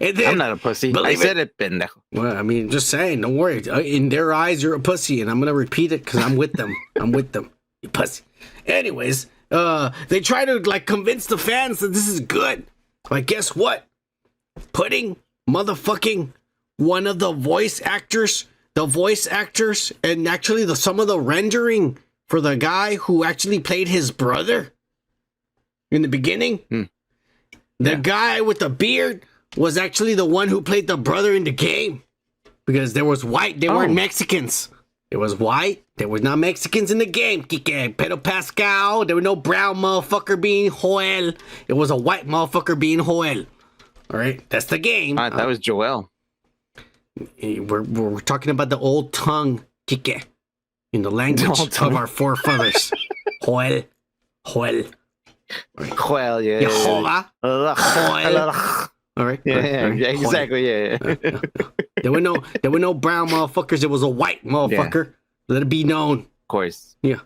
And then, I'm not a pussy. I said it, pendejo. Well, I mean, just saying. Don't worry. In their eyes, you're a pussy, and I'm going to repeat it because I'm with them. You pussy. Anyways. They try to like convince the fans that this is good. Like, guess what? Putting motherfucking one of the voice actors, and actually some of the rendering for the guy who actually played his brother in the beginning. The guy with the beard was actually the one who played the brother in the game because there was white. They weren't Mexicans. It was white. There was not Mexicans in the game. Pedro Pascal. There was no brown motherfucker being Joel. It was a white motherfucker being Joel. All right, that's the game. That was Joel. We're talking about the old tongue, Kike, in the language of our forefathers. Joel. Joel, yeah. Jehovah. Joel. All right. Exactly. Yeah. There were no brown motherfuckers. It was a white motherfucker. Yeah. Let it be known. Of course. Yeah.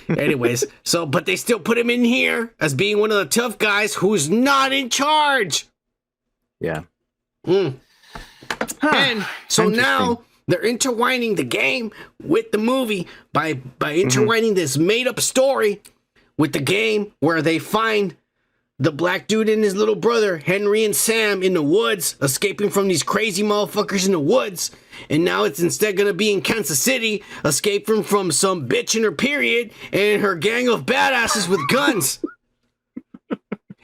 Anyways, but they still put him in here as being one of the tough guys who's not in charge. Yeah. And so now they're intertwining the game with the movie by intertwining this made up story with the game where they find the black dude and his little brother, Henry and Sam, in the woods, escaping from these crazy motherfuckers in the woods. And now it's instead going to be in Kansas City, escaping from some bitch in her period and her gang of badasses with guns.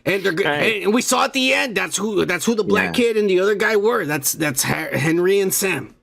And they're and we saw at the end, that's who the black kid and the other guy were. That's Henry and Sam.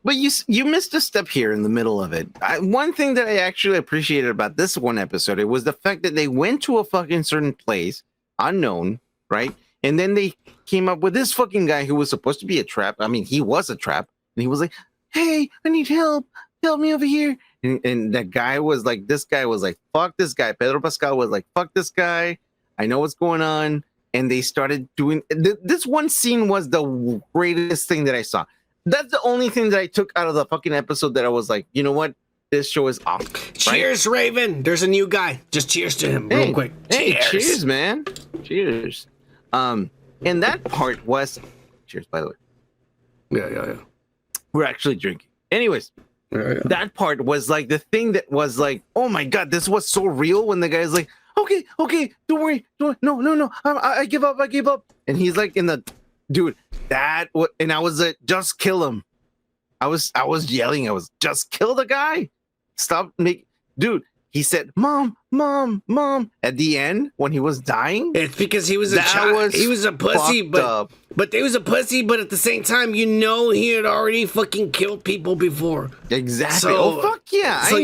But you missed a step here in the middle of it. One thing that I actually appreciated about this one episode, it was the fact that they went to a fucking certain place, unknown, right? And then they came up with this fucking guy who was supposed to be a trap. I mean, he was a trap. And he was like, hey, I need help. Help me over here. And that guy was like, this guy was like, fuck this guy. Pedro Pascal was like, fuck this guy. I know what's going on. And they started doing this one scene was the greatest thing that I saw. That's the only thing that I took out of the fucking episode that I was like, you know what? This show is off. Cheers, right? Raven. There's a new guy. Just cheers to him real quick. Hey, cheers, man. Cheers. And that part was cheers, by the way. Yeah. We're actually drinking. Anyways, that part was like the thing that was like, oh my God, this was so real when the guy's like, okay, don't worry. No. I give up. And he's like in the dude, and I was like, just kill him. I was yelling. I was just kill the guy. Stop dude. He said, Mom. At the end, when he was dying, it's because he was a child. He was a pussy, but he was a pussy. But at the same time, you know, he had already fucking killed people before. Exactly. So, fuck yeah, I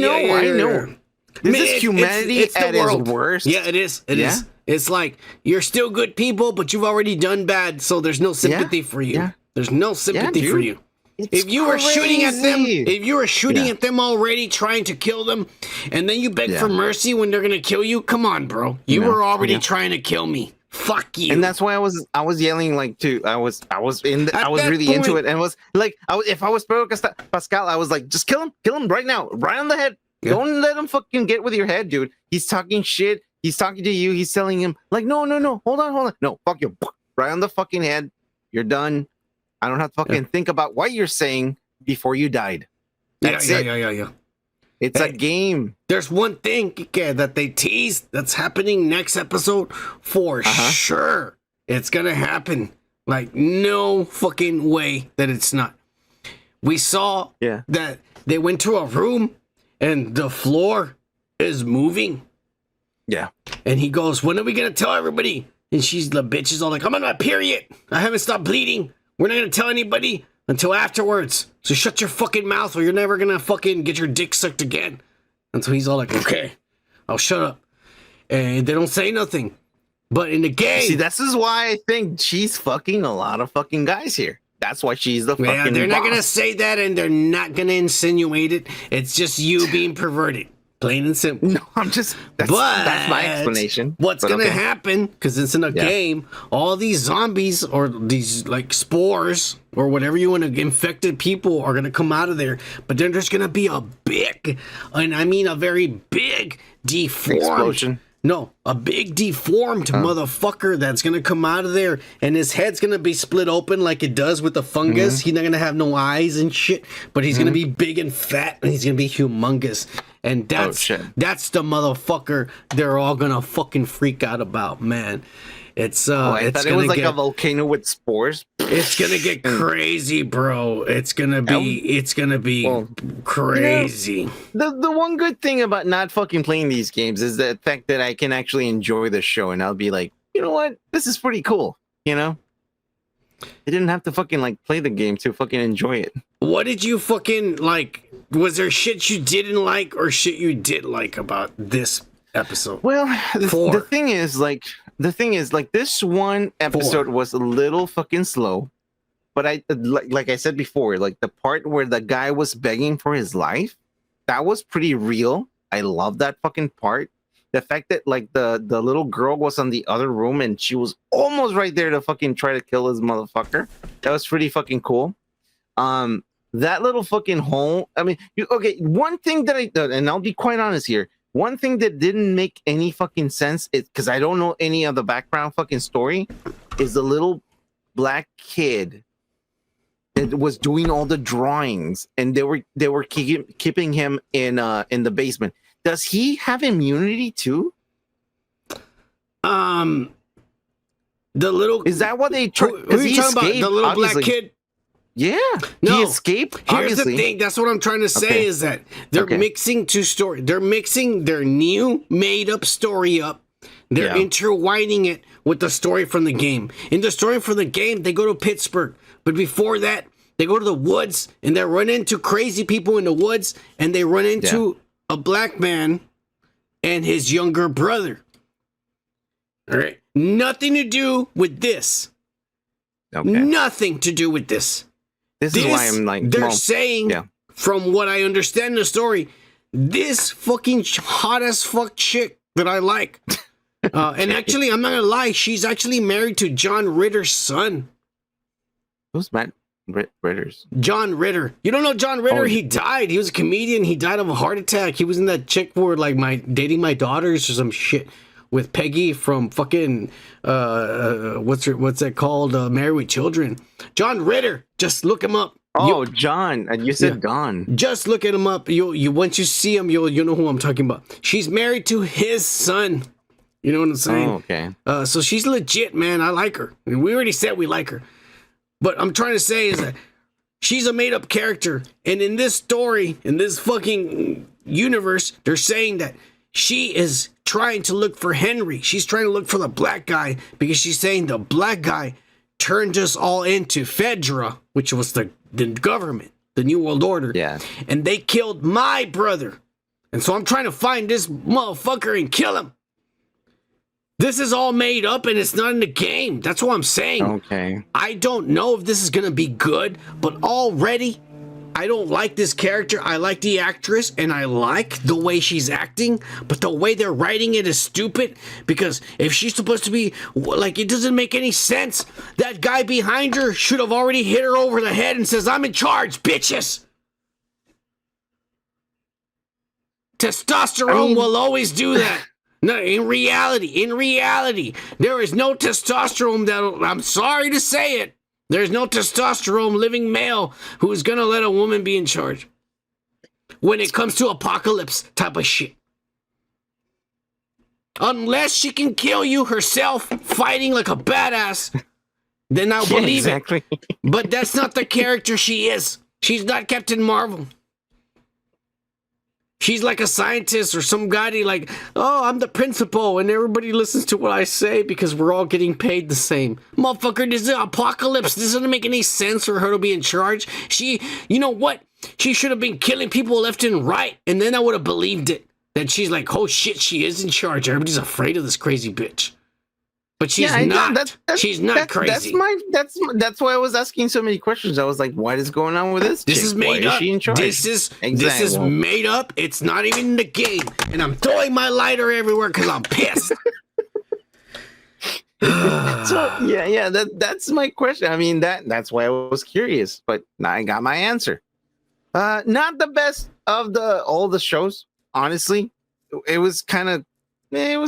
know. This is humanity it's at its worst. Yeah, it is. It is. It's like you're still good people, but you've already done bad, so there's no sympathy for you. Yeah. There's no sympathy for you. If you were shooting at them, already trying to kill them, and then you beg for mercy when they're gonna kill you, come on, bro. You were already trying to kill me. Fuck you. And that's why I was yelling like too. I was really into it, and was like, if I was Pedro Pascal, I was like, just kill him right now, right on the head. Yeah. Don't let him fucking get with your head, dude. He's talking shit. He's talking to you. He's telling him like, no. Hold on. No, fuck you. Right on the fucking head. You're done. I don't have to fucking think about what you're saying before you died. That's it. Yeah. It's a game. There's one thing that they teased that's happening next episode for sure. It's gonna happen. Like no fucking way that it's not. We saw that they went to a room and the floor is moving. Yeah. And he goes, when are we gonna tell everybody? And the bitch is all like, I'm on my period. I haven't stopped bleeding. We're not gonna tell anybody until afterwards. So shut your fucking mouth or you're never gonna fucking get your dick sucked again. And so he's all like, okay, I'll shut up. And they don't say nothing. But in the game... See, this is why I think she's fucking a lot of fucking guys here. That's why she's the fucking Yeah, they're boss. not gonna say that and they're not gonna insinuate it. It's just you being perverted. Plain and simple. No, I'm just... That's my explanation. What's going to happen, because it's in a game, all these zombies or these like spores or whatever you want to infected people are going to come out of there. But then there's going to be a big, and I mean a very big deformed... Explosion. No, a big deformed motherfucker that's going to come out of there and his head's going to be split open like it does with the fungus. He's not going to have no eyes and shit, but he's going to be big and fat and he's going to be humongous. And that's the motherfucker they're all going to fucking freak out about, man. It's I thought it was like a volcano with spores. It's gonna get crazy, bro. It's gonna be crazy. You know, the one good thing about not fucking playing these games is the fact that I can actually enjoy the show, and I'll be like, you know what, this is pretty cool. You know, I didn't have to fucking like play the game to fucking enjoy it. What did you fucking like? Was there shit you didn't like or shit you did like about this episode? Well, the thing is like this one episode was a little fucking slow, but I like I said before, like the part where the guy was begging for his life, that was pretty real. I love that fucking part. The fact that like the little girl was on the other room and she was almost right there to fucking try to kill his motherfucker. That was pretty fucking cool. That little fucking hole. I mean, one thing that and I'll be quite honest here. One thing that didn't make any fucking sense is because I don't know any of the background fucking story is the little black kid that was doing all the drawings, and they were keeping him in the basement. Does he have immunity too? The little is that what they? Who are you talking about? The little obviously. black kid. Yeah, no, he escaped. Here's obviously. the thing. That's what I'm trying to say is that they're mixing two stories. They're mixing their new made-up story up. They're intertwining it with the story from the game. In the story from the game, they go to Pittsburgh. But before that, they go to the woods and they run into crazy people in the woods, and they run into a black man and his younger brother. All right. Nothing to do with this. Okay. Nothing to do with this. This is why I'm like, they're saying, from what I understand in the story, this fucking hot as fuck chick that I like. And actually, I'm not gonna lie, she's actually married to John Ritter's son. Who's Matt Ritter's? John Ritter. You don't know John Ritter? Oh. He died. He was a comedian. He died of a heart attack. He was in that chick for like dating my daughters or some shit with Peggy from fucking what's that called? Married with Children. John Ritter. Just look him up. Oh, John. You said Gone. Just look at him up. You once you see him, you'll know who I'm talking about. She's married to his son. You know what I'm saying? Oh, okay. So she's legit, man. I like her. I mean, we already said we like her. But I'm trying to say is that she's a made-up character. And in this story, in this fucking universe, they're saying that she is trying to look for Henry. She's trying to look for the black guy because she's saying the black guy turned us all into Fedra, which was the government, the New World Order. Yeah. And they killed my brother. And so I'm trying to find this motherfucker and kill him. This is all made up and it's not in the game. That's what I'm saying. Okay. I don't know if this is going to be good, but already I don't like this character. I like the actress and I like the way she's acting, but the way they're writing it is stupid because if she's supposed to be like, it doesn't make any sense. That guy behind her should have already hit her over the head and says, "I'm in charge, bitches." Testosterone will always do that. No, in reality, there is no testosterone I'm sorry to say it, there's no testosterone living male who is going to let a woman be in charge when it comes to apocalypse type of shit. Unless she can kill you herself fighting like a badass, then I'll believe it. But that's not the character she is. She's not Captain Marvel. She's like a scientist or some guy like, oh, I'm the principal and everybody listens to what I say because we're all getting paid the same. Motherfucker, this is an apocalypse. This doesn't make any sense for her to be in charge. You know what? She should have been killing people left and right. And then I would have believed it. That she's like, oh shit, she is in charge. Everybody's afraid of this crazy bitch. But she's not. She's not crazy. That's why I was asking so many questions. I was like, what is going on with this? This chick? is made why up. Is she in charge? This is made up. It's not even in the game. And I'm throwing my lighter everywhere because I'm pissed. So yeah, that's my question. I mean, that's why I was curious, but now I got my answer. Not the best of all the shows, honestly. It was kind of not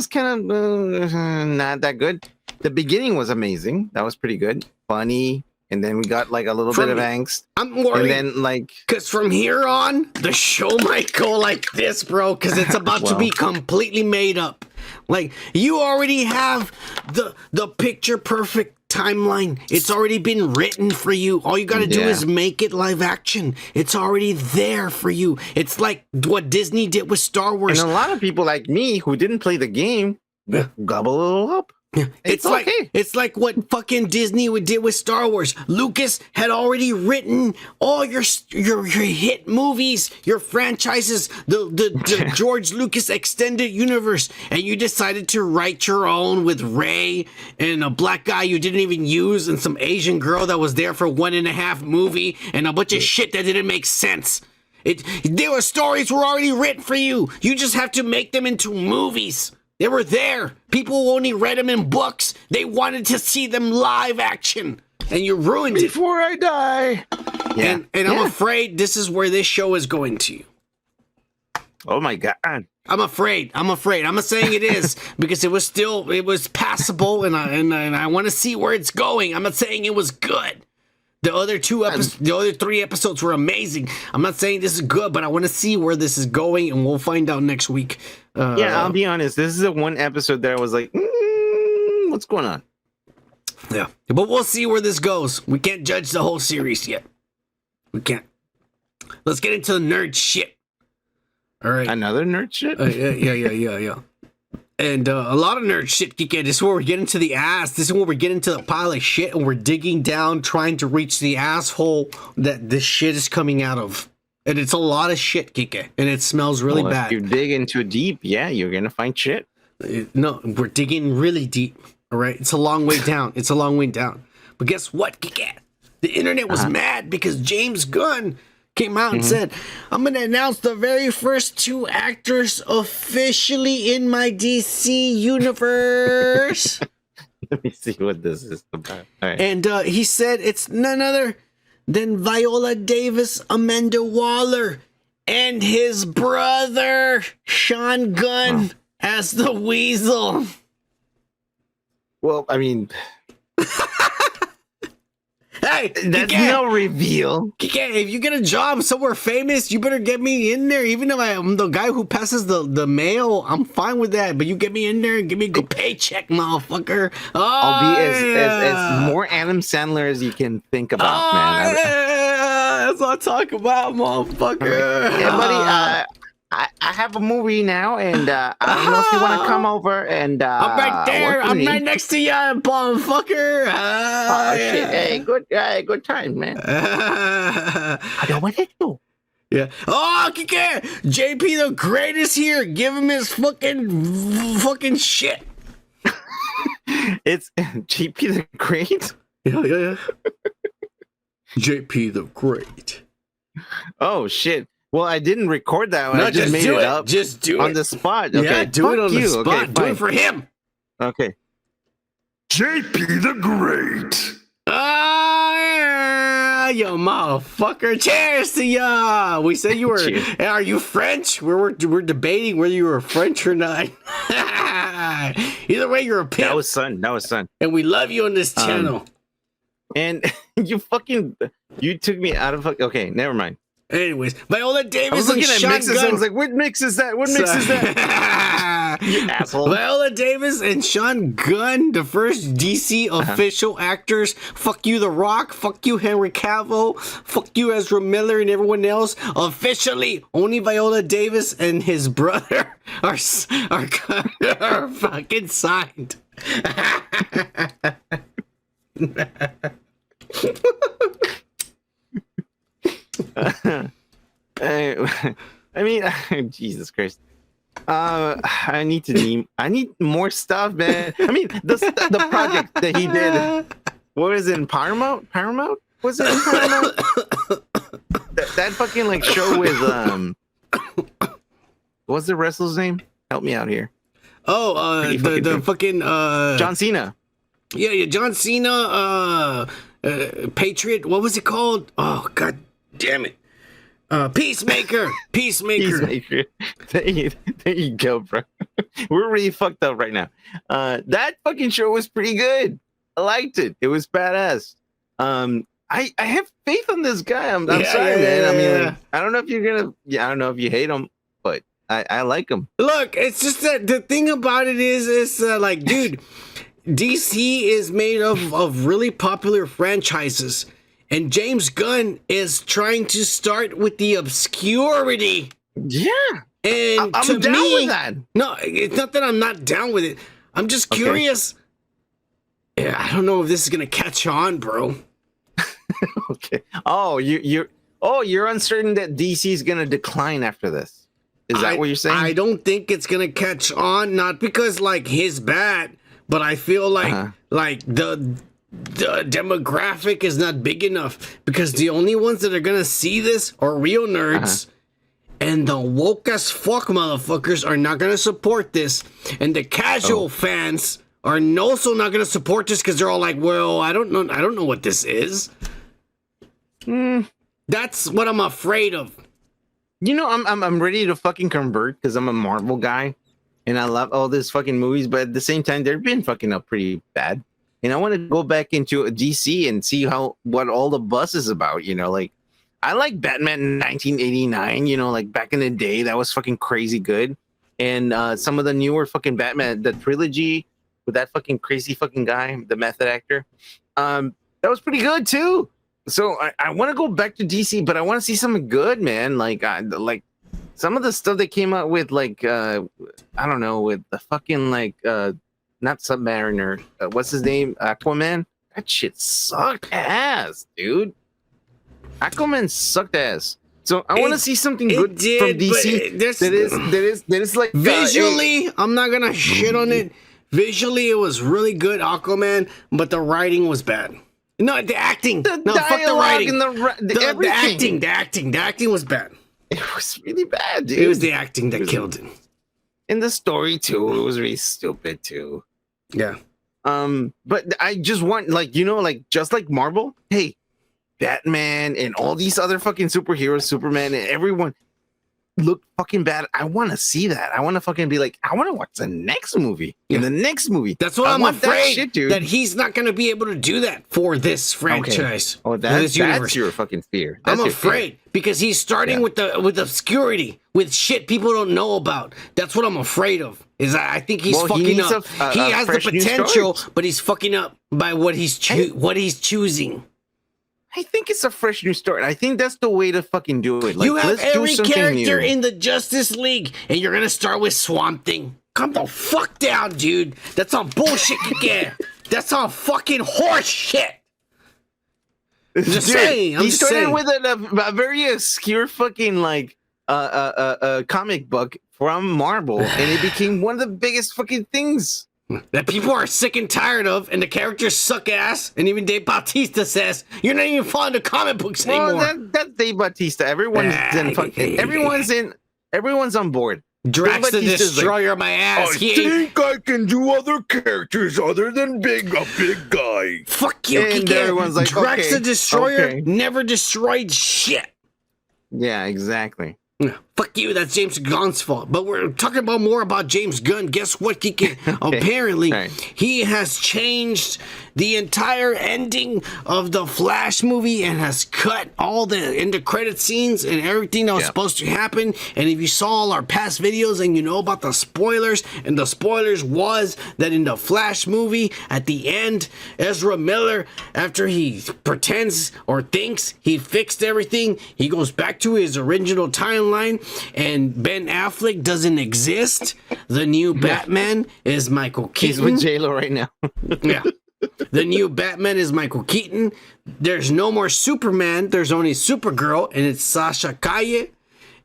that good. The beginning was amazing. That was pretty good, funny, and then we got like a little bit of angst. I'm worried, and then like because from here on, the show might go like this, bro. Because it's about to be completely made up. Like you already have the picture perfect timeline. It's already been written for you. All you got to do is make it live action. It's already there for you. It's like what Disney did with Star Wars. And a lot of people like me who didn't play the game gobble it up. It's like what fucking Disney did with Star Wars. Lucas had already written all your hit movies, your franchises, the George Lucas extended universe, and you decided to write your own with Rey and a black guy you didn't even use and some Asian girl that was there for 1.5 movie and a bunch of shit that didn't make sense. There stories were already written for you. You just have to make them into movies. They were there. People only read them in books. They wanted to see them live action. And you ruined it. Before I die. Yeah. And I'm afraid this is where this show is going to. Oh my God. I'm afraid. I'm not saying it is because it was passable and I want to see where it's going. I'm not saying it was good. The other the other 3 episodes were amazing. I'm not saying this is good, but I want to see where this is going, and we'll find out next week. Yeah, I'll be honest. This is the one episode that I was like, what's going on? Yeah, but we'll see where this goes. We can't judge the whole series yet. We can't. Let's get into the nerd shit. All right. Another nerd shit? Yeah. And a lot of nerd shit, Kike. This is where we get into the ass. This is where we get into the pile of shit and we're digging down, trying to reach the asshole that this shit is coming out of. And it's a lot of shit, Kike. And it smells really bad. If you dig into deep, yeah, you're going to find shit. No, we're digging really deep. All right. It's a long way down. It's a long way down. But guess what, Kike? The internet was mad because James Gunn came out and said, I'm going to announce the very first 2 actors officially in my DC universe. Let me see what this is about. All right. And he said it's none other than Viola Davis, Amanda Waller, and his brother, Sean Gunn, as the Weasel. Well, I mean... Hey, that's no reveal. Kike, if you get a job somewhere famous, you better get me in there. Even if I'm the guy who passes the mail, I'm fine with that. But you get me in there and give me a good paycheck, motherfucker. Oh, I'll be as more Adam Sandler as you can think about, man. That's what I talk about, motherfucker. Hey, buddy, I have a movie now, and I don't know if you want to come over and I'm right there. I'm right next to you, motherfucker. Shit. Hey, good time, man. I don't want to do. Yeah. Oh, Kike, JP the Great is here. Give him his fucking shit. It's JP the Great? Yeah. JP the Great. Oh, shit. Well, I didn't record that one. No, I just made it up. Just do it. On the spot. Okay. Yeah, do it on the spot. Okay, do it for him. Okay. JP the Great. You motherfucker. Cheers to ya. We said you were... Are you French? We're debating whether you were French or not. Either way, you're a pimp. That was Sun. And we love you on this channel. And you took me out of... Okay, never mind. Anyways, Viola Davis I was looking and at Sean mixes. Gunn. I was like, what mix is that? What mix is that? You asshole. Viola Davis and Sean Gunn, the first DC official actors. Fuck you, The Rock. Fuck you, Henry Cavill. Fuck you, Ezra Miller, and everyone else. Officially, only Viola Davis and his brother are fucking signed. I mean, Jesus Christ. I need more stuff, man. I mean, the project that he did. What is it in Paramount? Was it in Paramount? that fucking like show with what's the wrestler's name? Help me out here. Oh, the fucking John Cena. Yeah, John Cena. Patriot. What was it called? Oh, god damn it. Peacemaker. There you go, bro. We're really fucked up right now. That fucking show was pretty good. I liked it. It was badass. I have faith on this guy. I'm sorry, man. I mean, like, I don't know if you're gonna. Yeah, I don't know if you hate him, but I like him. Look, it's just that the thing about it is like, dude, DC is made of really popular franchises. And James Gunn is trying to start with the obscurity. Yeah. And I'm down with that. No, it's not that I'm not down with it. I'm just curious. Yeah, I don't know if this is going to catch on, bro. Okay. Oh, you're uncertain that DC is going to decline after this. Is that what you're saying? I don't think it's going to catch on. Not because, like, he's bad, but I feel like the demographic is not big enough, because the only ones that are gonna see this are real nerds, and the woke as fuck motherfuckers are not gonna support this, and the casual fans are also not gonna support this because they're all like, well, I don't know what this is. That's what I'm afraid of. You know, I'm ready to fucking convert because I'm a Marvel guy and I love all these fucking movies, but at the same time they're been fucking up pretty bad. and I want to go back into DC and see what all the buzz is about. Like I like Batman in 1989. Like back in the day, that was fucking crazy good. And some of the newer fucking Batman, the trilogy with that fucking crazy fucking guy, the method actor, that was pretty good too. So I want to go back to DC, but I want to see something good, man. Like some of the stuff they came out with, like I don't know, with the fucking not Submariner, what's his name, Aquaman. That shit sucked ass, dude. Aquaman sucked ass. So I want to see something good from DC that is like visually. I'm not gonna shit on it. Visually, it was really good, Aquaman, but the writing was bad. No, the acting. Fuck the writing. And the acting was bad. It was really bad, dude. It was the acting that killed it. And the story too. It was really stupid too. Yeah. But I just want, just like Marvel. Hey, Batman and all these other fucking superheroes, Superman and everyone look fucking bad. I want to see that. I want to fucking be like, I want to watch the next movie. In the next movie. That's what I'm afraid that he's not going to be able to do that for this franchise. Okay. Oh, that's your fucking fear. I'm afraid because he's starting with obscurity, with shit people don't know about. That's what I'm afraid of. I think he's fucking up. He has the potential, but he's fucking up by what he's choosing. I think it's a fresh new start. I think that's the way to fucking do it. You have every character in the Justice League, and you're gonna start with Swamp Thing. Calm the fuck down, dude. That's on bullshit again. That's on fucking horse shit. He started with a very obscure fucking comic book from Marvel, and it became one of the biggest fucking things that people are sick and tired of, and the characters suck ass. And even Dave Bautista says you're not even following the comic books anymore. That's Dave Bautista. Everyone's on board. Drax the Destroyer, my ass. I think I can do other characters other than a big guy. Fuck you, and everyone's like, Drax the Destroyer never destroyed shit. Yeah, exactly. Fuck you, that's James Gunn's fault. But we're talking more about James Gunn. Guess what, Kike? Apparently, he has changed the entire ending of the Flash movie and has cut all the end credit scenes and everything that was supposed to happen. And if you saw all our past videos and you know about the spoilers, and the spoilers was that in the Flash movie, at the end, Ezra Miller, after he pretends or thinks he fixed everything, he goes back to his original timeline, and Ben Affleck doesn't exist. The new Batman is Michael Keaton. He's with J-Lo right now. Yeah. The new Batman is Michael Keaton. There's no more Superman. There's only Supergirl, and it's Sasha Calle.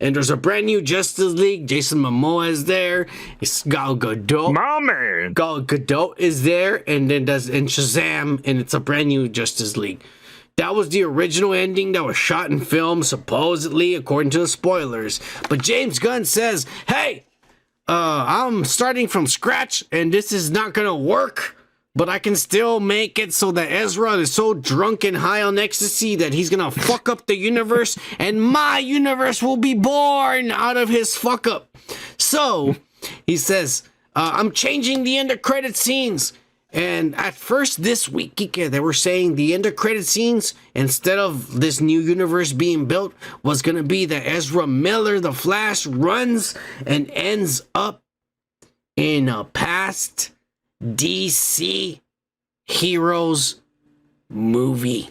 And there's a brand new Justice League. Jason Momoa is there. It's Gal Gadot. My man. Gal Gadot is there, and then and Shazam, and it's a brand new Justice League. That was the original ending that was shot in film, supposedly, according to the spoilers. But James Gunn says, hey, I'm starting from scratch, and this is not going to work. But I can still make it so that Ezra is so drunk and high on ecstasy that he's gonna fuck up the universe, and my universe will be born out of his fuck up. So he says, I'm changing the end of credit scenes. And at first this week, Kike, they were saying the end of credit scenes, instead of this new universe being built, was gonna be that Ezra Miller, the Flash, runs and ends up in a past DC Heroes movie.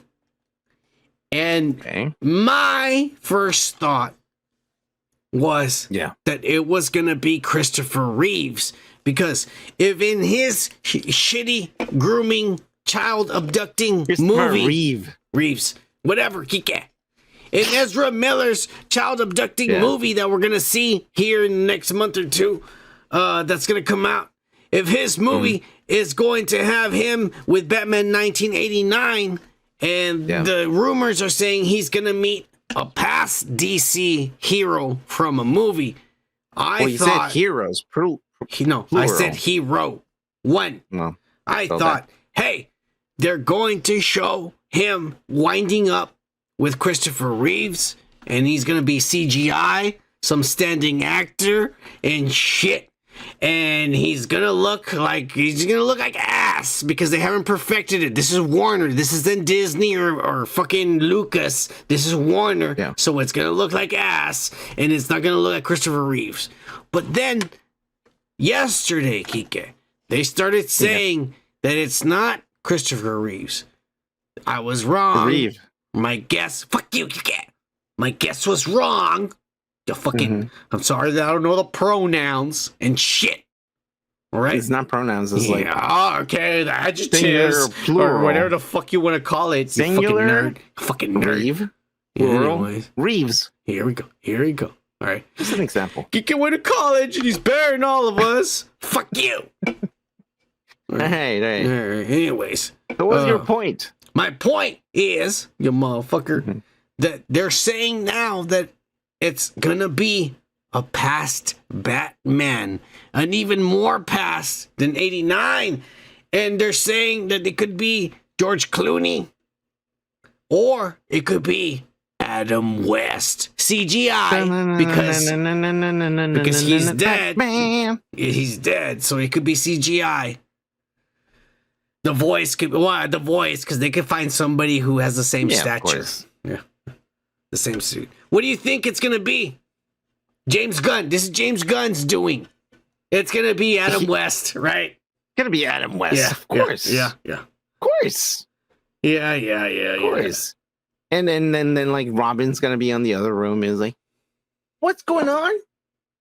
And my first thought was that it was going to be Christopher Reeves, because if in his shitty grooming child abducting movie Reeves, whatever, Kike, in Ezra Miller's child abducting movie that we're going to see here in the next month or two, that's going to come out, if his movie is going to have him with Batman 1989, and the rumors are saying he's going to meet a past DC hero from a movie, I thought... said heroes. I said hero. One. No, I thought, hey, they're going to show him winding up with Christopher Reeves, and he's going to be CGI, some standing actor, and shit. and he's gonna look like ass because they haven't perfected it. This is Warner. This isn't Disney or fucking Lucas. This is Warner. Yeah. So it's gonna look like ass, and it's not gonna look like Christopher Reeves. But then yesterday, Kike, they started saying that it's not Christopher Reeves. I was wrong. Reeve. My guess. Fuck you, Kike. My guess was wrong. You fucking. I'm sorry that I don't know the pronouns and shit. All right. It's not pronouns. It's like okay, the adjectives singular, plural, or whatever the fuck you want to call it. Singular, you fucking nerd. Reeve, Plural. anyways. Reeves. Here we go. All right. Just an example. Kike went to college and he's bearing all of us. Fuck you. Hey. Anyways. So what's your point? My point is, you motherfucker, that they're saying now that it's gonna be a past Batman, an even more past than 89. And they're saying that it could be George Clooney, or it could be Adam West. CGI, because he's dead. He's dead, so it could be CGI. The voice could because they could find somebody who has the same stature. Yeah. The same suit. What do you think it's gonna be? James Gunn. This is James Gunn's doing. It's gonna be Adam West, right? Gonna be Adam West, Yeah, of course. Yeah. Of course. Yeah. Of course. And then like Robin's gonna be on the other room. Is like, what's going on?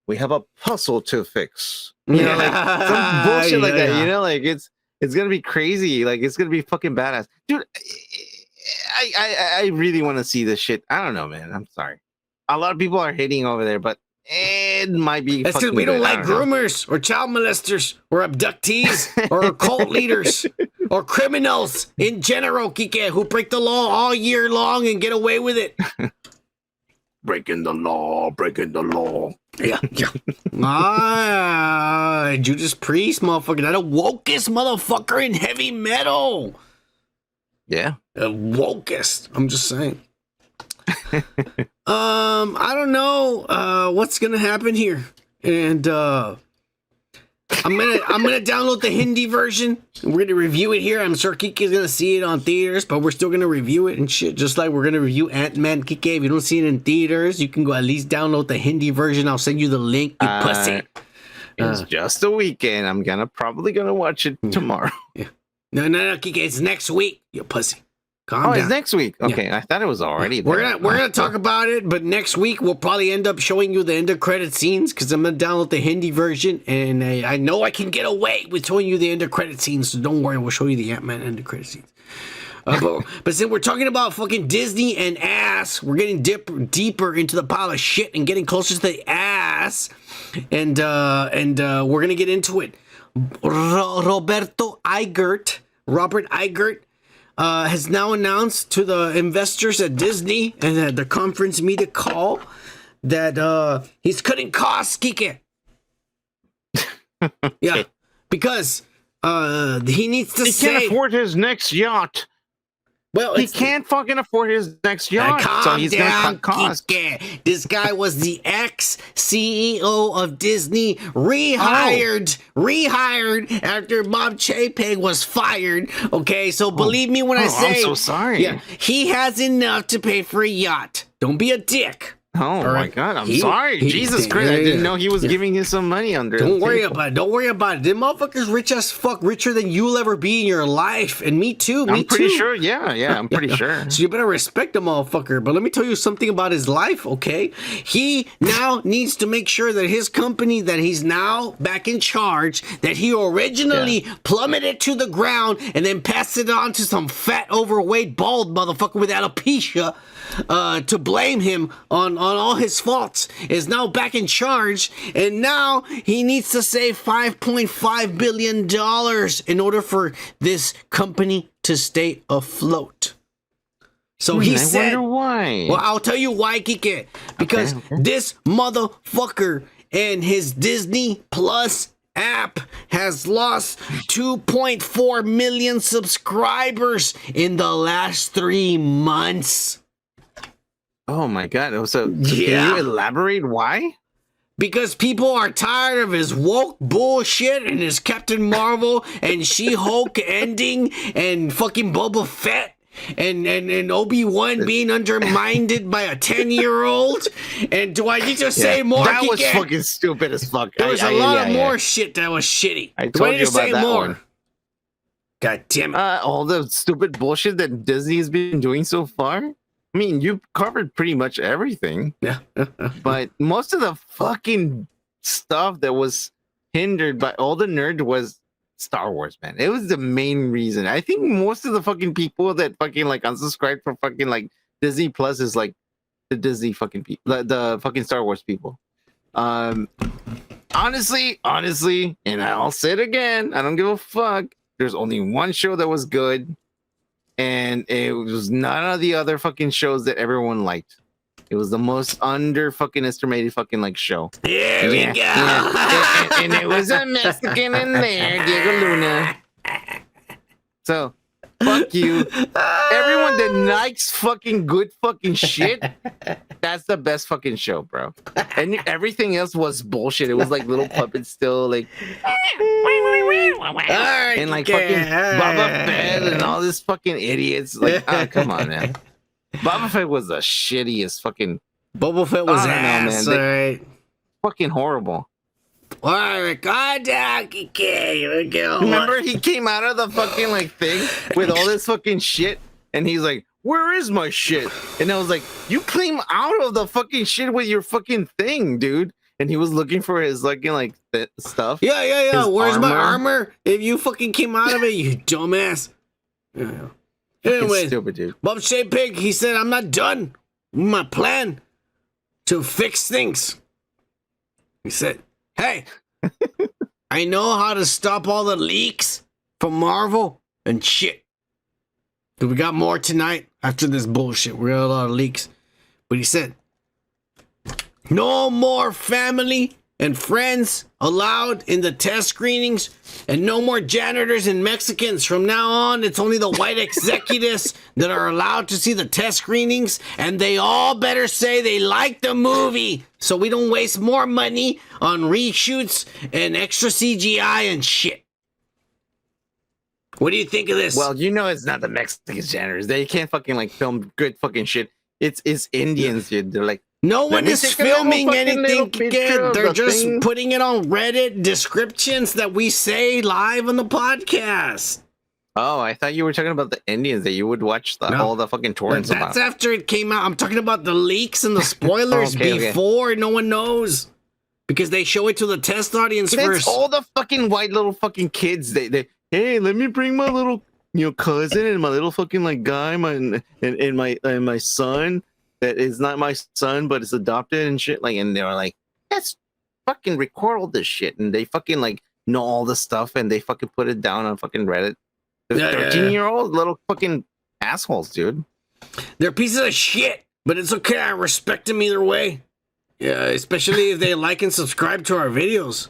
We have a puzzle to fix. You know, like some bullshit like that. You know, like it's gonna be crazy. Like it's gonna be fucking badass, dude. I really want to see this shit. I don't know, man. I'm sorry. A lot of people are hating over there, but it might be. That's because we don't like groomers or child molesters or abductees or cult leaders or criminals in general, Kike, who break the law all year long and get away with it. breaking the law. Yeah. Judas Priest, motherfucker. That a wokest motherfucker in heavy metal. Yeah. Wokest. I'm just saying. I don't know what's gonna happen here. And I'm gonna download the Hindi version. We're gonna review it here. I'm sure Kike's gonna see it on theaters, but we're still gonna review it and shit. Just like we're gonna review Antman. Kike, if you don't see it in theaters, you can go at least download the Hindi version. I'll send you the link, you pussy. It's just a weekend. I'm probably gonna watch it tomorrow. Yeah. No, Kike, it's next week, you pussy. Calm down. It's next week. Okay, I thought it was already. We're gonna talk about it, but next week we'll probably end up showing you the end of credit scenes because I'm gonna download the Hindi version, and I know I can get away with showing you the end of credit scenes. So don't worry, we'll show you the Ant-Man end of credit scenes. But since we're talking about fucking Disney and ass, we're getting deeper into the pile of shit and getting closer to the ass, and we're gonna get into it. Robert Igert. Has now announced to the investors at Disney and at the conference media call that he's cutting costs, Kike. Yeah, because he needs to save. He can't afford his next yacht. Well, he can't fucking afford his next yacht, so he's gonna cut costs. Kike. This guy was the ex-CEO of Disney, rehired after Bob Chapek was fired. Okay, so believe me when I say, I'm so sorry. Yeah, he has enough to pay for a yacht. Don't be a dick. Oh my God, I'm sorry. Jesus Christ, I didn't know he was giving you some money under. Don't worry about it. Don't worry about it. Them motherfuckers rich as fuck, richer than you'll ever be in your life, and me too. I'm pretty sure. Yeah, I'm pretty sure. So you better respect the motherfucker. But let me tell you something about his life, okay? He now needs to make sure that his company that he's now back in charge, that he originally plummeted to the ground and then passed it on to some fat, overweight, bald motherfucker with alopecia. To blame him on all his faults, is now back in charge, and now he needs to save $5.5 billion in order for this company to stay afloat. So he said, wonder why. Well, I'll tell you why, Kike. Because this motherfucker and his Disney Plus app has lost 2.4 million subscribers in the last 3 months. Oh my God! So can you elaborate why? because people are tired of his woke bullshit and his Captain Marvel and She-Hulk ending and fucking Boba Fett and Obi-Wan being undermined by a 10-year-old. And do I need to say more? That was fucking stupid as fuck. There was a lot of more shit that was shitty. I told you about that one. God damn it. All the stupid bullshit that Disney's been doing so far. I mean, you covered pretty much everything. Yeah. But most of the fucking stuff that was hindered by all the nerd was Star Wars, man. It was the main reason. I think most of the fucking people that fucking like unsubscribed from fucking like Disney Plus is like the Disney fucking people, the fucking Star Wars people. Honestly, and I'll say it again, I don't give a fuck. There's only one show that was good, and it was none of the other fucking shows that everyone liked. It was the most under fucking estimated fucking like show. Here we go. Yeah. And it was a Mexican in there, Diego Luna. So, fuck you. Everyone that likes fucking good fucking shit, that's the best fucking show, bro. And everything else was bullshit. It was like little puppets still, like, and like fucking Boba Fett and all this fucking idiots. Like, oh, come on, man. Boba Fett was the shittiest fucking. Boba Fett was ass, man. right? Fucking horrible. Alright, remember he came out of the fucking like thing with all this fucking shit, and he's like, "Where is my shit?" And I was like, "You came out of the fucking shit with your fucking thing, dude." And he was looking for his like stuff. Yeah. Where's my armor? If you fucking came out of it, you dumbass. Yeah. Anyway, stupid dude. Bob Shea Pig, he said, "I'm not done with my plan to fix things." He said, "Hey, I know how to stop all the leaks from Marvel and shit. We got more tonight after this bullshit. We got a lot of leaks." But he said, "No more family and friends allowed in the test screenings, and no more janitors and Mexicans. From now on, it's only the white executives that are allowed to see the test screenings, and they all better say they like the movie, so we don't waste more money on reshoots and extra CGI and shit." What do you think of this? Well, you know it's not the Mexican janitors. They can't fucking like film good fucking shit. It's Indians, dude. They're like, no one is filming anything again. They're just putting it on Reddit descriptions that we say live on the podcast. Oh, I thought you were talking about the Indians that you would watch all the fucking torrents That's about. after it came out. I'm talking about the leaks and the spoilers before no one knows. Because they show it to the test audience first. It's all the fucking white little fucking kids. They hey, let me bring my little cousin and my little fucking like guy, and my son that is not my son but is adopted and shit. Like, and they're like, let's fucking record all this shit, and they fucking like know all the stuff, and they fucking put it down on fucking Reddit. They're 13-year-old little fucking assholes, dude. They're pieces of shit, but it's okay. I respect them either way. Yeah, especially if they like and subscribe to our videos.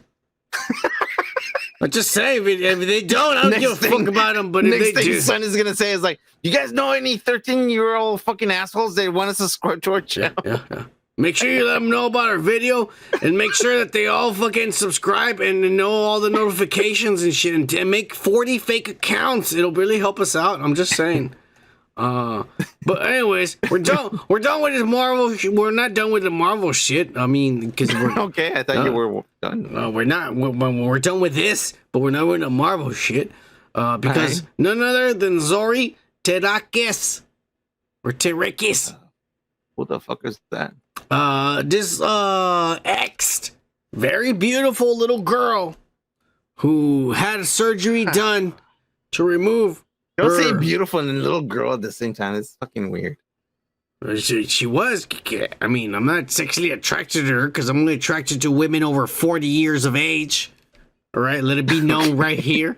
I just say, if they don't, I don't give a fuck about them. But if they do, son is gonna say is like, "You guys know any 13-year-old fucking assholes that want to subscribe to our channel?" Yeah. Make sure you let them know about our video, and make sure that they all fucking subscribe and know all the notifications and shit, and make 40 fake accounts. It'll really help us out. I'm just saying. But anyways, we're done. We're done with this Marvel. We're not done with the Marvel shit. I mean, because we're okay. I thought you were done. We're not. We're done with this, but we're not with the Marvel shit. Because none other than Zoey Terakes or Terakes. What the fuck is that? This ex, very beautiful little girl who had surgery done to remove. Don't say beautiful and little girl at the same time. It's fucking weird. She was. I mean, I'm not sexually attracted to her because I'm only attracted to women over 40 years of age. All right, let it be known right here.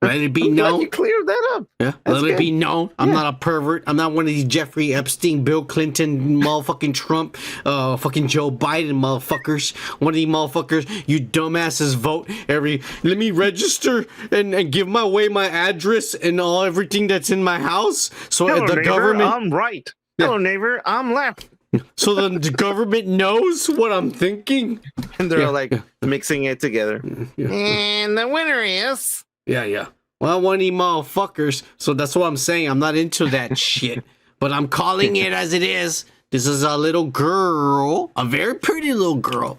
Let it be known. You cleared that up. Yeah, let it be known. I'm not a pervert. I'm not one of these Jeffrey Epstein, Bill Clinton, motherfucking Trump, fucking Joe Biden motherfuckers. One of these motherfuckers, you dumbasses vote let me register and give away my address and everything that's in my house. So Hello, the neighbor, government. I'm right. Hello, neighbor, I'm left. So the government knows what I'm thinking, and they're like mixing it together. And the winner is yeah. Well, one of you motherfuckers. So that's what I'm saying. I'm not into that shit, but I'm calling it as it is. This is a little girl, a very pretty little girl,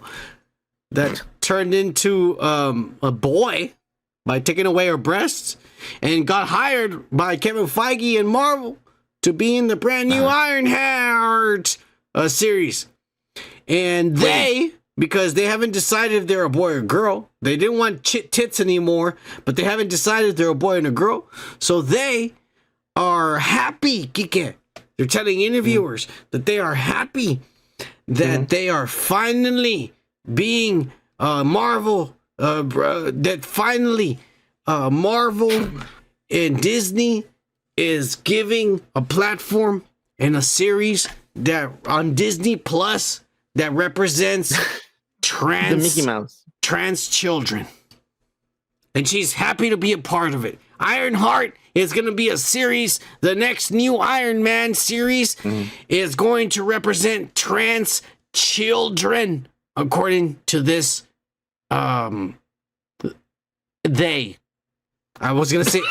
that turned into a boy by taking away her breasts, and got hired by Kevin Feige and Marvel to be in the brand new Ironheart series. And they, because they haven't decided if they're a boy or girl, they didn't want tits anymore, but they haven't decided if they're a boy and a girl, so they are happy, Kike. They're telling interviewers that they are happy that they are finally being Marvel, that finally Marvel and Disney is giving a platform and a series that on Disney Plus that represents the Mickey Mouse trans children, and she's happy to be a part of it. Ironheart is going to be a series. The next new Iron Man series is going to represent trans children, according to this. They. I was gonna say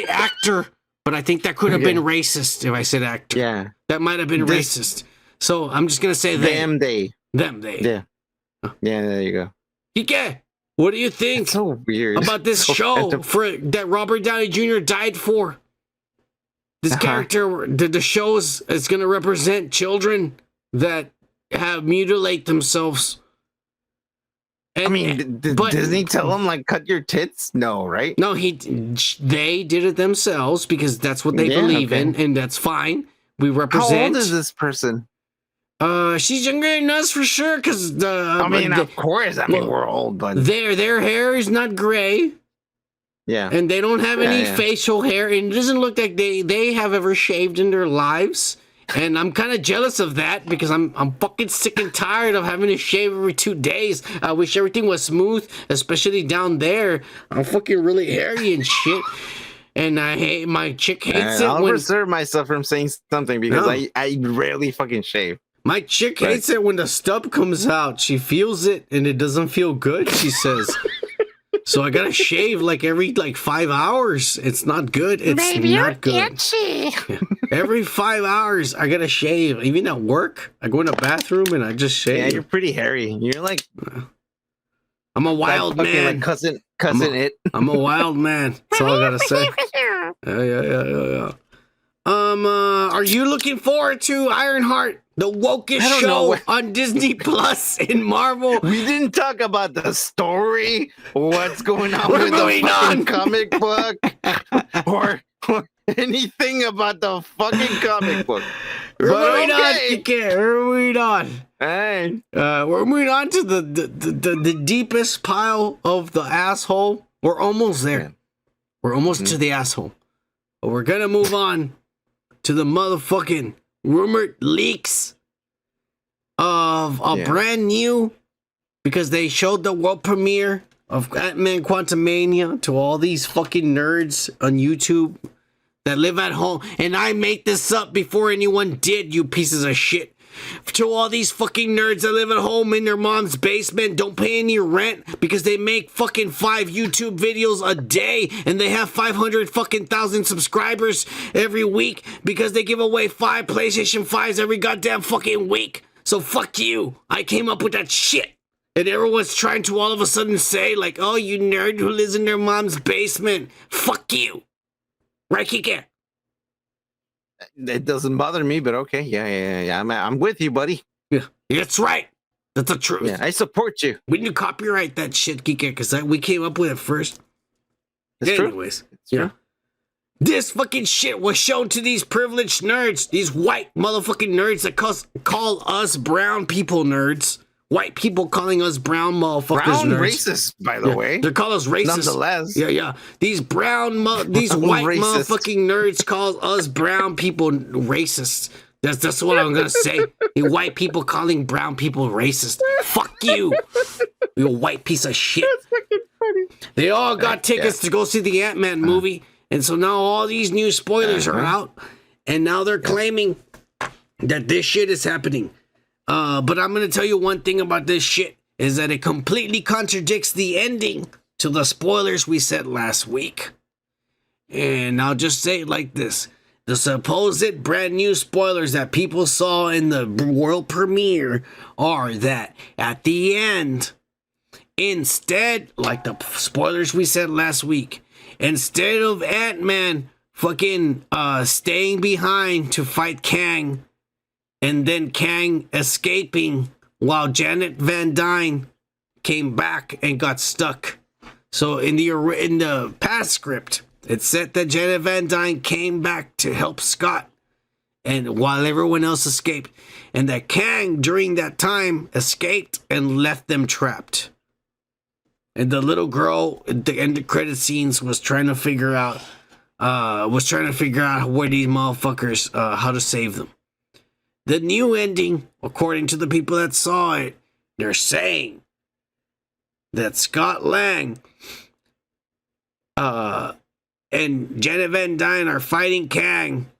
actor, but I think that could have been racist if I said actor. Yeah, that might have been racist. So I'm just gonna say they. Them. Yeah. Yeah. There you go. Ike, what do you think? It's so weird about this show that Robert Downey Jr. died for? This character, the shows is going to represent children that have mutilate themselves. And, I mean, did Disney tell them like cut your tits? No, right? No, they did it themselves because that's what they believe in, and that's fine. We represent. How old is this person? She's younger than us for sure. Because of course, we're old, but their hair is not gray. Yeah, and they don't have any facial hair, and it doesn't look like they have ever shaved in their lives. And I'm kind of jealous of that because I'm fucking sick and tired of having to shave every 2 days. I wish everything was smooth, especially down there. I'm fucking really hairy and shit. And I hate my chick hates it. I'll reserve myself from saying something because I rarely fucking shave. My chick hates it when the stub comes out. She feels it and it doesn't feel good, she says. So I gotta shave like every 5 hours. It's not good. It's Baby, not good. You're itchy. Every 5 hours, I gotta shave. Even at work, I go in the bathroom and I just shave. Yeah, you're pretty hairy. You're like, I'm a wild man. Like cousin it. I'm a wild man. That's all I gotta say. Yeah. Are you looking forward to Ironheart, the wokest show on Disney Plus in Marvel? We didn't talk about the story, what's going on with the fucking comic book, or anything about the fucking comic book. We're moving on. Hey. We're moving on to the deepest pile of the asshole. We're almost there. We're almost to the asshole. But we're gonna move on to the motherfucking rumored leaks of a brand new, because they showed the world premiere of Antman Quantumania to all these fucking nerds on YouTube that live at home. And I make this up before anyone did, you pieces of shit. To all these fucking nerds that live at home in their mom's basement, don't pay any rent because they make fucking 5 YouTube videos a day and they have 500 fucking thousand subscribers every week because they give away 5 PlayStation 5s every goddamn fucking week. So fuck you. I came up with that shit. And everyone's trying to all of a sudden say like, oh, you nerd who lives in their mom's basement. Fuck you. Right, Kike? It doesn't bother me, but okay. Yeah. I'm with you, buddy. Yeah, that's right. That's the truth. Yeah, I support you. We need to copyright that shit, Kike, because we came up with it first. Anyways, true. This fucking shit was shown to these privileged nerds, these white motherfucking nerds that call us brown people nerds. White people calling us brown motherfuckers brown nerds. Racist, by the way. They call us racist. Nonetheless. Yeah. These these white motherfucking nerds call us brown people racist. That's what I'm gonna say. You white people calling brown people racist. Fuck you. You white piece of shit. That's fucking funny. They all got tickets to go see the Antman movie. And so now all these new spoilers are out. And now they're claiming that this shit is happening. But I'm gonna tell you one thing about this shit is that it completely contradicts the ending to the spoilers we said last week. And I'll just say it like this. The supposed brand new spoilers that people saw in the world premiere are that at the end, instead, like the spoilers we said last week, instead of Antman fucking staying behind to fight Kang, and then Kang escaping while Janet Van Dyne came back and got stuck. So in the past script, it said that Janet Van Dyne came back to help Scott, and while everyone else escaped, and that Kang during that time escaped and left them trapped. And the little girl at the end of credit scenes was trying to figure out where these motherfuckers, how to save them. The new ending, according to the people that saw it, they're saying that Scott Lang and Janet Van Dyne are fighting Kang,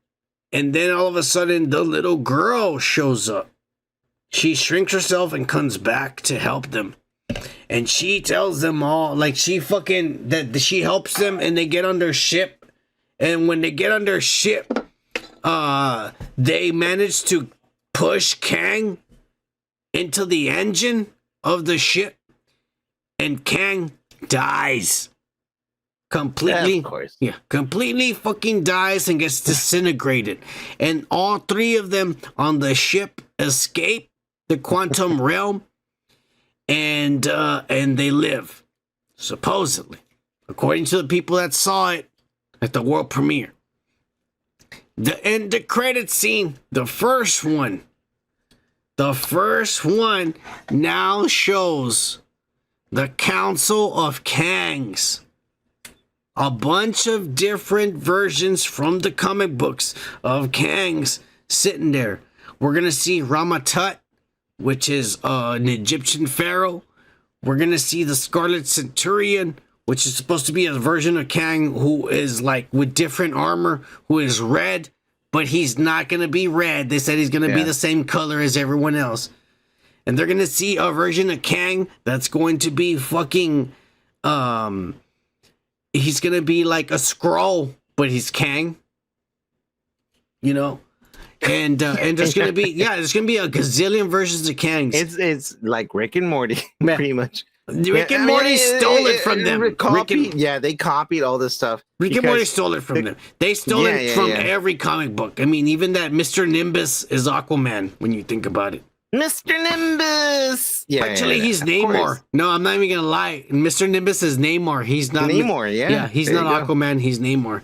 and then all of a sudden the little girl shows up. She shrinks herself and comes back to help them. And she tells them all, like she helps them, and they get on their ship. And when they get on their ship, they manage to push Kang into the engine of the ship, and Kang dies. Completely, completely fucking dies and gets disintegrated. And all three of them on the ship escape the quantum realm, and they live, supposedly, according to the people that saw it at the world premiere. The end the credit scene, the first one now shows the Council of Kangs. A bunch of different versions from the comic books of Kangs sitting there. We're going to see Ramatut, which is an Egyptian pharaoh. We're going to see the Scarlet Centurion, which is supposed to be a version of Kang who is like with different armor, who is red, but he's not going to be red. They said he's going to be the same color as everyone else. And they're going to see a version of Kang that's going to be fucking, he's going to be like a Skrull, but he's Kang, you know? And there's going to be, there's going to be a gazillion versions of Kangs. It's like Rick and Morty, pretty much. Rick and Morty stole it from them. They copied all this stuff. Rick and Morty stole it from them. They stole it from every comic book. I mean, even that Mr. Nimbus is Aquaman when you think about it. Mr. Nimbus. Actually, he's Namor. No, I'm not even gonna lie. Mr. Nimbus is Namor. He's not Namor. Yeah, he's not Aquaman. He's Namor.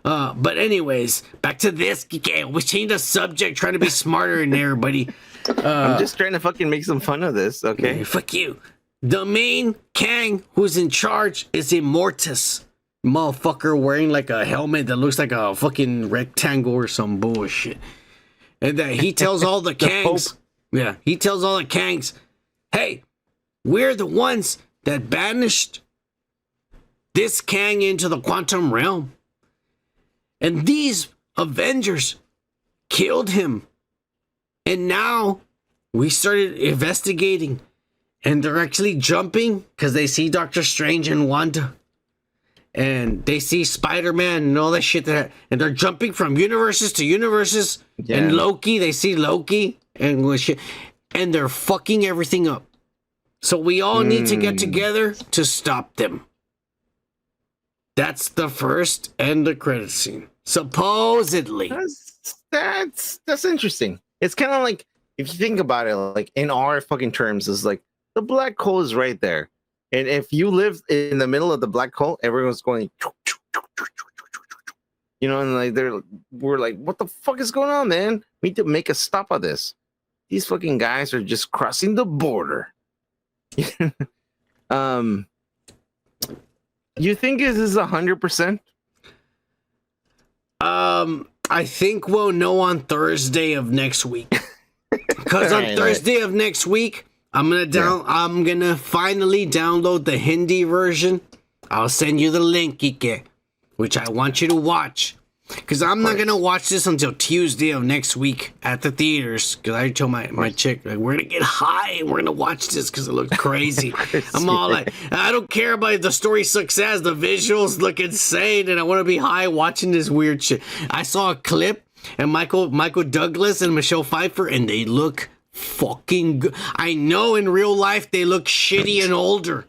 But anyways, back to this. We changed the subject, trying to be smarter than everybody. I'm just trying to fucking make some fun of this. Okay, fuck you. The main Kang who's in charge is Immortus, motherfucker wearing like a helmet that looks like a fucking rectangle or some bullshit. And that he tells all the Kangs. He tells all the Kangs, hey, we're the ones that banished this Kang into the quantum realm. And these Avengers killed him. And now we started investigating. And they're actually jumping because they see Doctor Strange and Wanda. And they see Spider-Man and all that shit. And they're jumping from universes to universes. Yeah. And Loki, they see Loki. And shit. And they're fucking everything up. So we all need to get together to stop them. That's the first end of credit scene. Supposedly. That's interesting. It's kind of like, if you think about it, like in our fucking terms, it's like the black hole is right there. And if you live in the middle of the black hole, everyone's going, you know, and like we're like, what the fuck is going on, man? We need to make a stop of this. These fucking guys are just crossing the border. You think this is 100%? I think we'll know on Thursday of next week. Because on Thursday of next week, I'm gonna finally download the Hindi version. I'll send you the link, Ike, which I want you to watch. Because I'm not going to watch this until Tuesday of next week at the theaters. Because I told my chick, like, we're going to get high and we're going to watch this because it looks crazy. I'm all like, I don't care about if the story success. The visuals look insane and I want to be high watching this weird shit. I saw a clip and Michael Douglas and Michelle Pfeiffer and they look fucking good. I know in real life they look shitty and older.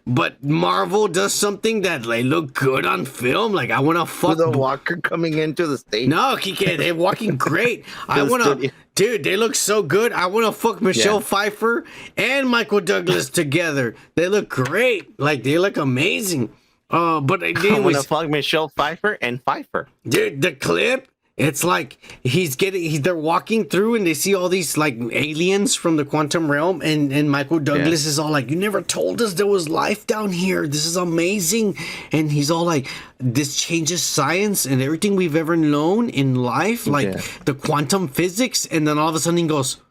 But Marvel does something that they look good on film. Like I want to fuck the Walker coming into the stage. No, Kike, they're walking great. I want to, dude. They look so good. I want to fuck Michelle Pfeiffer and Michael Douglas together. They look great. Like they look amazing. But anyways, I want to fuck Michelle Pfeiffer and Pfeiffer. Dude, the clip. It's like they're walking through and they see all these like aliens from the quantum realm and Michael Douglas is all like, you never told us there was life down here. This is amazing. And he's all like, this changes science and everything we've ever known in life, like the quantum physics. And then all of a sudden he goes,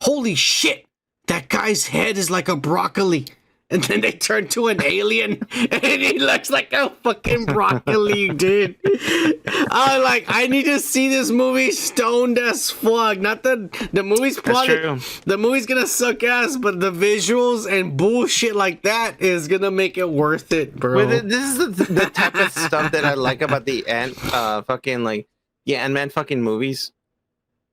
holy shit, that guy's head is like a broccoli. And then they turn to an alien, and he looks like a fucking broccoli, dude. I need to see this movie stoned as fuck. Not the movie's probably the movie's gonna suck ass, but the visuals and bullshit like that is gonna make it worth it, bro. This is the type of stuff that I like about the Ant-Man fucking movies.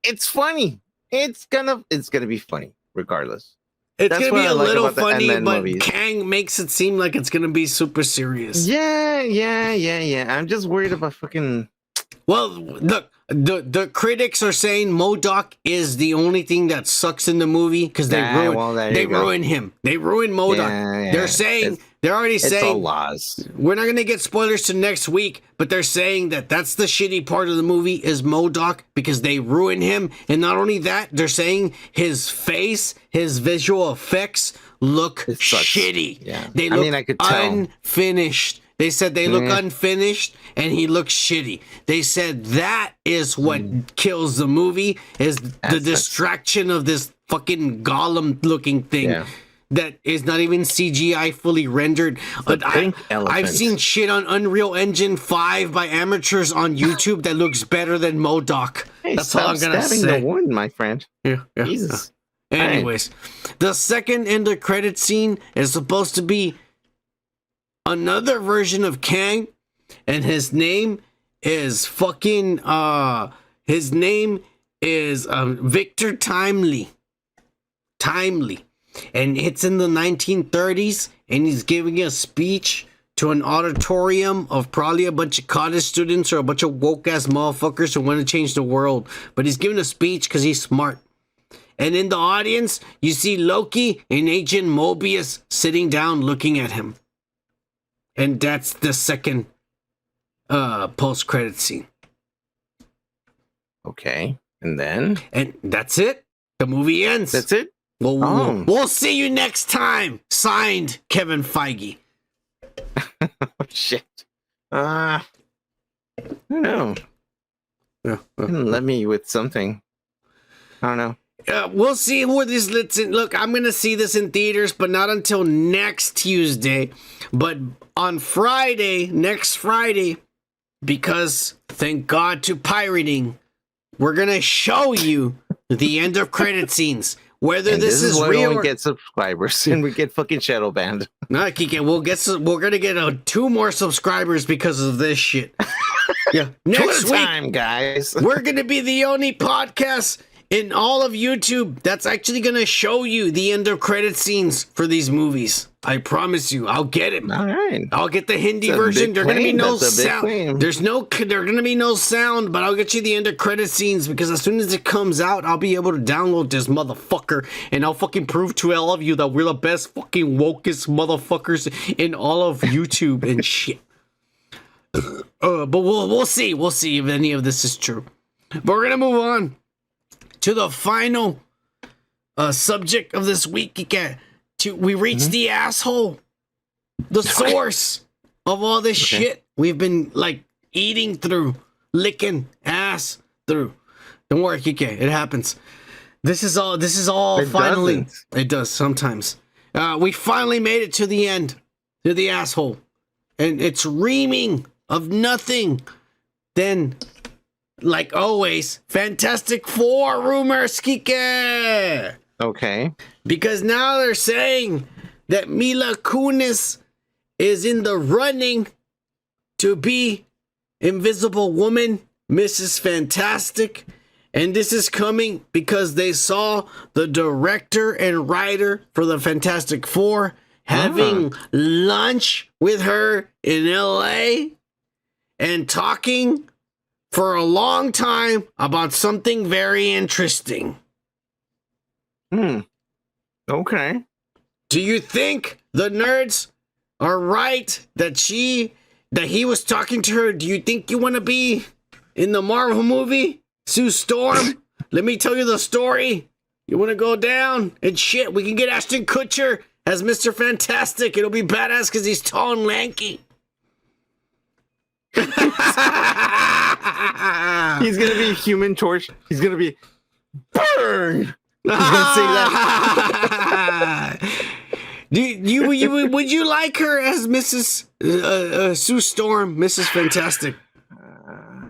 It's funny. It's gonna be funny regardless. It's going to be a little funny, but movies. Kang makes it seem like it's going to be super serious. Yeah. I'm just worried about fucking... Well, look, the critics are saying MODOK is the only thing that sucks in the movie because they ruin him. They ruin MODOK. They're already saying we're not going to get spoilers to next week, but they're saying that's the shitty part of the movie is MODOK because they ruin him. And not only that, they're saying his face, his visual effects look shitty. Yeah. They look unfinished. They said they look unfinished and he looks shitty. They said that is what kills the movie is the distraction of this fucking golem looking thing that is not even CGI fully rendered. But I've seen shit on Unreal Engine 5 by amateurs on YouTube that looks better than MODOK. Hey, that's all I'm gonna say. The one, my friend. Yeah. Jesus. Anyways, the second end of credit scene is supposed to be another version of Kang, and his name is fucking Victor Timely, and it's in the 1930s, and he's giving a speech to an auditorium of probably a bunch of college students or a bunch of woke ass motherfuckers who want to change the world, but he's giving a speech because he's smart. And in the audience, you see Loki and Agent Mobius sitting down looking at him. And that's the second post-credit scene. Okay. And that's it. The movie ends. That's it? We'll see you next time. Signed, Kevin Feige. Shit. I don't know. Let me with something. I don't know. We'll see where this lets in. Look, I'm going to see this in theaters, but not until next Tuesday. But on next Friday, because thank God to pirating, we're going to show you the end of credit scenes. Whether this is real, we get subscribers and we get fucking shadow banned. No, Kike, we're gonna get 2 more subscribers because of this shit. Yeah, next week, guys, we're gonna be the only podcast in all of YouTube that's actually gonna show you the end of credit scenes for these movies. I promise you, I'll get it. All right, I'll get the Hindi version. There's gonna be no sound. There's gonna be no sound, but I'll get you the end of credit scenes because as soon as it comes out, I'll be able to download this motherfucker and I'll fucking prove to all of you that we're the best fucking wokest motherfuckers in all of YouTube and shit. But we'll see if any of this is true. But we're gonna move on to the final subject of this week. We reached the asshole, the source of all this shit we've been like eating through, licking ass through. Don't worry, Kike, it happens. This is all finally. It does sometimes. We finally made it to the end, to the asshole, and it's reaming of nothing then, like always, Fantastic Four rumors, Kike. Okay. Because now they're saying that Mila Kunis is in the running to be Invisible Woman, Mrs. Fantastic. And this is coming because they saw the director and writer for the Fantastic Four having lunch with her in LA and talking for a long time about something very interesting. Okay. Do you think the nerds are right that he was talking to her? Do you think you want to be in the Marvel movie, Sue Storm? Let me tell you the story. You want to go down and shit? We can get Ashton Kutcher as Mr. Fantastic. It'll be badass because he's tall and lanky. He's gonna be Human Torch. He's gonna be burn. He's gonna say that. Would you like her as Mrs. Sue Storm, Mrs. Fantastic? I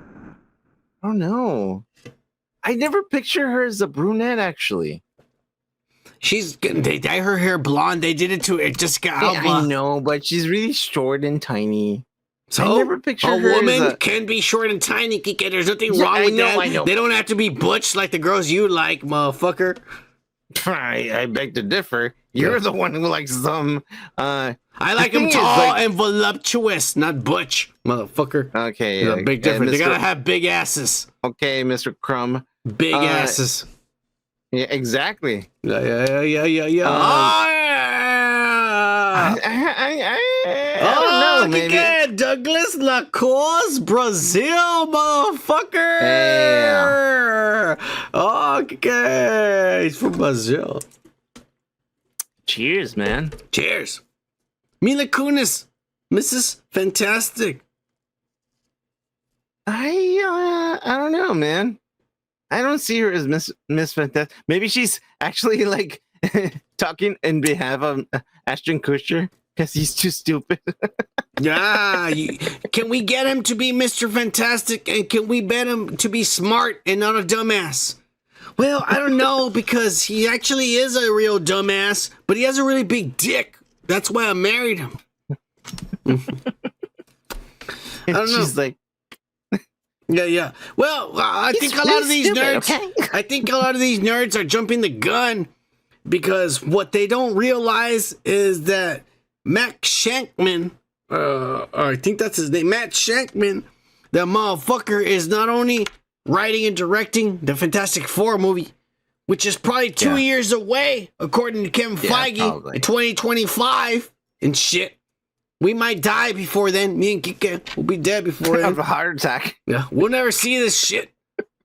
don't know. I never picture her as a brunette, actually. They dye her hair blonde. They did it to Jessica Alba. I know, but she's really short and tiny. So I never picture a her woman as can be short and tiny. Kike. There's nothing wrong with that. I know. They don't have to be butch like the girls you like, motherfucker. I beg to differ. You're the one who likes them. I like them tall and voluptuous, not butch, motherfucker. Okay, There's a big difference. They gotta have big asses. Okay, Mr. Crumb. Big asses. Yeah, exactly. Yeah. I don't know, maybe. Douglas Lacoste, Brazil, motherfucker. Yeah. Oh, okay. He's from Brazil. Cheers, man. Cheers. Mila Kunis, Mrs. Fantastic. I don't know, man. I don't see her as Miss Fantastic. Maybe she's actually like talking in behalf of Ashton Kutcher because he's too stupid. Yeah, can we get him to be Mr. Fantastic, and can we bet him to be smart and not a dumbass? Well, I don't know, because he actually is a real dumbass, but he has a really big dick. That's why I married him. I don't know. She's like, yeah. Well, I think a lot of these nerds. Okay? I think a lot of these nerds are jumping the gun because what they don't realize is that Matt Shankman, I think that's his name, Matt Shankman, the motherfucker is not only writing and directing the Fantastic Four movie, which is probably 2 years away, according to Kevin Feige, in 2025 and shit. We might die before then. Me and Kike will be dead before then. Have a heart attack. Yeah, we'll never see this shit.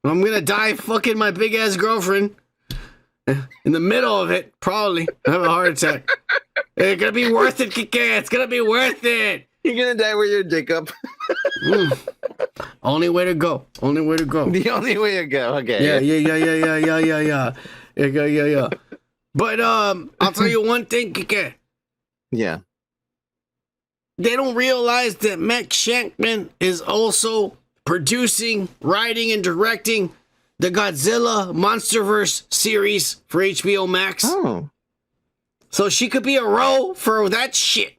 I'm gonna die fucking my big ass girlfriend. In the middle of it, probably. I have a heart attack. It's gonna be worth it, Kike. It's gonna be worth it. You're gonna die with your dick up. Only way to go. Only way to go. The only way to go. Okay. Yeah. But I'll tell you one thing, Kike. Yeah. They don't realize that Matt Shankman is also producing, writing, and directing the Godzilla Monsterverse series for HBO Max. Oh. So she could be a row for that shit.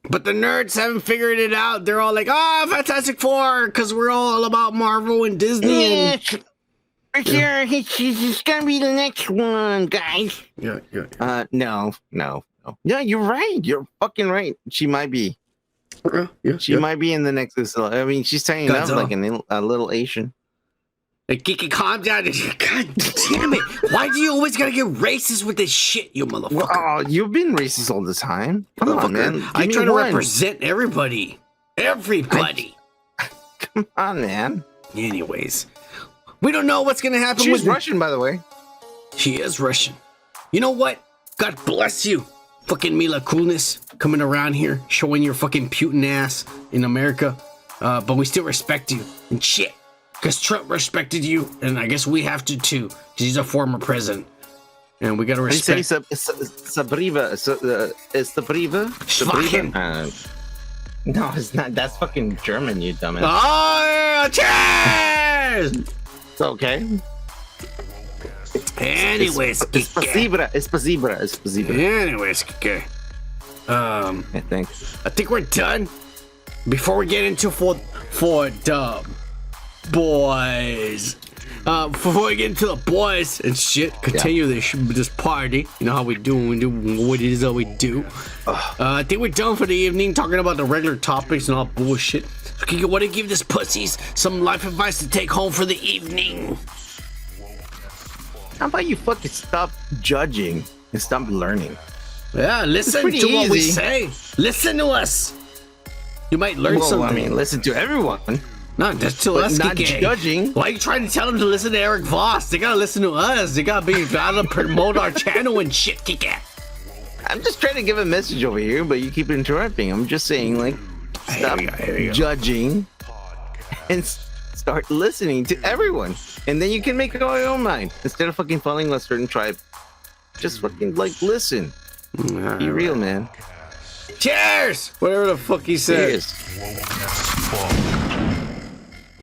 But the nerds haven't figured it out. They're all like, Fantastic Four, because we're all about Marvel and Disney. And... Sure, it's gonna be the next one, guys. Yeah. No. Yeah, you're right. You're fucking right. She might be. She might be in the next Godzilla. I mean, she's turning up like a little Asian. Hey, Kiki, calm down. God damn it. Why do you always gotta get racist with this shit, you motherfucker? Oh, you've been racist all the time. Come on, man. I try to represent everybody. Everybody. Come on, man. Anyways, we don't know what's gonna happen. She's Russian, by the way. She is Russian. You know what? God bless you. Fucking Mila Kunis coming around here, showing your fucking Putin ass in America. But we still respect you and shit. Because Trump respected you, and I guess we have to too. Because he's a former president. And we gotta respect. Sabriva. Sabriva? No, it's not. That's fucking German, you dumbass. Oh, cheers! It's okay. Anyways, Espacibra. Anyways, okay. Thanks. I think we're done. Before we get into for the boys, before we get into the boys and shit, continue this party. You know how we do what it is that we do. I think we're done for the evening talking about the regular topics and all bullshit. Okay, you want to give this pussies some life advice to take home for the evening? How about you fucking stop judging and stop learning? Yeah, listen to what we say. Listen to us. You might learn something. I mean, listen to everyone. No, that's to us. Not judging. Why are you trying to tell them to listen to Eric Voss? They gotta listen to us. They gotta promote our channel and shit, Kika. I'm just trying to give a message over here, but you keep interrupting. I'm just saying, like, stop judging and start listening to everyone, and then you can make up your own mind instead of fucking following a certain tribe. Just fucking like listen. Be real, man. Cheers! Whatever the fuck he said. Cheers.